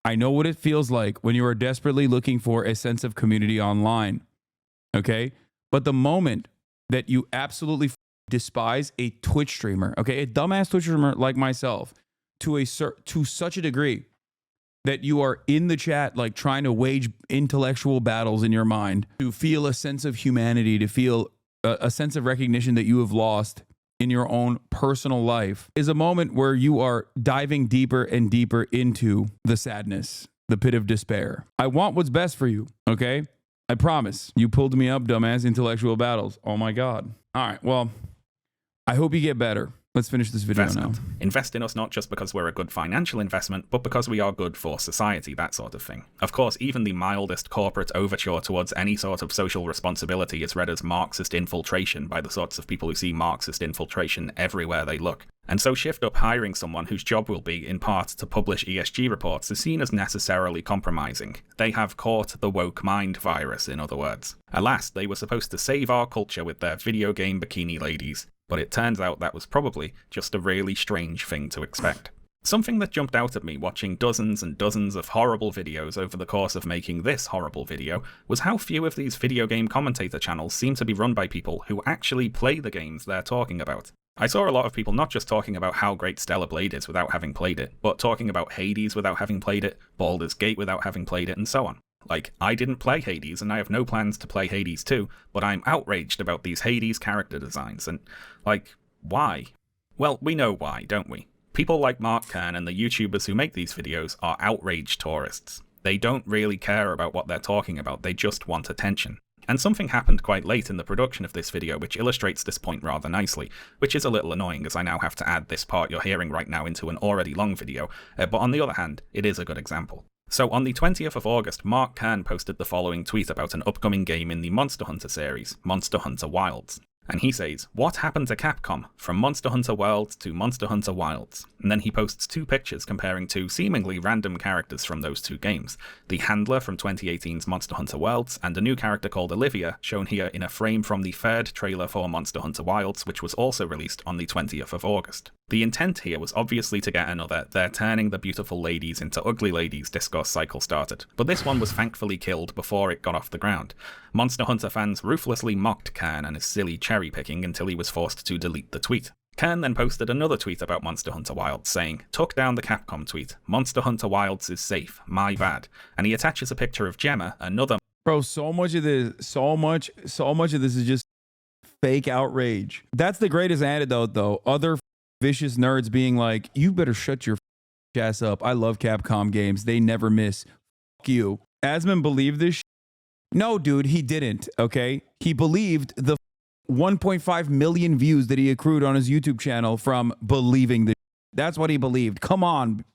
I know what it feels like when you are desperately looking for a sense of community online, okay? But the moment that you absolutely despise a Twitch streamer, okay, a dumbass Twitch streamer like myself, to such a degree that you are in the chat like trying to wage intellectual battles in your mind, to feel a sense of humanity, to feel a sense of recognition that you have lost in your own personal life, is a moment where you are diving deeper and deeper into the sadness, the pit of despair. I want what's best for you, okay? I promise. You pulled me up, dumbass intellectual battles. Oh my God. All right, well, I hope you get better. Let's finish this video now. Invest in us not just because we're a good financial investment, but because we are good for society, that sort of thing. Of course, even the mildest corporate overture towards any sort of social responsibility is read as Marxist infiltration by the sorts of people who see Marxist infiltration everywhere they look. And so Shift Up hiring someone whose job will be, in part, to publish ESG reports is seen as necessarily compromising. They have caught the woke mind virus, in other words. Alas, they were supposed to save our culture with their video game bikini ladies, but it turns out that was probably just a really strange thing to expect. Something that jumped out at me watching dozens and dozens of horrible videos over the course of making this horrible video was how few of these video game commentator channels seem to be run by people who actually play the games they're talking about. I saw a lot of people not just talking about how great Stellar Blade is without having played it, but talking about Hades without having played it, Baldur's Gate without having played it, and so on. Like, I didn't play Hades, and I have no plans to play Hades 2, but I'm outraged about these Hades character designs, and, like, why? Well, we know why, don't we? People like Mark Kern and the YouTubers who make these videos are outrage tourists. They don't really care about what they're talking about, they just want attention. And something happened quite late in the production of this video which illustrates this point rather nicely, which is a little annoying as I now have to add this part you're hearing right now into an already long video, but on the other hand, it is a good example. So on the 20th of August, Mark Kern posted the following tweet about an upcoming game in the Monster Hunter series, Monster Hunter Wilds. And he says, "What happened to Capcom? From Monster Hunter World to Monster Hunter Wilds." And then he posts two pictures comparing two seemingly random characters from those two games. The Handler from 2018's Monster Hunter Worlds, and a new character called Olivia, shown here in a frame from the third trailer for Monster Hunter Wilds, which was also released on the 20th of August. The intent here was obviously to get another "they're turning the beautiful ladies into ugly ladies" discourse cycle started, but this one was thankfully killed before it got off the ground. Monster Hunter fans ruthlessly mocked Kern and his silly cherry-picking until he was forced to delete the tweet. Kern then posted another tweet about Monster Hunter Wilds saying, "Took down the Capcom tweet, Monster Hunter Wilds is safe, my bad," and he attaches a picture of Gemma, another— Bro, so much of this is just fake outrage. That's the greatest antidote, though. Other vicious nerds being like, "You better shut your ass up. I love Capcom games. They never miss. Fuck you." Asman believed this shit? No, dude, he didn't, okay? He believed the 1.5 million views that he accrued on his YouTube channel from believing this. That's what he believed. Come on,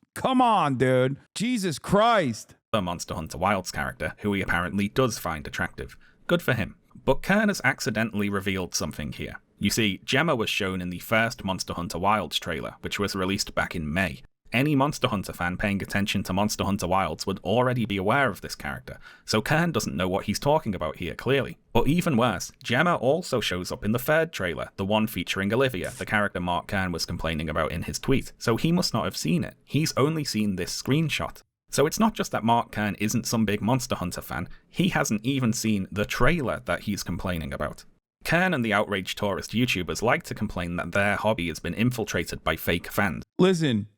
dude. Jesus Christ. The Monster Hunter Wilds character, who he apparently does find attractive. Good for him. But Kern has accidentally revealed something here. You see, Gemma was shown in the first Monster Hunter Wilds trailer, which was released back in May. Any Monster Hunter fan paying attention to Monster Hunter Wilds would already be aware of this character, so Kern doesn't know what he's talking about here clearly. But even worse, Gemma also shows up in the third trailer, the one featuring Olivia, the character Mark Kern was complaining about in his tweet, so he must not have seen it. He's only seen this screenshot. So it's not just that Mark Kern isn't some big Monster Hunter fan, he hasn't even seen the trailer that he's complaining about. Kern and the Outrage tourist YouTubers like to complain that their hobby has been infiltrated by fake fans. Listen,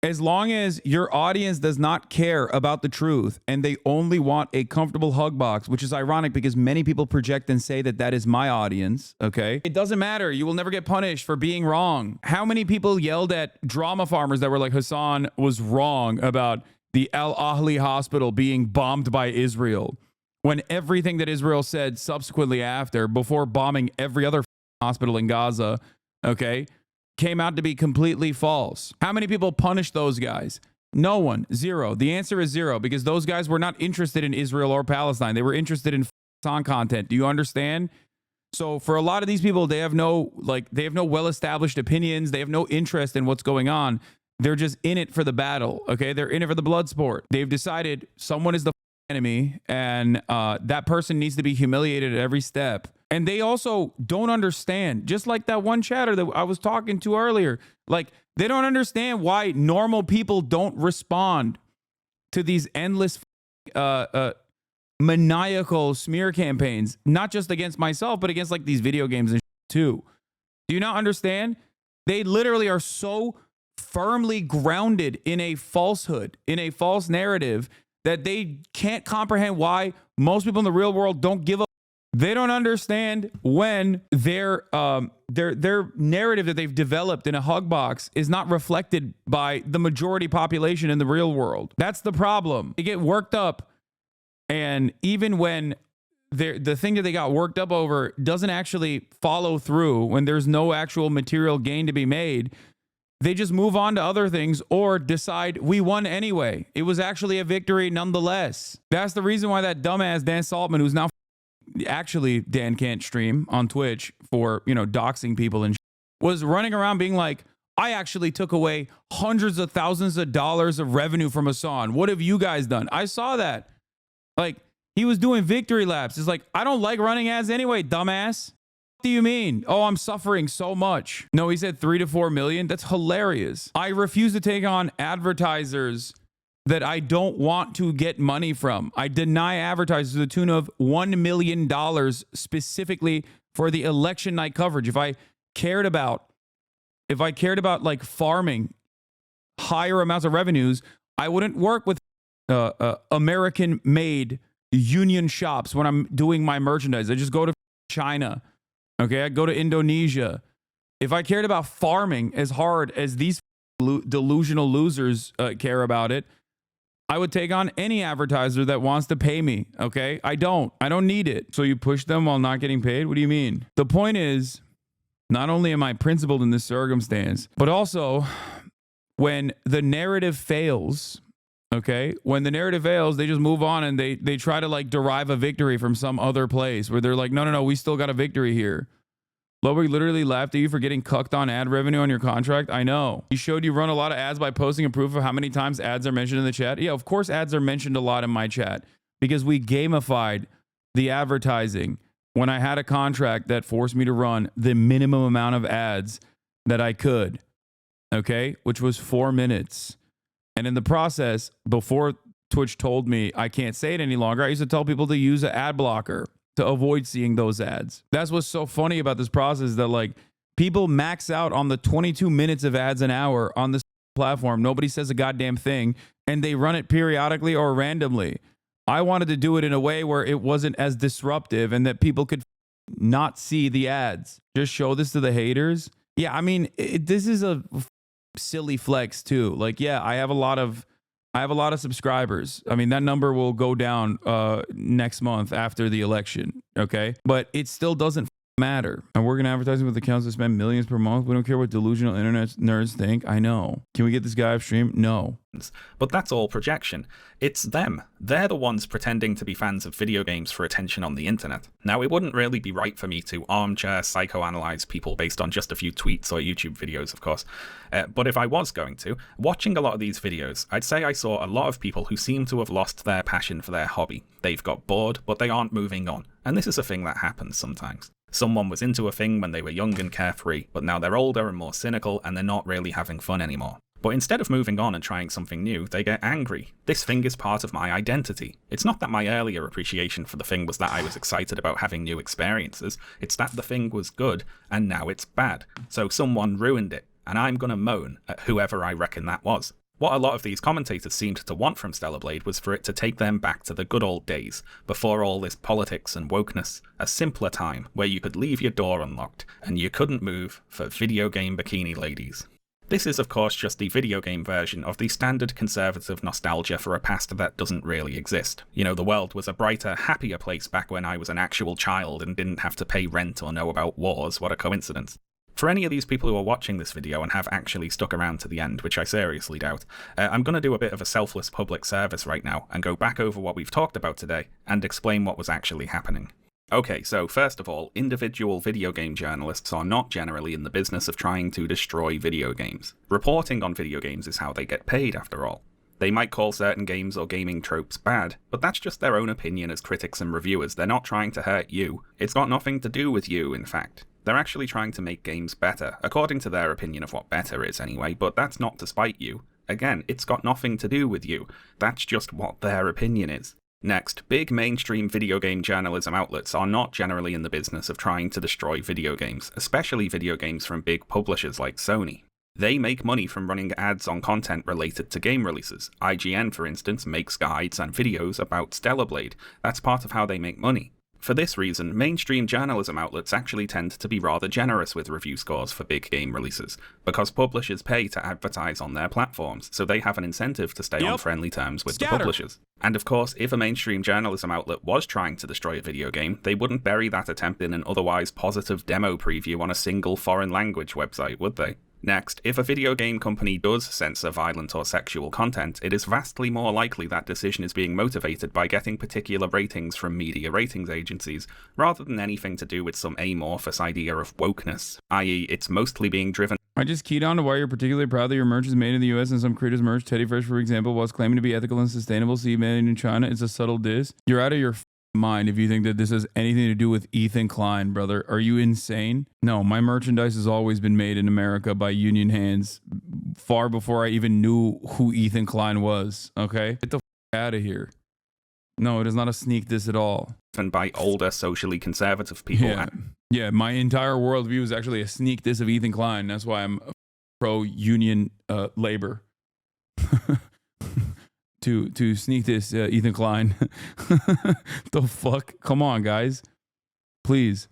as long as your audience does not care about the truth and they only want a comfortable hug box, which is ironic because many people project and say that that is my audience, okay? It doesn't matter. You will never get punished for being wrong. How many people yelled at drama farmers that were like, Hasan was wrong about the Al Ahli hospital being bombed by Israel, when everything that Israel said subsequently after, before bombing every other hospital in Gaza, okay, came out to be completely false? How many people punished those guys? No one. Zero. The answer is zero, because those guys were not interested in Israel or Palestine. They were interested in song content. Do you understand? So for a lot of these people, they have no well-established opinions. They have no interest in what's going on. They're just in it for the battle, okay? They're in it for the blood sport. They've decided someone is the enemy, and that person needs to be humiliated at every step. And they also don't understand, just like that one chatter that I was talking to earlier, like they don't understand why normal people don't respond to these endless maniacal smear campaigns, not just against myself, but against like these video games and too. Do you not understand? They literally are so firmly grounded in a falsehood, in a false narrative, that they can't comprehend why most people in the real world don't give a. They don't understand when their narrative that they've developed in a hug box is not reflected by the majority population in the real world. That's the problem. They get worked up, and even when the thing that they got worked up over doesn't actually follow through, when there's no actual material gain to be made, they just move on to other things or decide we won anyway. It was actually a victory nonetheless. That's the reason why that dumbass Dan Saltman, who's now actually Dan can't stream on Twitch for, doxing people and was running around being like, I actually took away hundreds of thousands of dollars of revenue from Hasan. What have you guys done? I saw that. Like, he was doing victory laps. It's like, I don't like running ads anyway, dumbass. What do you mean? Oh, I'm suffering so much. No, he said 3 to 4 million. That's hilarious. I refuse to take on advertisers that I don't want to get money from. I deny advertisers to the tune of $1 million specifically for the election night coverage. If I cared about like farming higher amounts of revenues, I wouldn't work with American made union shops when I'm doing my merchandise. I just go to China. Okay, I go to Indonesia. If I cared about farming as hard as these delusional losers care about it, I would take on any advertiser that wants to pay me. Okay, I don't need it. So you push them while not getting paid? What do you mean? The point is, not only am I principled in this circumstance, but also when the narrative fails, okay, when the narrative fails, they just move on and they try to like derive a victory from some other place where they're like, no, we still got a victory here. Lowy literally laughed at you for getting cucked on ad revenue on your contract. I know. He showed you run a lot of ads by posting a proof of how many times ads are mentioned in the chat. Yeah, of course ads are mentioned a lot in my chat because we gamified the advertising when I had a contract that forced me to run the minimum amount of ads that I could, okay, which was 4 minutes. And in the process, before Twitch told me I can't say it any longer, I used to tell people to use an ad blocker to avoid seeing those ads. That's what's so funny about this process, that like people max out on the 22 minutes of ads an hour on this platform. Nobody says a goddamn thing, and they run it periodically or randomly. I wanted to do it in a way where it wasn't as disruptive and that people could not see the ads. Just show this to the haters. Yeah, I mean, this is a silly flex too. Like, yeah, I have a lot of subscribers. I mean, that number will go down next month after the election, okay? But it still doesn't matter. I work in advertising with accounts that spend millions per month. We don't care what delusional internet nerds think. I know. Can we get this guy off stream? No. But that's all projection. It's them. They're the ones pretending to be fans of video games for attention on the internet. Now, it wouldn't really be right for me to armchair psychoanalyze people based on just a few tweets or YouTube videos, of course. But if I was going to, watching a lot of these videos, I'd say I saw a lot of people who seem to have lost their passion for their hobby. They've got bored, but they aren't moving on. And this is a thing that happens sometimes. Someone was into a thing when they were young and carefree, but now they're older and more cynical and they're not really having fun anymore. But instead of moving on and trying something new, they get angry. This thing is part of my identity. It's not that my earlier appreciation for the thing was that I was excited about having new experiences. It's that the thing was good and now it's bad. So someone ruined it, and I'm gonna moan at whoever I reckon that was. What a lot of these commentators seemed to want from Stellar Blade was for it to take them back to the good old days, before all this politics and wokeness, a simpler time where you could leave your door unlocked and you couldn't move for video game bikini ladies. This is of course just the video game version of the standard conservative nostalgia for a past that doesn't really exist. You know, the world was a brighter, happier place back when I was an actual child and didn't have to pay rent or know about wars. What a coincidence. For any of these people who are watching this video and have actually stuck around to the end, which I seriously doubt, I'm going to do a bit of a selfless public service right now and go back over what we've talked about today and explain what was actually happening. Okay, so first of all, individual video game journalists are not generally in the business of trying to destroy video games. Reporting on video games is how they get paid, after all. They might call certain games or gaming tropes bad, but that's just their own opinion as critics and reviewers. They're not trying to hurt you. It's got nothing to do with you, in fact. They're actually trying to make games better, according to their opinion of what better is anyway, but that's not to spite you. Again, it's got nothing to do with you. That's just what their opinion is. Next, big mainstream video game journalism outlets are not generally in the business of trying to destroy video games, especially video games from big publishers like Sony. They make money from running ads on content related to game releases. IGN, for instance, makes guides and videos about Stellar Blade. That's part of how they make money. For this reason, mainstream journalism outlets actually tend to be rather generous with review scores for big game releases, because publishers pay to advertise on their platforms, so they have an incentive to stay on friendly terms with the publishers. And of course, if a mainstream journalism outlet was trying to destroy a video game, they wouldn't bury that attempt in an otherwise positive demo preview on a single foreign language website, would they? Next, if a video game company does censor violent or sexual content, it is vastly more likely that decision is being motivated by getting particular ratings from media ratings agencies, rather than anything to do with some amorphous idea of wokeness, i.e. it's mostly being driven. I just keyed on to why you're particularly proud that your merch is made in the US and some creators' merch, Teddy Fresh for example, was claiming to be ethical and sustainable, see made in China. It's a subtle diss. You're out of your mind if you think that this has anything to do with Ethan Klein, brother. Are you insane? No, my merchandise has always been made in America by union hands far before I even knew who Ethan Klein was, okay? Get the out of here. No, it is not a sneak diss at all. And by older socially conservative people. Yeah, my entire worldview is actually a sneak diss of Ethan Klein. That's why I'm pro-union labor. To sneak this, Ethan Klein. The fuck? Come on, guys. Please.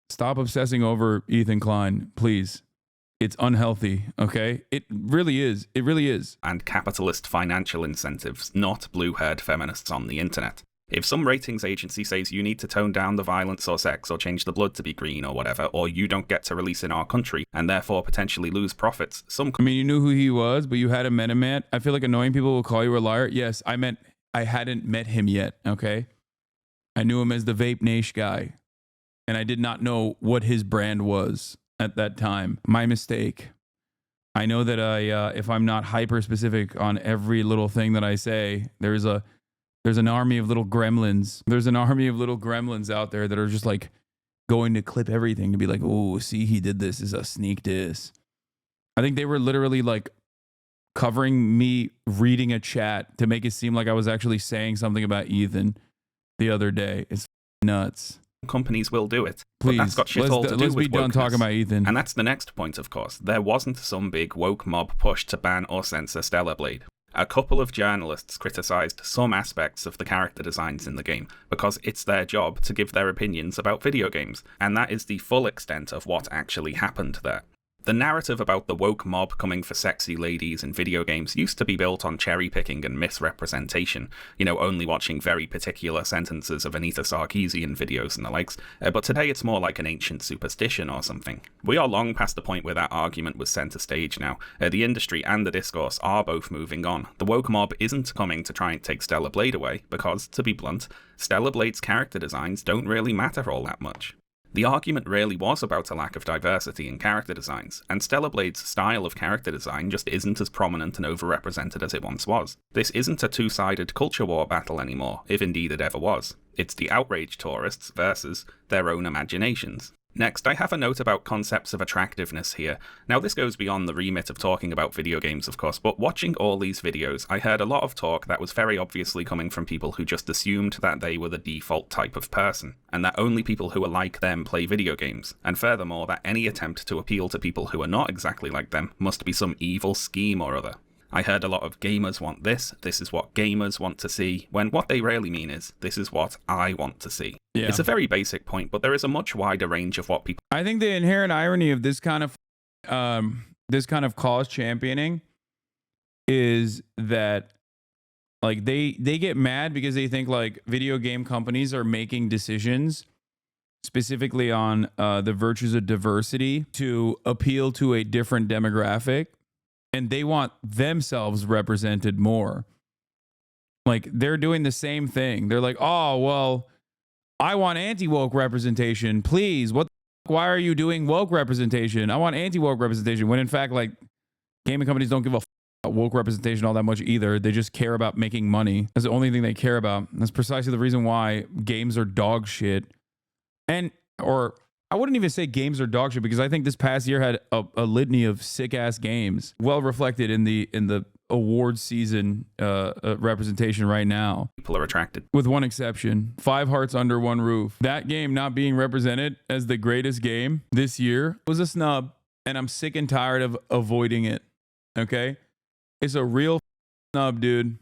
Stop obsessing over Ethan Klein. Please. It's unhealthy, okay? It really is. It really is. And capitalist financial incentives, not blue-haired feminists on the internet. If some ratings agency says you need to tone down the violence or sex or change the blood to be green or whatever, or you don't get to release in our country and therefore potentially lose profits, I mean, you knew who he was, but you hadn't met him yet. I feel like annoying people will call you a liar. Yes, I hadn't met him yet, okay? I knew him as the Vape Nash guy, and I did not know what his brand was at that time. My mistake. I know that if I'm not hyper specific on every little thing that I say, there's an army of little gremlins. There's an army of little gremlins out there that are just like going to clip everything to be like, oh, see, he did this is a sneak diss. I think they were literally like covering me reading a chat to make it seem like I was actually saying something about Ethan the other day. It's nuts. Companies will do it. Please, but that's got shit all to do let's with be done wokeness. talking about Ethan. And that's the next point, of course. There wasn't some big woke mob push to ban or censor Stellar Blade. A couple of journalists criticised some aspects of the character designs in the game, because it's their job to give their opinions about video games, and that is the full extent of what actually happened there. The narrative about the woke mob coming for sexy ladies in video games used to be built on cherry picking and misrepresentation, only watching very particular sentences of Anita Sarkeesian videos and the likes, but today it's more like an ancient superstition or something. We are long past the point where that argument was centre stage now. The industry and the discourse are both moving on. The woke mob isn't coming to try and take Stellar Blade away, because, to be blunt, Stellar Blade's character designs don't really matter all that much. The argument really was about a lack of diversity in character designs, and Stellar Blade's style of character design just isn't as prominent and overrepresented as it once was. This isn't a two-sided culture war battle anymore, if indeed it ever was. It's the Outrage tourists versus their own imaginations. Next, I have a note about concepts of attractiveness here. Now, this goes beyond the remit of talking about video games, of course, but watching all these videos, I heard a lot of talk that was very obviously coming from people who just assumed that they were the default type of person, and that only people who are like them play video games, and furthermore, that any attempt to appeal to people who are not exactly like them must be some evil scheme or other. I heard a lot of gamers want this is what gamers want to see, when what they really mean is, this is what I want to see. Yeah. It's a very basic point, but there is a much wider range of what people... I think the inherent irony of this kind of cause championing is that like they get mad because they think like video game companies are making decisions specifically on the virtues of diversity to appeal to a different demographic. And they want themselves represented more. Like, they're doing the same thing. They're like, oh, well, I want anti-woke representation. Please, why are you doing woke representation? I want anti-woke representation. When in fact, like, gaming companies don't give a about woke representation all that much either. They just care about making money. That's the only thing they care about. That's precisely the reason why games are dog shit. Or I wouldn't even say games are dog shit, because I think this past year had a litany of sick ass games, well reflected in the awards season representation right now. People are attracted. With one exception, 5 Hearts Under One Roof. That game not being represented as the greatest game this year was a snub, and I'm sick and tired of avoiding it. Okay? It's a real snub, dude.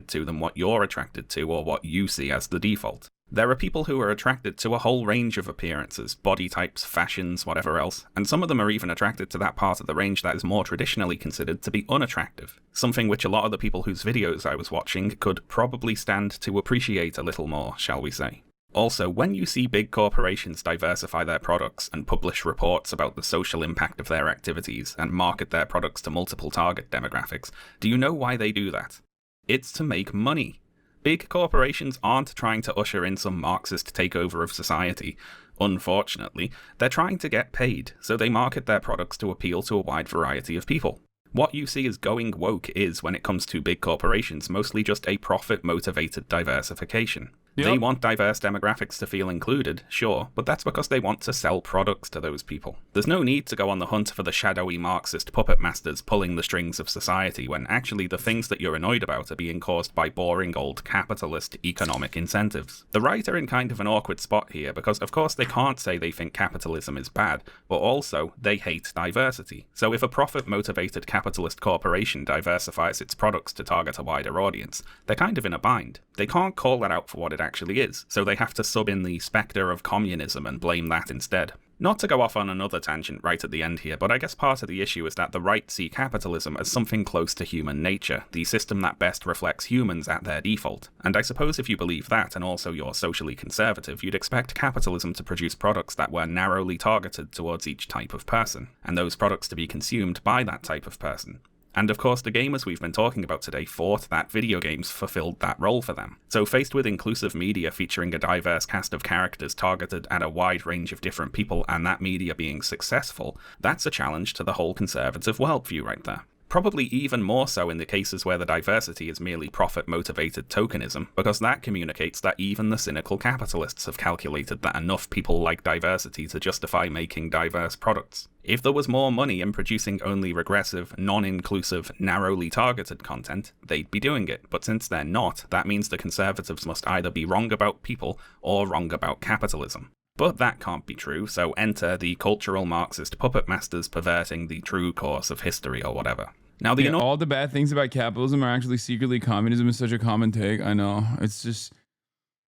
To than what you're attracted to or what you see as the default. There are people who are attracted to a whole range of appearances, body types, fashions, whatever else, and some of them are even attracted to that part of the range that is more traditionally considered to be unattractive, something which a lot of the people whose videos I was watching could probably stand to appreciate a little more, shall we say. Also, when you see big corporations diversify their products and publish reports about the social impact of their activities and market their products to multiple target demographics, do you know why they do that? It's to make money. Big corporations aren't trying to usher in some Marxist takeover of society. Unfortunately, they're trying to get paid, so they market their products to appeal to a wide variety of people. What you see as going woke is, when it comes to big corporations, mostly just a profit-motivated diversification. Yep. They want diverse demographics to feel included, sure, but that's because they want to sell products to those people. There's no need to go on the hunt for the shadowy Marxist puppet masters pulling the strings of society, when actually the things that you're annoyed about are being caused by boring old capitalist economic incentives. The right are in kind of an awkward spot here, because of course they can't say they think capitalism is bad, but also they hate diversity. So if a profit-motivated capitalist corporation diversifies its products to target a wider audience, they're kind of in a bind. They can't call that out for what it actually is, so they have to sub in the spectre of communism and blame that instead. Not to go off on another tangent right at the end here, but I guess part of the issue is that the right see capitalism as something close to human nature, the system that best reflects humans at their default. And I suppose if you believe that, and also you're socially conservative, you'd expect capitalism to produce products that were narrowly targeted towards each type of person, and those products to be consumed by that type of person. And of course, the gamers we've been talking about today thought that video games fulfilled that role for them. So faced with inclusive media featuring a diverse cast of characters targeted at a wide range of different people, and that media being successful, that's a challenge to the whole conservative worldview right there. Probably even more so in the cases where the diversity is merely profit-motivated tokenism, because that communicates that even the cynical capitalists have calculated that enough people like diversity to justify making diverse products. If there was more money in producing only regressive, non-inclusive, narrowly targeted content, they'd be doing it, but since they're not, that means the conservatives must either be wrong about people or wrong about capitalism. But that can't be true, so enter the cultural Marxist puppet masters perverting the true course of history or whatever. Now, all the bad things about capitalism are actually secretly communism is such a common take. I know. It's just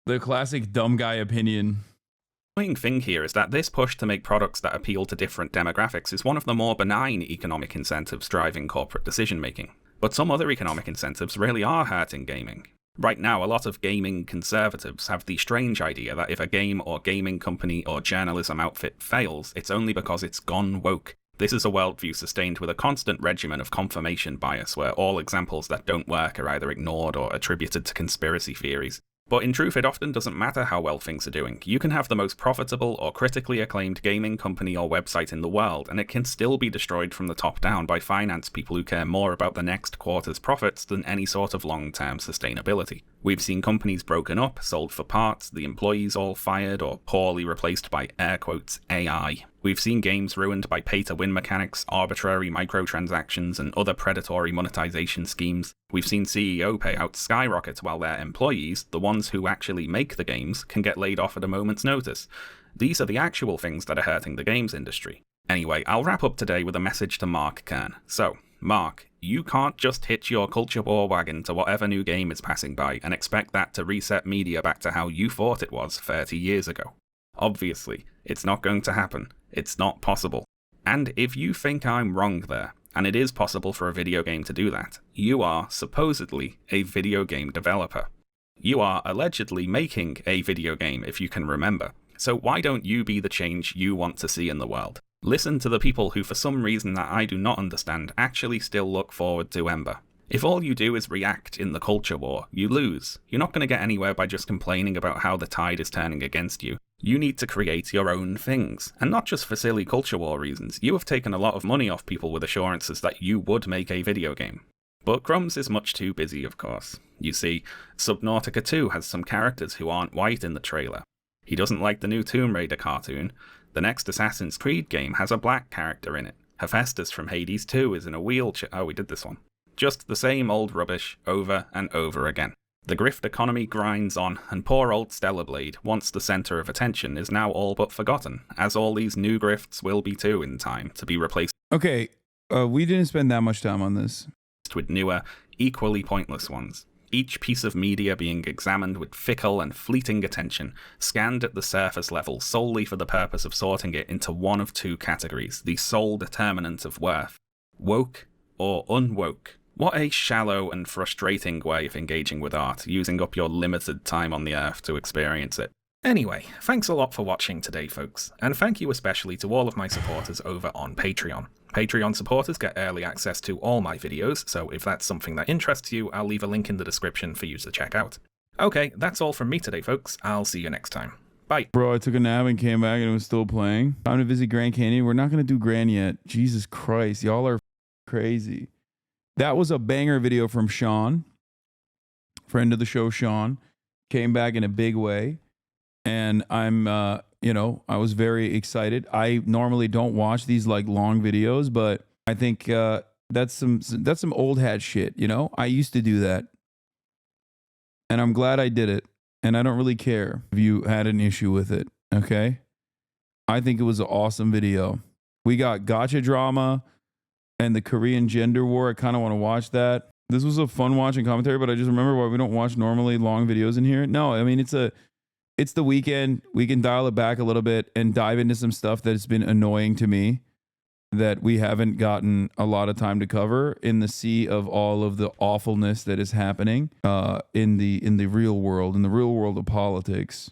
the classic dumb guy opinion. The annoying thing here is that this push to make products that appeal to different demographics is one of the more benign economic incentives driving corporate decision-making. But some other economic incentives really are hurting gaming. Right now, a lot of gaming conservatives have the strange idea that if a game or gaming company or journalism outfit fails, it's only because it's gone woke. This is a worldview sustained with a constant regimen of confirmation bias, where all examples that don't work are either ignored or attributed to conspiracy theories. But in truth, it often doesn't matter how well things are doing. You can have the most profitable or critically acclaimed gaming company or website in the world, and it can still be destroyed from the top down by finance people who care more about the next quarter's profits than any sort of long-term sustainability. We've seen companies broken up, sold for parts, the employees all fired or poorly replaced by air quotes AI. We've seen games ruined by pay-to-win mechanics, arbitrary microtransactions, and other predatory monetization schemes. We've seen CEO payouts skyrocket while their employees, the ones who actually make the games, can get laid off at a moment's notice. These are the actual things that are hurting the games industry. Anyway, I'll wrap up today with a message to Mark Kern. So, Mark, you can't just hitch your culture war wagon to whatever new game is passing by and expect that to reset media back to how you thought it was 30 years ago. Obviously, it's not going to happen. It's not possible. And if you think I'm wrong there, and it is possible for a video game to do that, you are, supposedly, a video game developer. You are allegedly making a video game, if you can remember. So why don't you be the change you want to see in the world? Listen to the people who, for some reason that I do not understand, actually still look forward to Ember. If all you do is react in the culture war, you lose. You're not going to get anywhere by just complaining about how the tide is turning against you. You need to create your own things. And not just for silly culture war reasons. You have taken a lot of money off people with assurances that you would make a video game. But Crumbs is much too busy, of course. You see, Subnautica 2 has some characters who aren't white in the trailer. He doesn't like the new Tomb Raider cartoon. The next Assassin's Creed game has a black character in it. Hephaestus from Hades 2 is in a wheelchair. Oh, we did this one. Just the same old rubbish over and over again. The grift economy grinds on, and poor old Stellar Blade, once the centre of attention, is now all but forgotten, as all these new grifts will be too in time, to be replaced Okay, we didn't spend that much time on this. With newer, equally pointless ones. Each piece of media being examined with fickle and fleeting attention, scanned at the surface level solely for the purpose of sorting it into one of two categories, the sole determinant of worth: woke or unwoke. What a shallow and frustrating way of engaging with art, using up your limited time on the earth to experience it. Anyway, thanks a lot for watching today, folks, and thank you especially to all of my supporters over on Patreon. Patreon supporters get early access to all my videos, so if that's something that interests you, I'll leave a link in the description for you to check out. Okay, that's all from me today, folks. I'll see you next time. Bye. Bro, I took a nap and came back and it was still playing. Time to visit Grand Canyon. We're not going to do Grand yet. Jesus Christ, y'all are crazy. That was a banger video from Shaun. Friend of the show, Shaun. Came back in a big way. And I'm, I was very excited. I normally don't watch these like long videos, but I think that's some old hat shit, you know? I used to do that. And I'm glad I did it. And I don't really care if you had an issue with it, okay? I think it was an awesome video. We got gotcha drama and the Korean gender war. I kind of want to watch that. This was a fun watching commentary, but I just remember why we don't watch normally long videos in here. No, I mean, it's the weekend. We can dial it back a little bit and dive into some stuff that's been annoying to me that we haven't gotten a lot of time to cover in the sea of all of the awfulness that is happening in the real world, in the real world of politics.